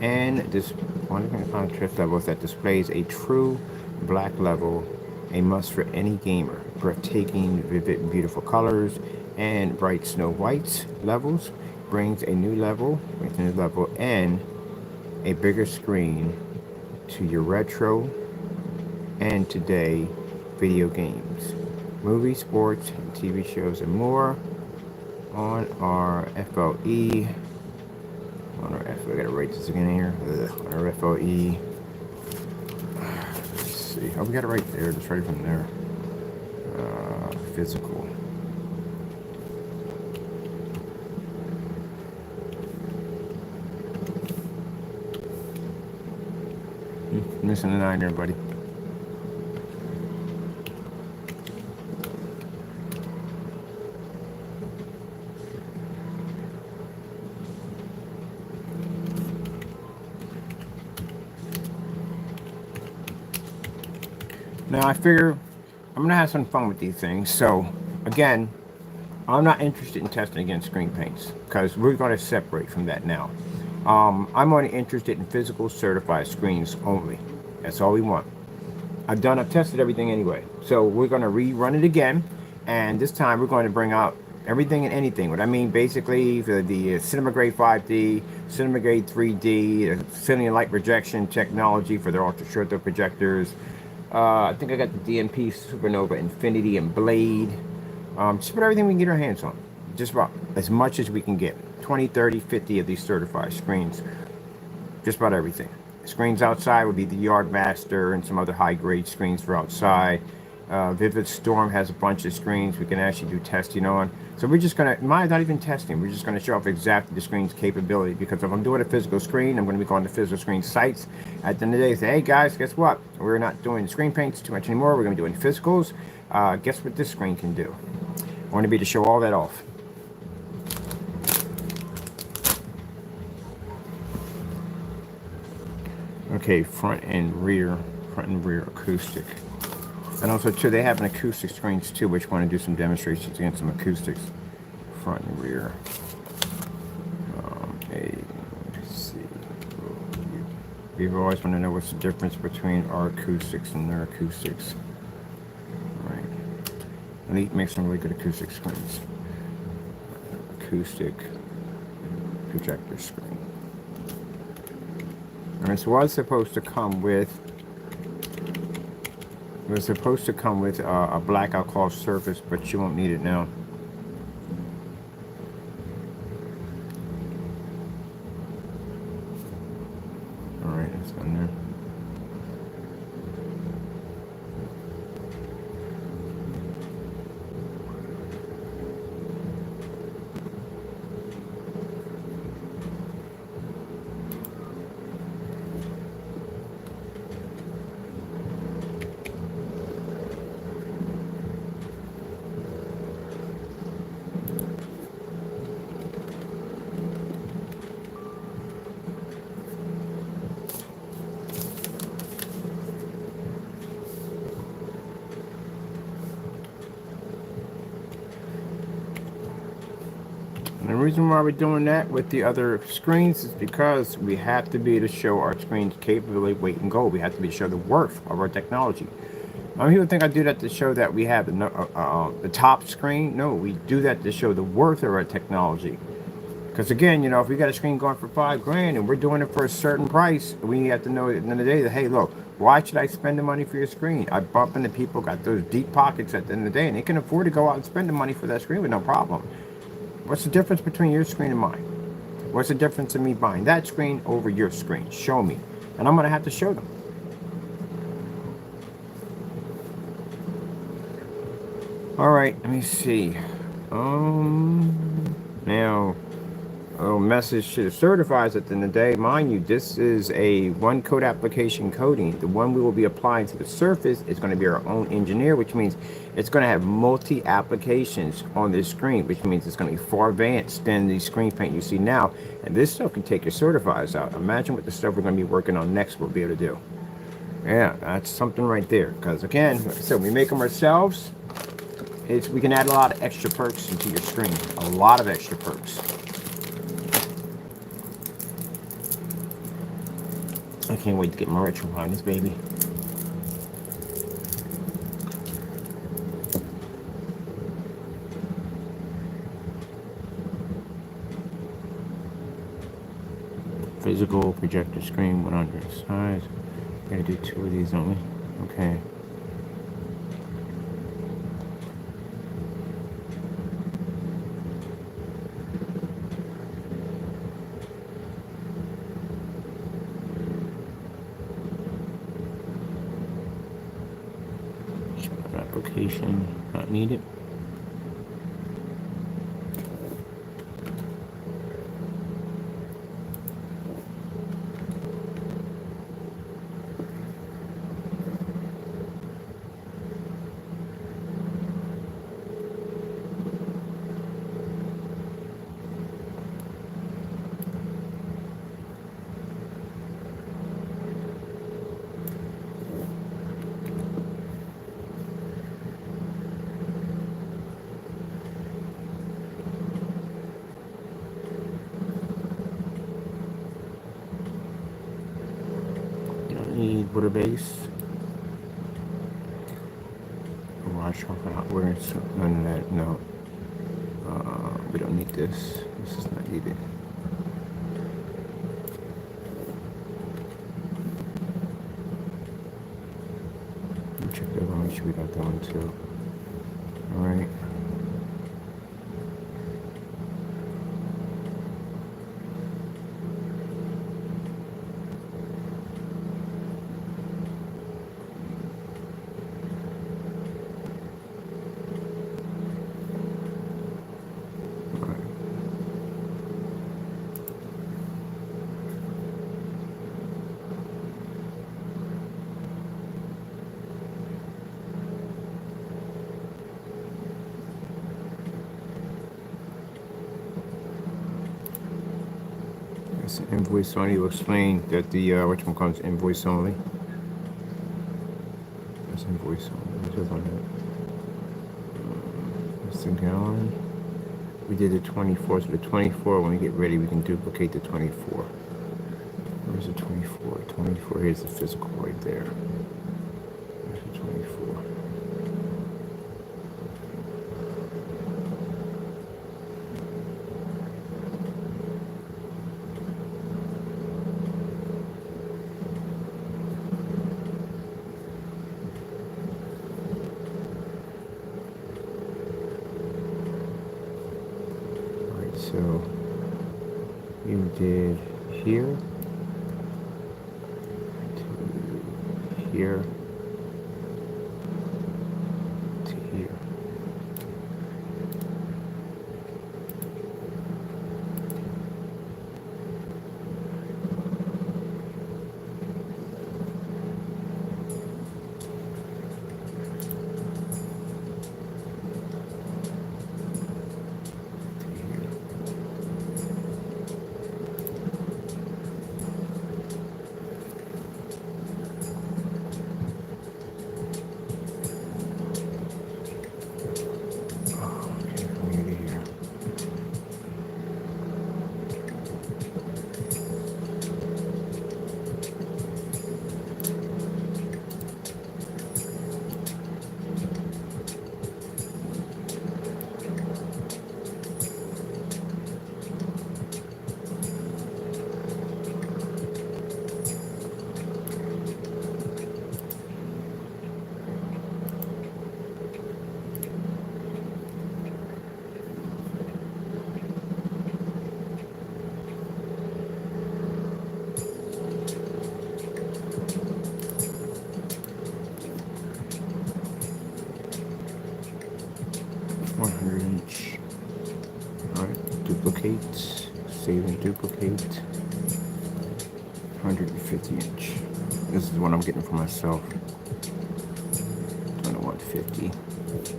and this 100% contrast levels that displays a true black level, a must for any gamer. Breathtaking, vivid, beautiful colors and bright snow whites levels brings a new level, and a bigger screen to your retro and today video games, movies, sports, and TV shows, and more on our FLE. We gotta write this again here. On our FLE. Let's see. Oh, we got it right there. Just right from there. Physical. Missing a 9 there, buddy. Now I figure I'm gonna have some fun with these things. So again, I'm not interested in testing against screen paints because we're going to separate from that now. I'm only interested in physical certified screens only. That's all we want. I've tested everything anyway. So we're going to rerun it again, and this time we're going to bring out everything and anything. What I mean, basically, the Cinema Grade 5D, Cinema Grade 3D, Cinema light projection technology for their ultra short throw projectors. I think I got the DMP Supernova Infinity and Blade. Just about everything we can get our hands on. Just about as much as we can get. 20, 30, 50 of these certified screens. Just about everything. Screens outside would be the Yardmaster and some other high-grade screens for outside. Vivid Storm has a bunch of screens we can actually do testing on. So we're just going to, not even testing, we're just going to show off exactly the screen's capability, because if I'm doing a physical screen, I'm going to be going to physical screen sites. At the end of the day, say, hey guys, guess what? We're not doing screen paints too much anymore. We're going to be doing physicals. Guess what this screen can do? I want to be to show all that off. Okay, front and rear acoustic. And also too, they have an acoustic screens too, which want to do some demonstrations against some acoustics. Front and rear. Let's see. People always want to know what's the difference between our acoustics and their acoustics. Right. Elite makes some really good acoustic screens. Acoustic projector screen. Alright, so what's supposed to come with? It was supposed to come with a black alcohol surface, but you won't need it now. Alright, that's on there. And the reason why we're doing that with the other screens is because we have to be able to show our screen's capability, weight, and goal. We have to be able to show the worth of our technology. People think I do that to show that we have the top screen. No, we do that to show the worth of our technology. Because again, you know, if we got a screen going for $5,000 and we're doing it for a certain price, we have to know at the end of the day that, hey, look, why should I spend the money for your screen? I bump into people got those deep pockets at the end of the day, and they can afford to go out and spend the money for that screen with no problem. What's the difference between your screen and mine? What's the difference in me buying that screen over your screen? Show me. And I'm going to have to show them. All right, let me see. Now, a little message to the certifiers at the end of the day. Mind you, this is a one code application coding. The one we will be applying to the surface is going to be our own engineer, which means it's going to have multi applications on this screen, which means it's going to be far advanced than the screen paint you see now. And this stuff can take your certifiers out. Imagine what the stuff we're going to be working on next we'll be able to do. Yeah, that's something right there. Because again, like I said, we make them ourselves. We can add a lot of extra perks into your screen. A lot of extra perks. I can't wait to get my retro on this baby. Physical projector screen 100 size. Gotta do 2 of these, don't we? Okay. Application not needed. Need water base. Wash off out. We're none of that. No. We don't need this. This is not needed. Check that one. Make sure we got that one too. All right. Invoice only will explain that the which one comes invoice only. That's invoice only. Just on that. That's the gallon. We did the 24, so the 24. When we get ready, we can duplicate the 24. Where's the 24? 24. Here's the physical right there. There's the 24. So you did here to here to here. 100-inch. Alright, duplicate, save and duplicate. 150-inch. This is what I'm getting for myself. 2150. 50.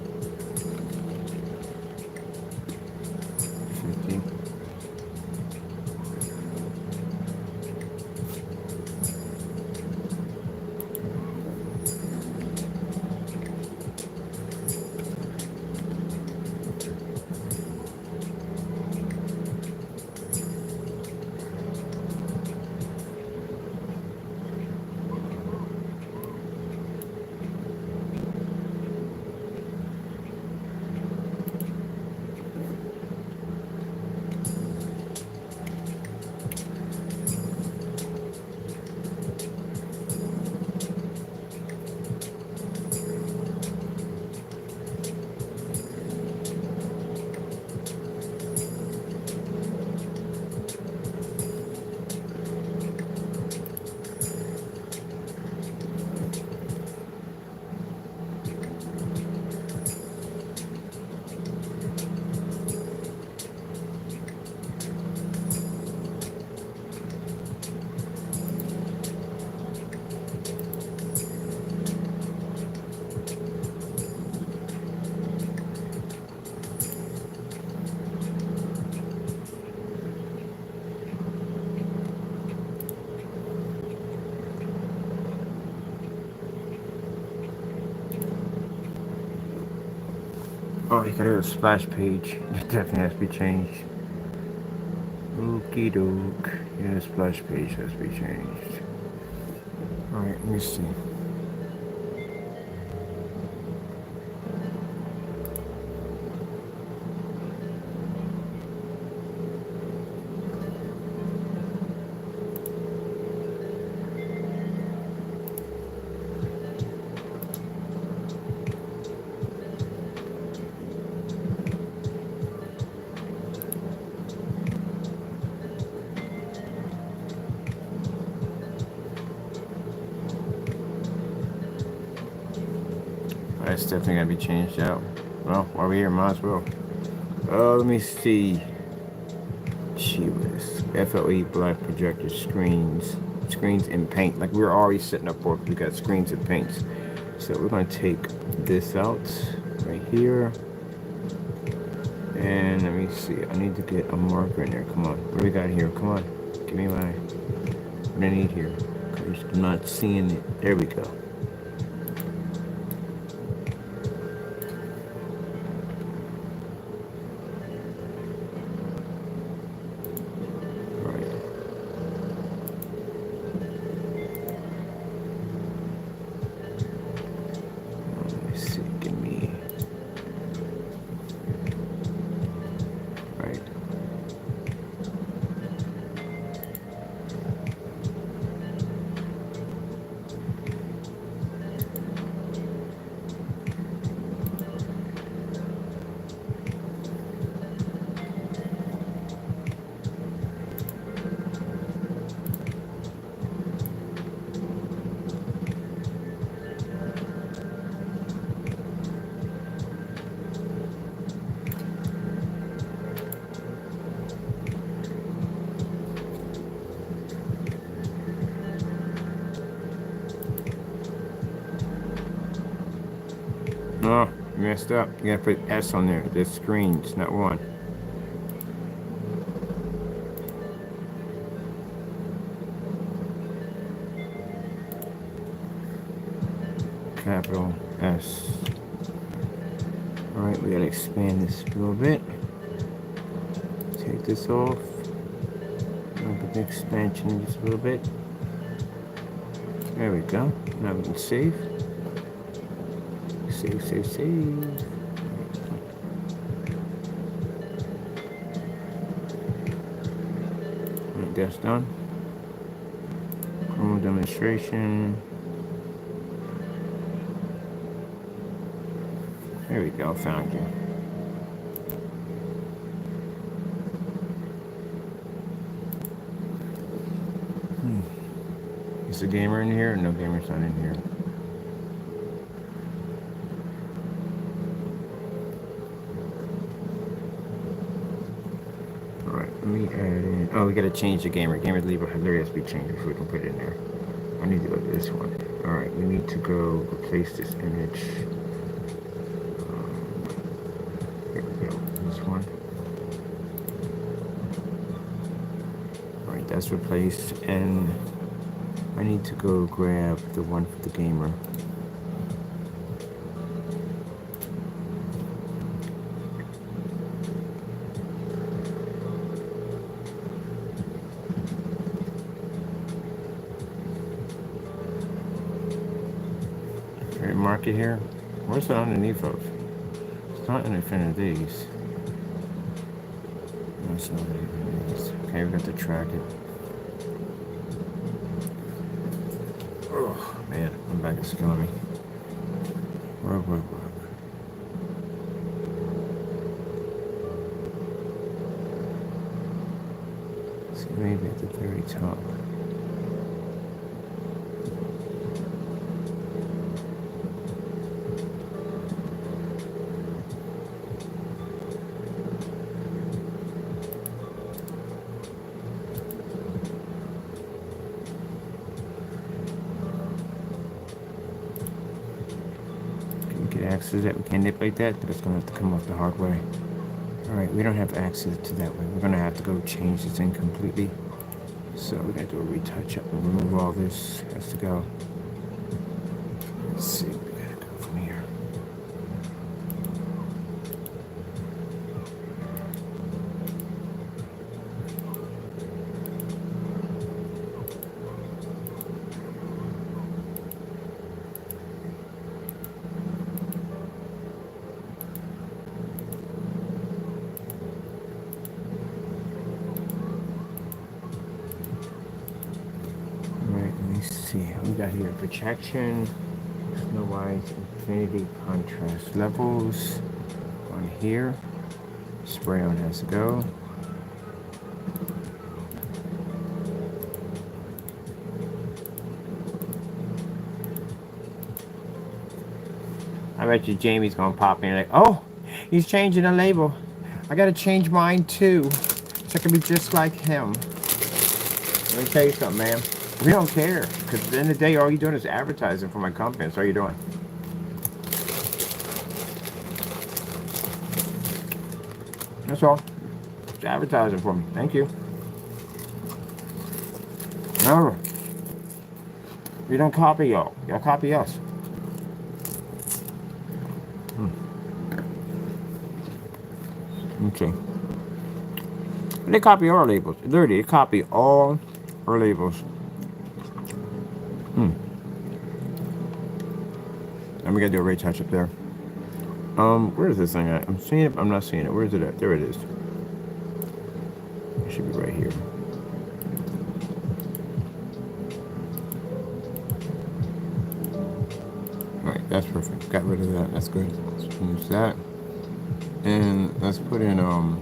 Oh, you got a splash page. It definitely has to be changed. Okie doke. Yeah, splash page has to be changed. Alright, let me see. That's definitely gotta be changed out. Well, while we're here, might as well. Let me see. Gee whiz. FLE black projector screens. Screens and paint. Like we're already setting up for it. We got screens and paints. So we're gonna take this out right here. And let me see. I need to get a marker in there. Come on. What do we got here? Come on. Give me my what I need here. Because I'm not seeing it. There we go. Oh, you messed up. You gotta put S on there. There's screens, not one. Capital S. Alright, we gotta expand this a little bit. Take this off. Put the expansion in just a little bit. There we go. Now we can save. Save. Alright, that's done. Chrome demonstration. There we go, found you. Is the gamer in here? No, gamer's not in here. Alright, let me add in. Oh, we gotta change the gamer. Gamer label literally has to be changed before we can put it in there. I need to go to this one. Alright, we need to go replace this image. Here we go. This one. Alright, that's replaced. And I need to go grab the one for the gamer. Mark it here. Where's it underneath of? It's not in any of these. No, it's not in any of these. Okay, we got to track it. Oh man, my back is killing me. Work. See, maybe at the very top. That we can't manipulate that, but it's going to have to come off the hard way. Alright, we don't have access to that way. We're going to have to go change this thing completely. So we're going to do a retouch up and remove all this. Has to go. Let's see, we got to go from here. We got here projection, Snow White, infinity, contrast levels on here. Spray on has to go. I bet you Jamie's gonna pop in like, oh, he's changing the label. I gotta change mine too, so I can be just like him. Let me tell you something, man. We don't care, because at the end of the day, all you're doing is advertising for my company. That's all you're doing. That's all. It's advertising for me. Thank you. No. We don't copy y'all. Y'all copy us. Okay. They copy our labels. Literally, they copy all our labels. And we gotta do a rate touch up there. Where is this thing at? I'm seeing it, I'm not seeing it. Where is it at? There it is. It should be right here. Alright, that's perfect. Got rid of that. That's good. Let's finish that. And let's put in what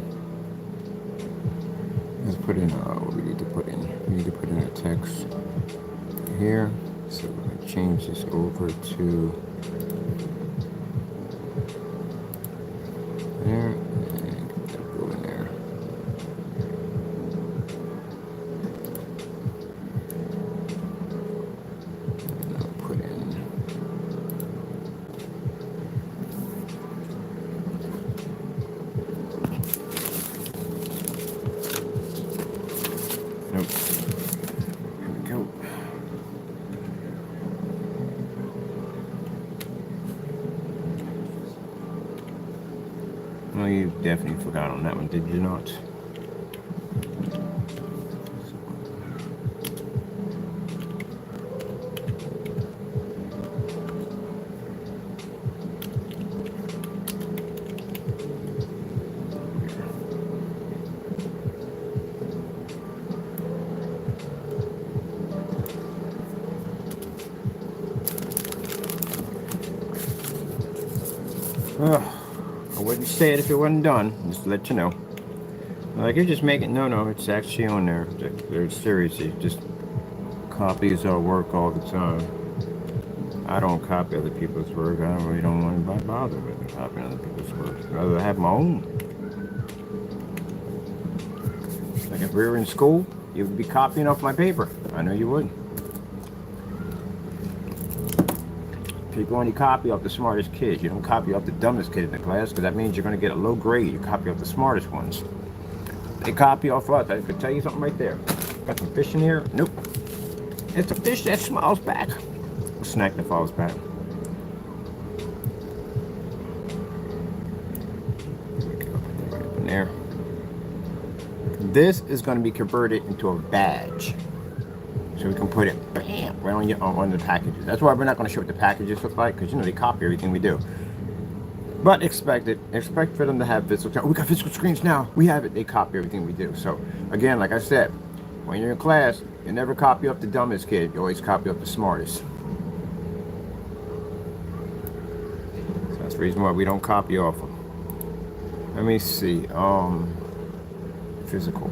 we need to put in. We need to put in a text here. So we're gonna change this over to there, and go in there. And I'll put in. Nope. Here we go. Well, you definitely forgot on that one, did you not? I wouldn't say it if it wasn't done, just to let you know. Like, you're just making, no, it's actually on there. They're seriously, just copies our work all the time. I don't copy other people's work. I really don't want to bother with copying other people's work. I'd rather have my own. If we were in school, you would be copying off my paper. I know you would. People only copy off the smartest kids. You don't copy off the dumbest kid in the class, because that means you're going to get a low grade. You copy off the smartest ones. They copy off us. I could tell you something right there. Got some fish in here? Nope. It's a fish that smiles back. A snack that falls back. Right in there. This is going to be converted into a badge. So we can put it, bam, right on the packages. That's why we're not going to show what the packages look like, because, you know, they copy everything we do. But expect it. Expect for them to have physical. Oh, we got physical screens now. We have it. They copy everything we do. So, again, like I said, when you're in class, you never copy off the dumbest kid. You always copy off the smartest. So that's the reason why we don't copy off them. Let me see. Physical.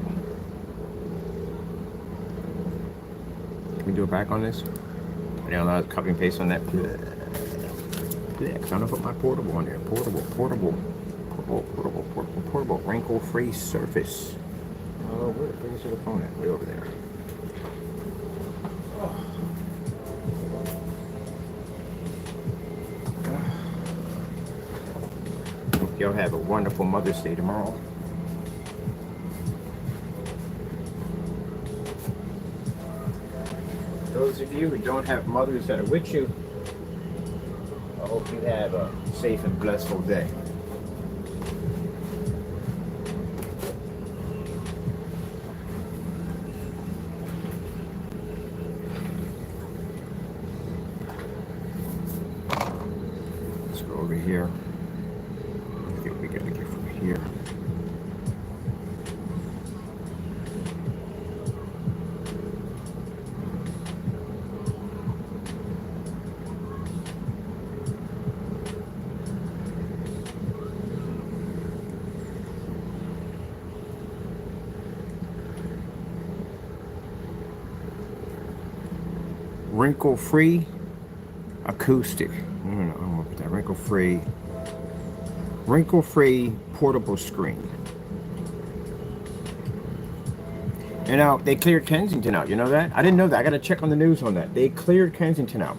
Can we do it back on this? I don't know, copy and paste on that. Yeah, because I'm gonna put my portable on there. Portable. Wrinkle-free surface. Oh, where the freak is the phone at? Way over there. Hope y'all have a wonderful Mother's Day tomorrow. Those of you who don't have mothers that are with you, I hope you have a safe and blissful day. Let's go over here. Let's get what we got to get from here. Wrinkle-free acoustic. I'm gonna put that wrinkle-free portable screen. You know, they cleared Kensington out. You know that? I didn't know that. I got to check on the news on that. They cleared Kensington out.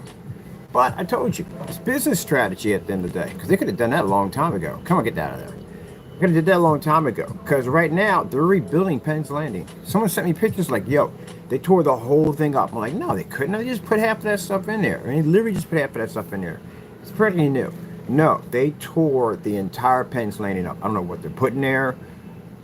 But I told you, it's business strategy at the end of the day. Because they could have done that a long time ago. Come on, get that out of there. They could have did that a long time ago. Because right now, they're rebuilding Penn's Landing. Someone sent me pictures like, yo, they tore the whole thing up. I'm like, no, they couldn't. They just put half of that stuff in there. I mean, they literally just put half of that stuff in there. It's pretty new. No, they tore the entire Penn's Landing up. I don't know what they're putting there.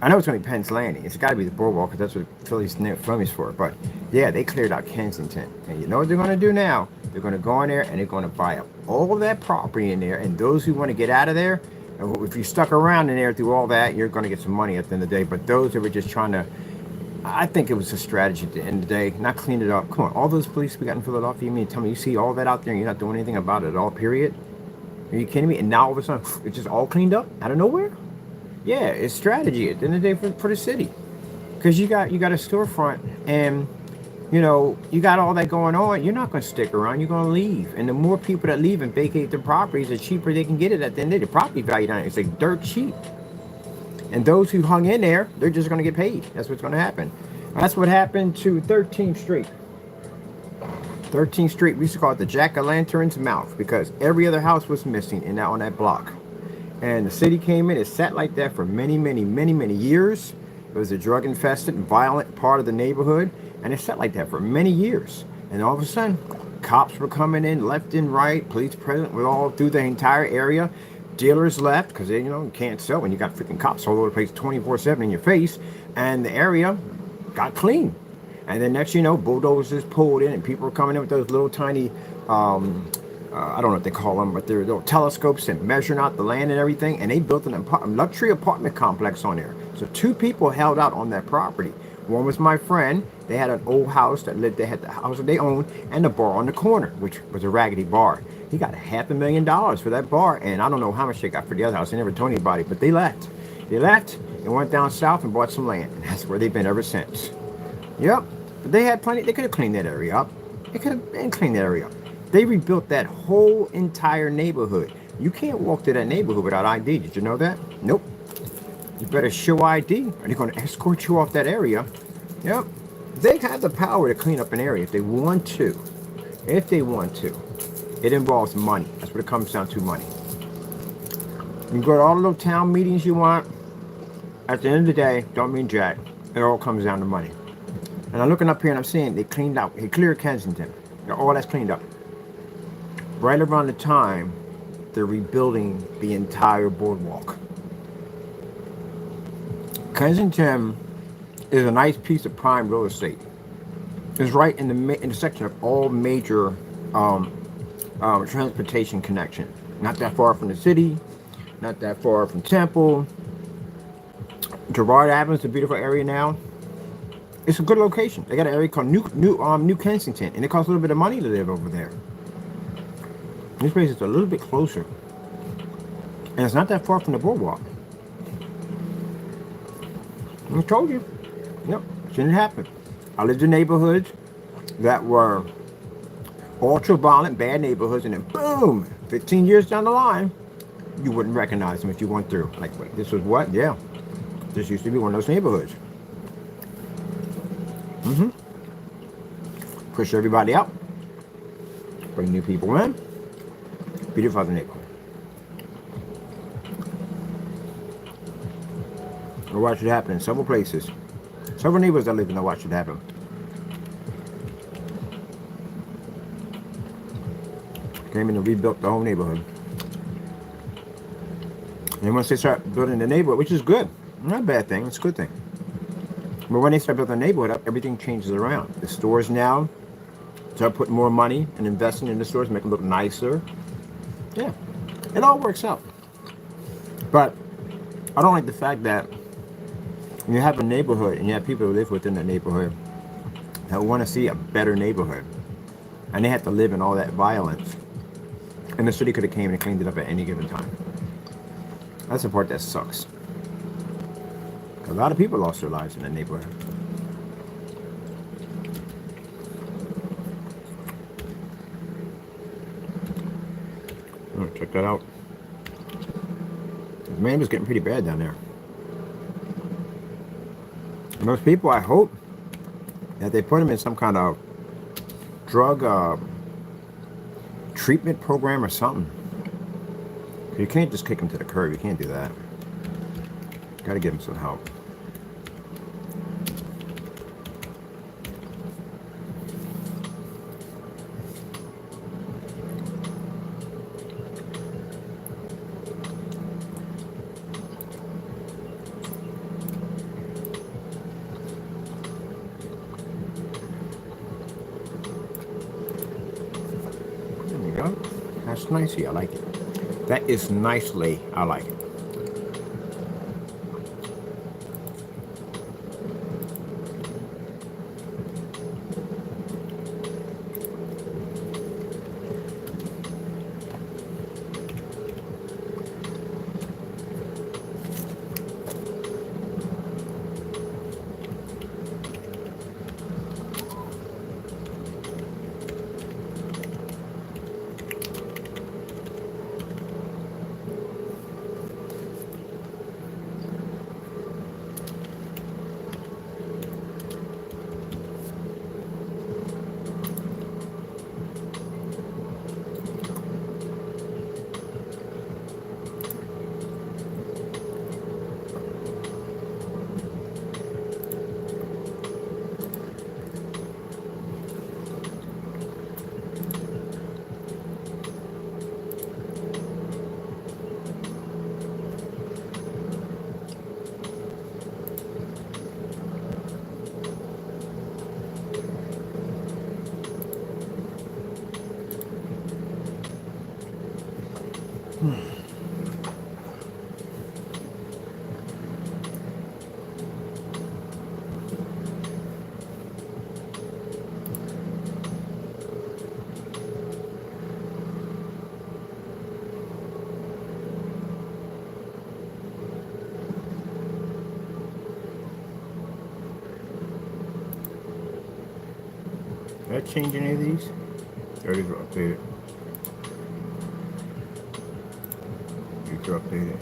I know it's going to be Penn's Landing. It's got to be the boardwalk, because that's what Philly's famous for. But, yeah, they cleared out Kensington. And you know what they're going to do now? They're going to go in there and they're going to buy up all of that property in there. And those who want to get out of there, if you stuck around in there through all that, you're going to get some money at the end of the day. But those that were just trying to, I think it was a strategy at the end of the day, not clean it up. Come on, all those police we got in Philadelphia, you mean to tell me you see all that out there and you're not doing anything about it at all, period? Are you kidding me? And now all of a sudden, it's just all cleaned up out of nowhere? Yeah, it's strategy at the end of the day for the city. Because you got a storefront and, you know, you got all that going on. You're not going to stick around. You're going to leave. And the more people that leave and vacate their properties, the cheaper they can get it at the end of the day. The property value down it's like dirt cheap. And those who hung in there, they're just going to get paid. That's what's going to happen. That's what happened to 13th Street. 13th Street, we used to call it the Jack-o'-lantern's mouth, because every other house was missing on that block. And the city came in, it sat like that for many years. It was a drug-infested and violent part of the neighborhood, and it sat like that for many years. And all of a sudden, cops were coming in left and right, police present were all through the entire area. Dealers left, because they, you can't sell when you got freaking cops all over the place 24/7 in your face. And the area got clean. And then next you know, bulldozers pulled in and people were coming in with those little tiny, I don't know what they call them, but they're little telescopes and measuring out the land and everything. And they built a luxury apartment complex on there. So 2 people held out on that property. One was my friend. They had an old house that lived, they had the house that they owned and the bar on the corner, which was a raggedy bar. He got $500,000 for that bar. And I don't know how much they got for the other house. They never told anybody, but they left. They left and went down south and bought some land. And that's where they've been ever since. Yep. But they had plenty. They could have cleaned that area up. They could have been cleaned that area up. They rebuilt that whole entire neighborhood. You can't walk to that neighborhood without ID. Did you know that? Nope. You better show ID, or they're going to escort you off that area. Yep. They have the power to clean up an area if they want to. If they want to. It involves money. That's what it comes down to, money. You can go to all the little town meetings you want. At the end of the day, don't mean jack. It all comes down to money. And I'm looking up here and I'm seeing they cleaned out. They cleared Kensington. All that's cleaned up. Right around the time they're rebuilding the entire boardwalk. Kensington is a nice piece of prime real estate. It's right in the intersection of all major transportation connection. Not that far from the city, not that far from Temple. Girard Avenue is a beautiful area now. It's a good location. They got an area called New Kensington, and it costs a little bit of money to live over there. This place is a little bit closer, and it's not that far from the boardwalk. I told you. Yep, shouldn't happen. I lived in neighborhoods that were ultra-violent, bad neighborhoods, and then boom, 15 years down the line, you wouldn't recognize them if you went through. Like, wait, this was what? Yeah, this used to be one of those neighborhoods. Push everybody out, bring new people in, beautify the neighborhood. I watched it happen in several places. Several neighbors I live in, I watched it happen. Came in and rebuilt the whole neighborhood. And once they start building the neighborhood, which is good, not a bad thing, it's a good thing. But when they start building the neighborhood up, everything changes around. The stores now start putting more money and investing in the stores, make them look nicer. Yeah, it all works out. But I don't like the fact that you have a neighborhood and you have people who live within that neighborhood that want to see a better neighborhood, and they have to live in all that violence, and the city could have came and cleaned it up at any given time. That's the part that sucks. A lot of people lost their lives in that neighborhood. Oh, check that out. The man was getting pretty bad down there. Most people, I hope that they put him in some kind of drug treatment program or something. You can't just kick him to the curb. You can't do that. Got to give him some help. That's nicely, I like it. That is nicely, I like it. Did I change any of these? Or these were updated? These are updated.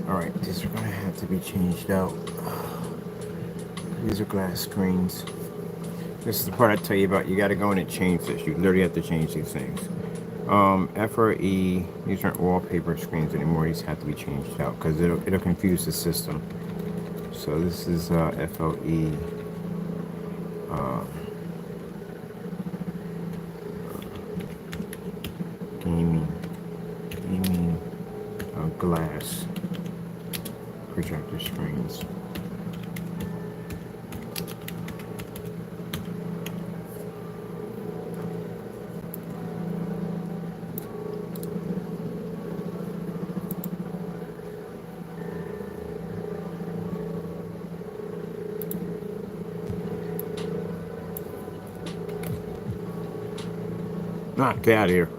Alright, these are gonna have to be changed out. These are glass screens. This is the part I tell you about. You gotta go in and change this. You literally have to change these things. FLE, these aren't wallpaper screens anymore. These have to be changed out because it'll confuse the system. So this is FLE gaming glass projector screens. Get out of here.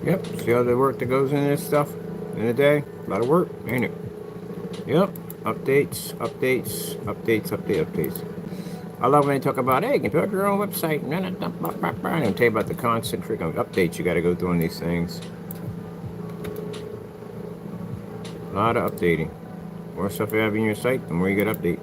Yep, see all the work that goes into this stuff in a day? A lot of work, ain't it? Yep, updates. I love when they talk about, hey, you can build your own website. I don't tell you about the constant freaking updates you got to go through on these things. A lot of updating. The more stuff you have in your site, the more you get update.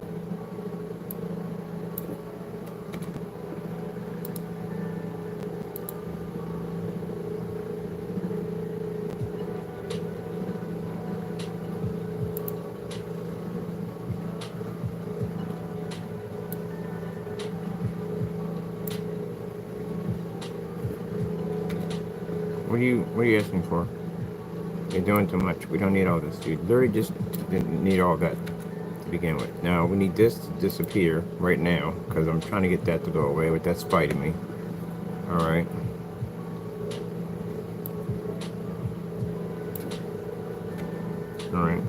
What are you asking for? You're doing too much. We don't need all this. You literally just didn't need all that to begin with. Now, we need this to disappear right now, because I'm trying to get that to go away, but that's fighting me. Alright. Alright.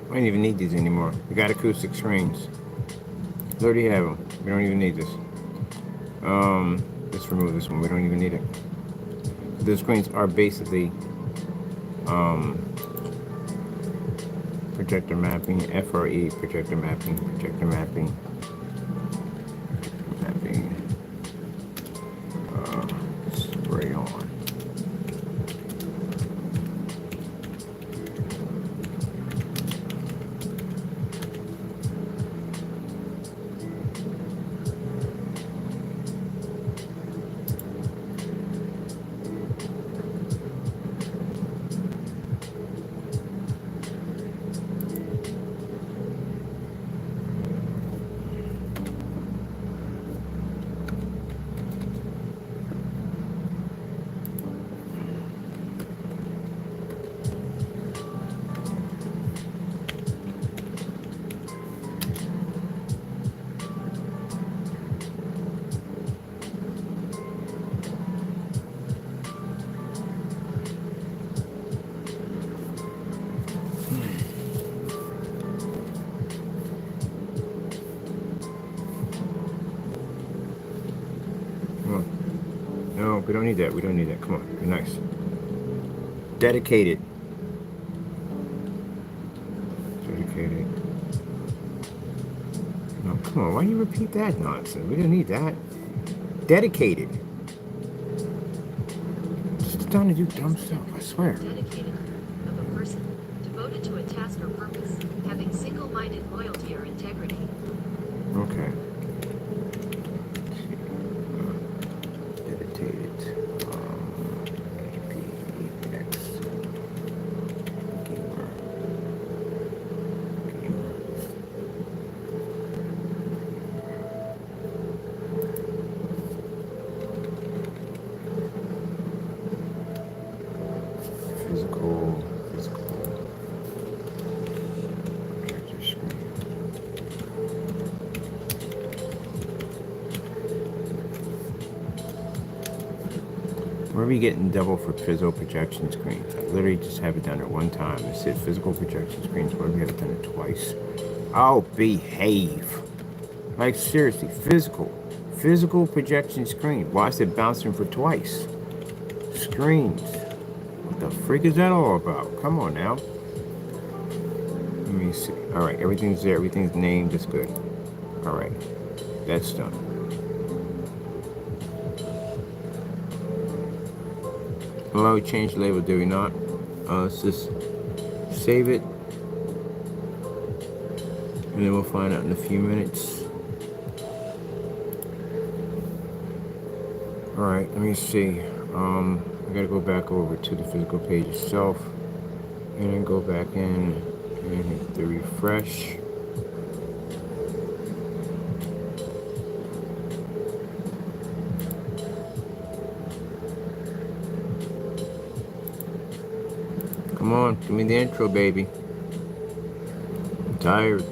I don't even need these anymore. We got acoustic screens. We already have them. We don't even need this. Let's remove this one. We don't even need it. The screens are basically projector mapping, FRE, projector mapping, spray on. No, we don't need that. We don't need that. Come on, be nice. Dedicated. Dedicated. No, come on. Why do you repeat that nonsense? We don't need that. Dedicated. Just trying to do dumb stuff. I swear. Dedicated of a person devoted to a task or purpose, having single-minded loyalty or integrity. Okay. Dedicated. PX. Gamer. Physical. Projector screen. Where are we getting double for physical projection screens? I literally just have it done at one time. It said physical projection screens. Where we have it done it twice? Oh, behave. Like seriously, physical projection screen. Why is it bouncing for twice? Screens. What the freak is that all about? Come on now. Let me see. All right, everything's there. Everything's named. That's good. All right, that's done. Hello, we changed the label, did we not? Let's just save it. And then we'll find out in a few minutes. Alright, let me see. I gotta go back over to the physical page itself. And then go back in and hit the refresh. Come on, give me the intro, baby. I'm tired.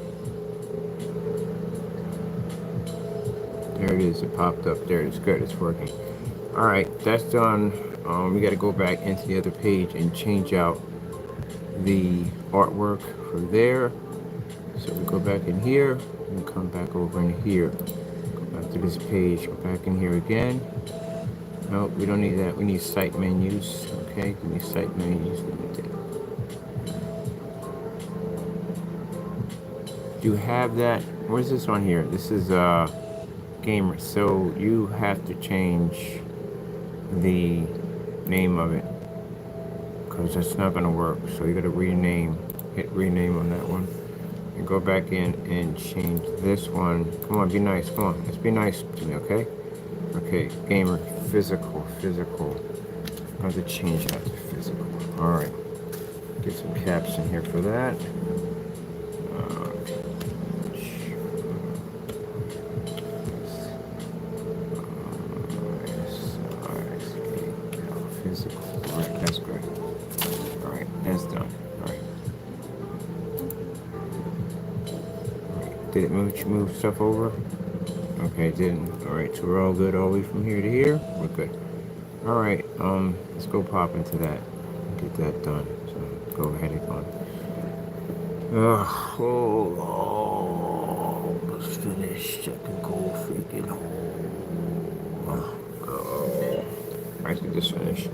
There it is. It popped up. There it is. Good. It's working. All right, that's done. We got to go back into the other page and change out the artwork for there. So we go back in here and come back over in here. Go back to this page. Go back in here again. Nope, we don't need that. We need site menus. Okay, we need site menus. You have that. Where's this on here? This is gamer. So you have to change the name of it because that's not going to work. So you got to rename. Hit rename on that one and go back in and change this one. Come on, be nice. Come on, let's be nice to me, okay? Okay, gamer, physical. I have to change that to physical. All right. Get some caps in here for that. Physical. All right, that's good. All right, that's done. All right. Did it move stuff over? Okay, it didn't. All right, so we're all good all the way from here to here. We're good. All right, let's go pop into that. Get that done. So go ahead and go. Let's finish. Check and go freaking home. I could just finish.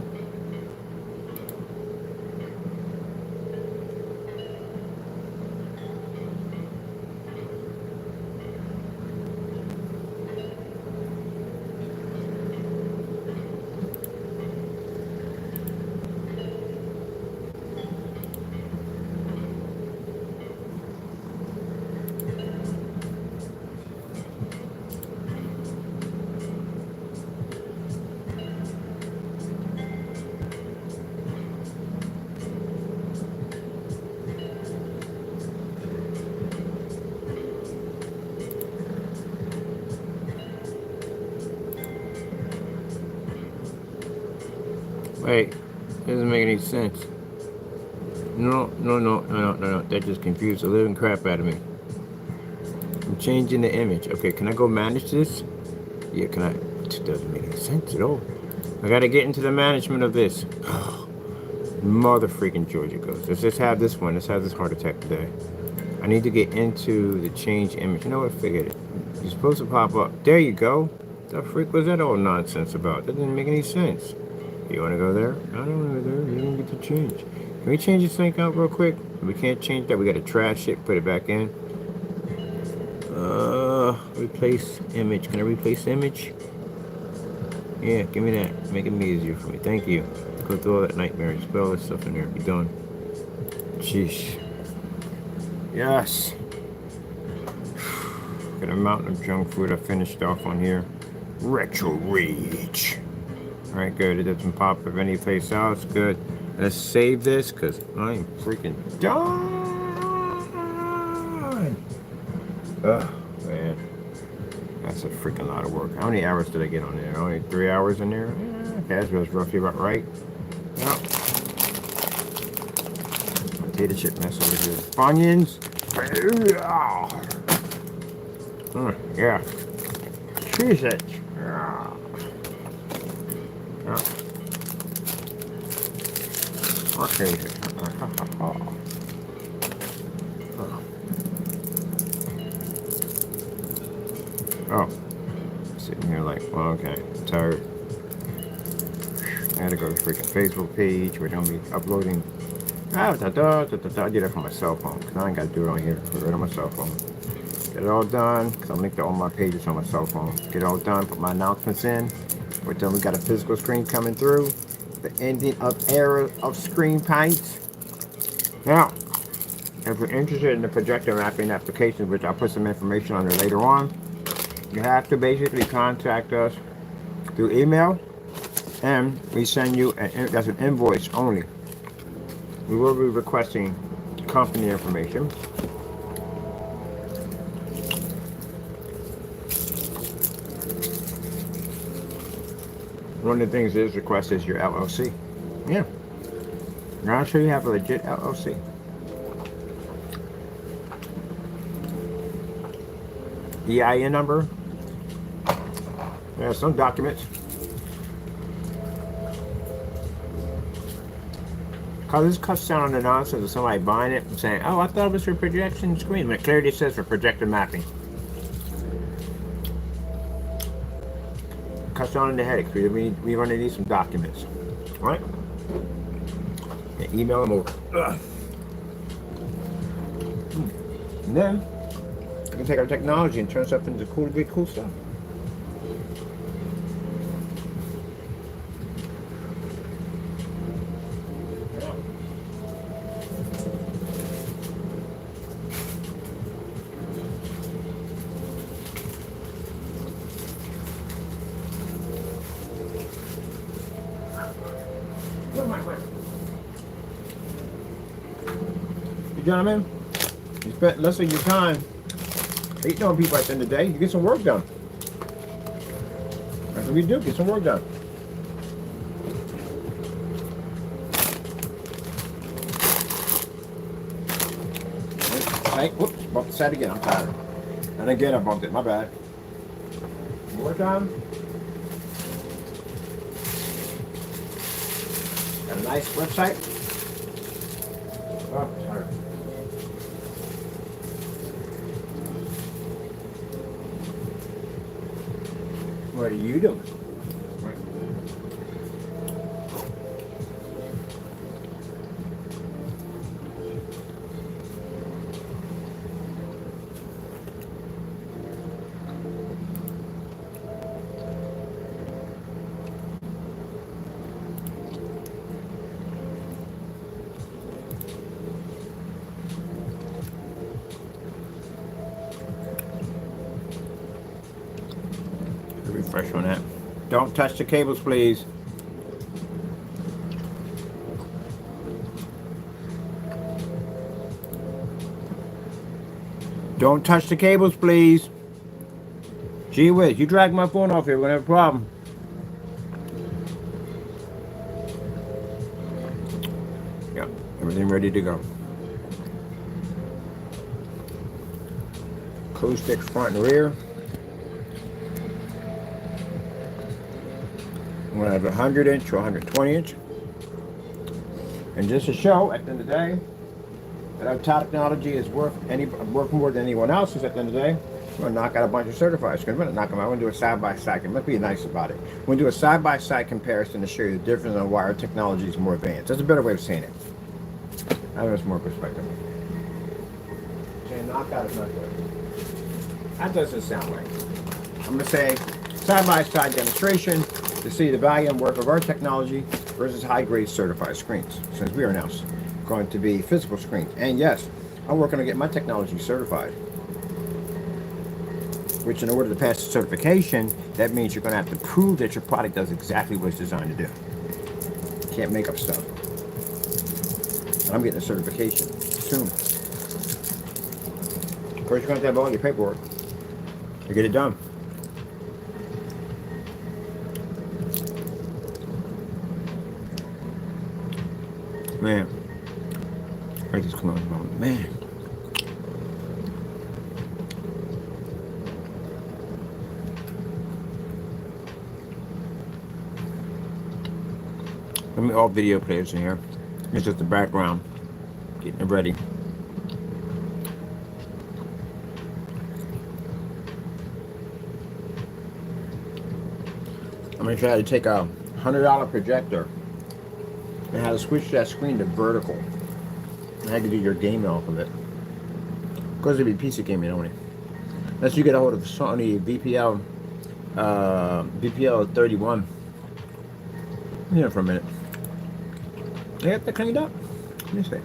Hey, doesn't make any sense. No. That just confused the living crap out of me. I'm changing the image. Okay, can I go manage this? Yeah, can I? It doesn't make any sense at all. I gotta get into the management of this. Mother freaking Georgia goes. Let's just have this one. Let's have this heart attack today. I need to get into the change image. You know what? Forget it. You're supposed to pop up. There you go. The freak was that all nonsense about? That didn't make any sense. You want to go there? I don't want to go there. You don't get to change. Can we change this thing out real quick? We can't change that. We got to trash it. Put it back in. Replace image. Can I replace image? Yeah, give me that. Make it easier for me. Thank you. Go through all that nightmare. Just put all this stuff in there. Be done. Sheesh. Yes. Got a mountain of junk food I finished off on here. Retro Rage. Alright, good. It doesn't pop up any place else. Good. Let's save this because I'm freaking done. Oh, man. That's a freaking lot of work. How many hours did I get on there? Only 3 hours in there? Yeah, okay, that's roughly about right. Yep. Potato chip mess over here. Funyuns. Yeah. Cheese it. Yeah. Okay. Oh. Sitting here like, well, okay. I'm tired. I gotta go to the freaking Facebook page where they'll be uploading. I did that from my cell phone because I ain't got to do it on here. Put it right on my cell phone. Get it all done because I'm linked to all my pages on my cell phone. Get it all done. Put my announcements in. We're done. We got a physical screen coming through. The ending of era of screen pints. Now, if you're interested in the projector mapping application, which I'll put some information on there later on, you have to basically contact us through email, and we send you that's an invoice only. We will be requesting company information. One of the things is request is your LLC. Yeah. Now I'll show you have a legit LLC. EIN number. Yeah, some documents. Because this cuts down on the nonsense of somebody buying it and saying, oh, I thought it was for projection screen. But it clearly says for projector mapping. Cuts down on the headaches. We're going to need some documents. All right? And email them over. And then we can take our technology and turn stuff into cool stuff. Gentlemen, you spent less of your time hating on people at the end of the day. You get some work done. That's what we do, get some work done. Hey, whoops, bumped the side again, I'm tired. And again I bumped it, my bad. One more time. Got a nice website. Oh, tired. What are you doing? Refresh on that. Don't touch the cables, please. Don't touch the cables, please. Gee whiz, you drag my phone off here, we're gonna have a problem. Yeah, everything ready to go. Acoustic front and rear. I'm going to have a 100 inch or 120 inch. And just to show, at the end of the day, that our technology is worth more than anyone else's. At the end of the day, we're going to knock out a bunch of certified screens. We're going to knock them out. We're going to do a side-by-side. Let's be nice about it. We're going to do a side-by-side comparison to show you the difference on why our technology is more advanced. That's a better way of saying it. I think it's more perspective. Saying knockout is not good. That doesn't sound right. I'm going to say side-by-side demonstration to see the value and worth of our technology versus high-grade certified screens, since we are now going to be physical screens. And yes, I'm working to get my technology certified, which in order to pass the certification, that means you're going to have to prove that your product does exactly what it's designed to do. You can't make up stuff. I'm getting a certification soon. Of course, you're going to have all your paperwork to get it done. Man, I just come on, man. Let me all video players in here. It's just the background, getting it ready. I'm gonna try to take a $100 projector and how to switch that screen to vertical. And how to do your game off of it. Of course, it'll be PC gaming only. Unless you get a hold of Sony VPL 31. Here for a minute. They have to clean it up. Let me see.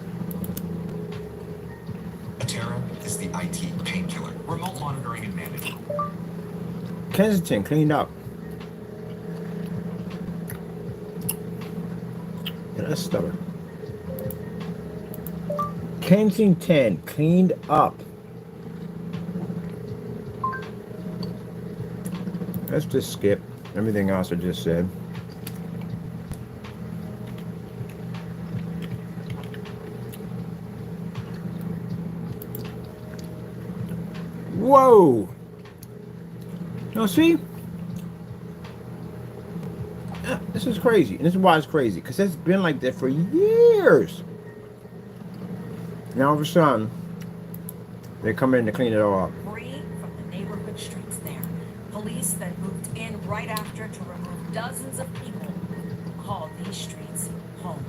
Terra is the IT painkiller. Remote monitoring and management. Kensington cleaned up. Yeah, that's stubborn. Kensington cleaned up. Let's just skip everything else I just said. Whoa! Now see? This is crazy. And this is why it's crazy. Because it's been like that for years. Now all of a sudden, they come in to clean it all up. Free from the neighborhood streets there. Police that moved in right after to remove dozens of people who call these streets home.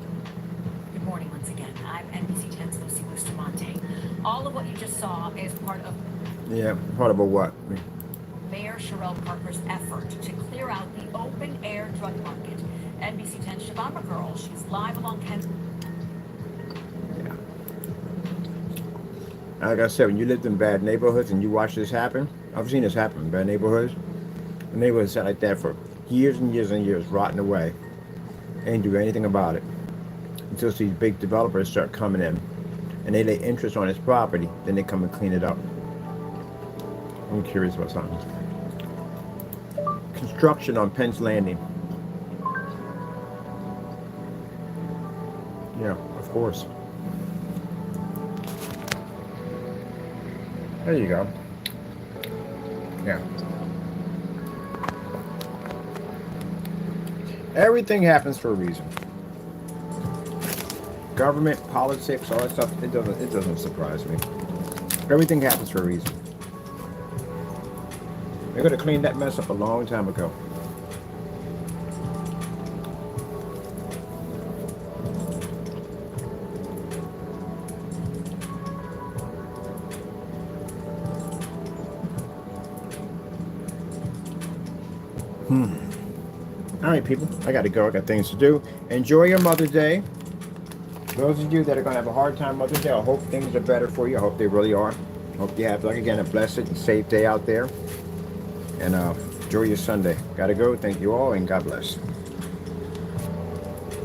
Good morning once again. I'm NBC 10's Lucy Bustamante. All of what you just saw is part of... Yeah, part about what? Mayor Sherelle Parker's effort to clear out the open-air drug market. NBC 10's Siobhan McGurl, she's live along Kensington. Like I said, when you lived in bad neighborhoods and you watch this happen, I've seen this happen in bad neighborhoods. The neighborhoods sat like that for years and years and years, rotting away. Ain't do anything about it. Until these big developers start coming in and they lay interest on his property, then they come and clean it up. I'm curious about something. Construction on Penn's Landing. Yeah, of course. There you go. Yeah. Everything happens for a reason. Government, politics, all that stuff, it doesn't surprise me. Everything happens for a reason. They could have cleaned that mess up a long time ago. All right, people, I got to go. I got things to do. Enjoy your Mother's Day. Those of you that are going to have a hard time Mother's Day, I hope things are better for you. I hope they really are. Hope you have, like, again, a blessed and safe day out there. And enjoy your Sunday. Got to go. Thank you all, and God bless.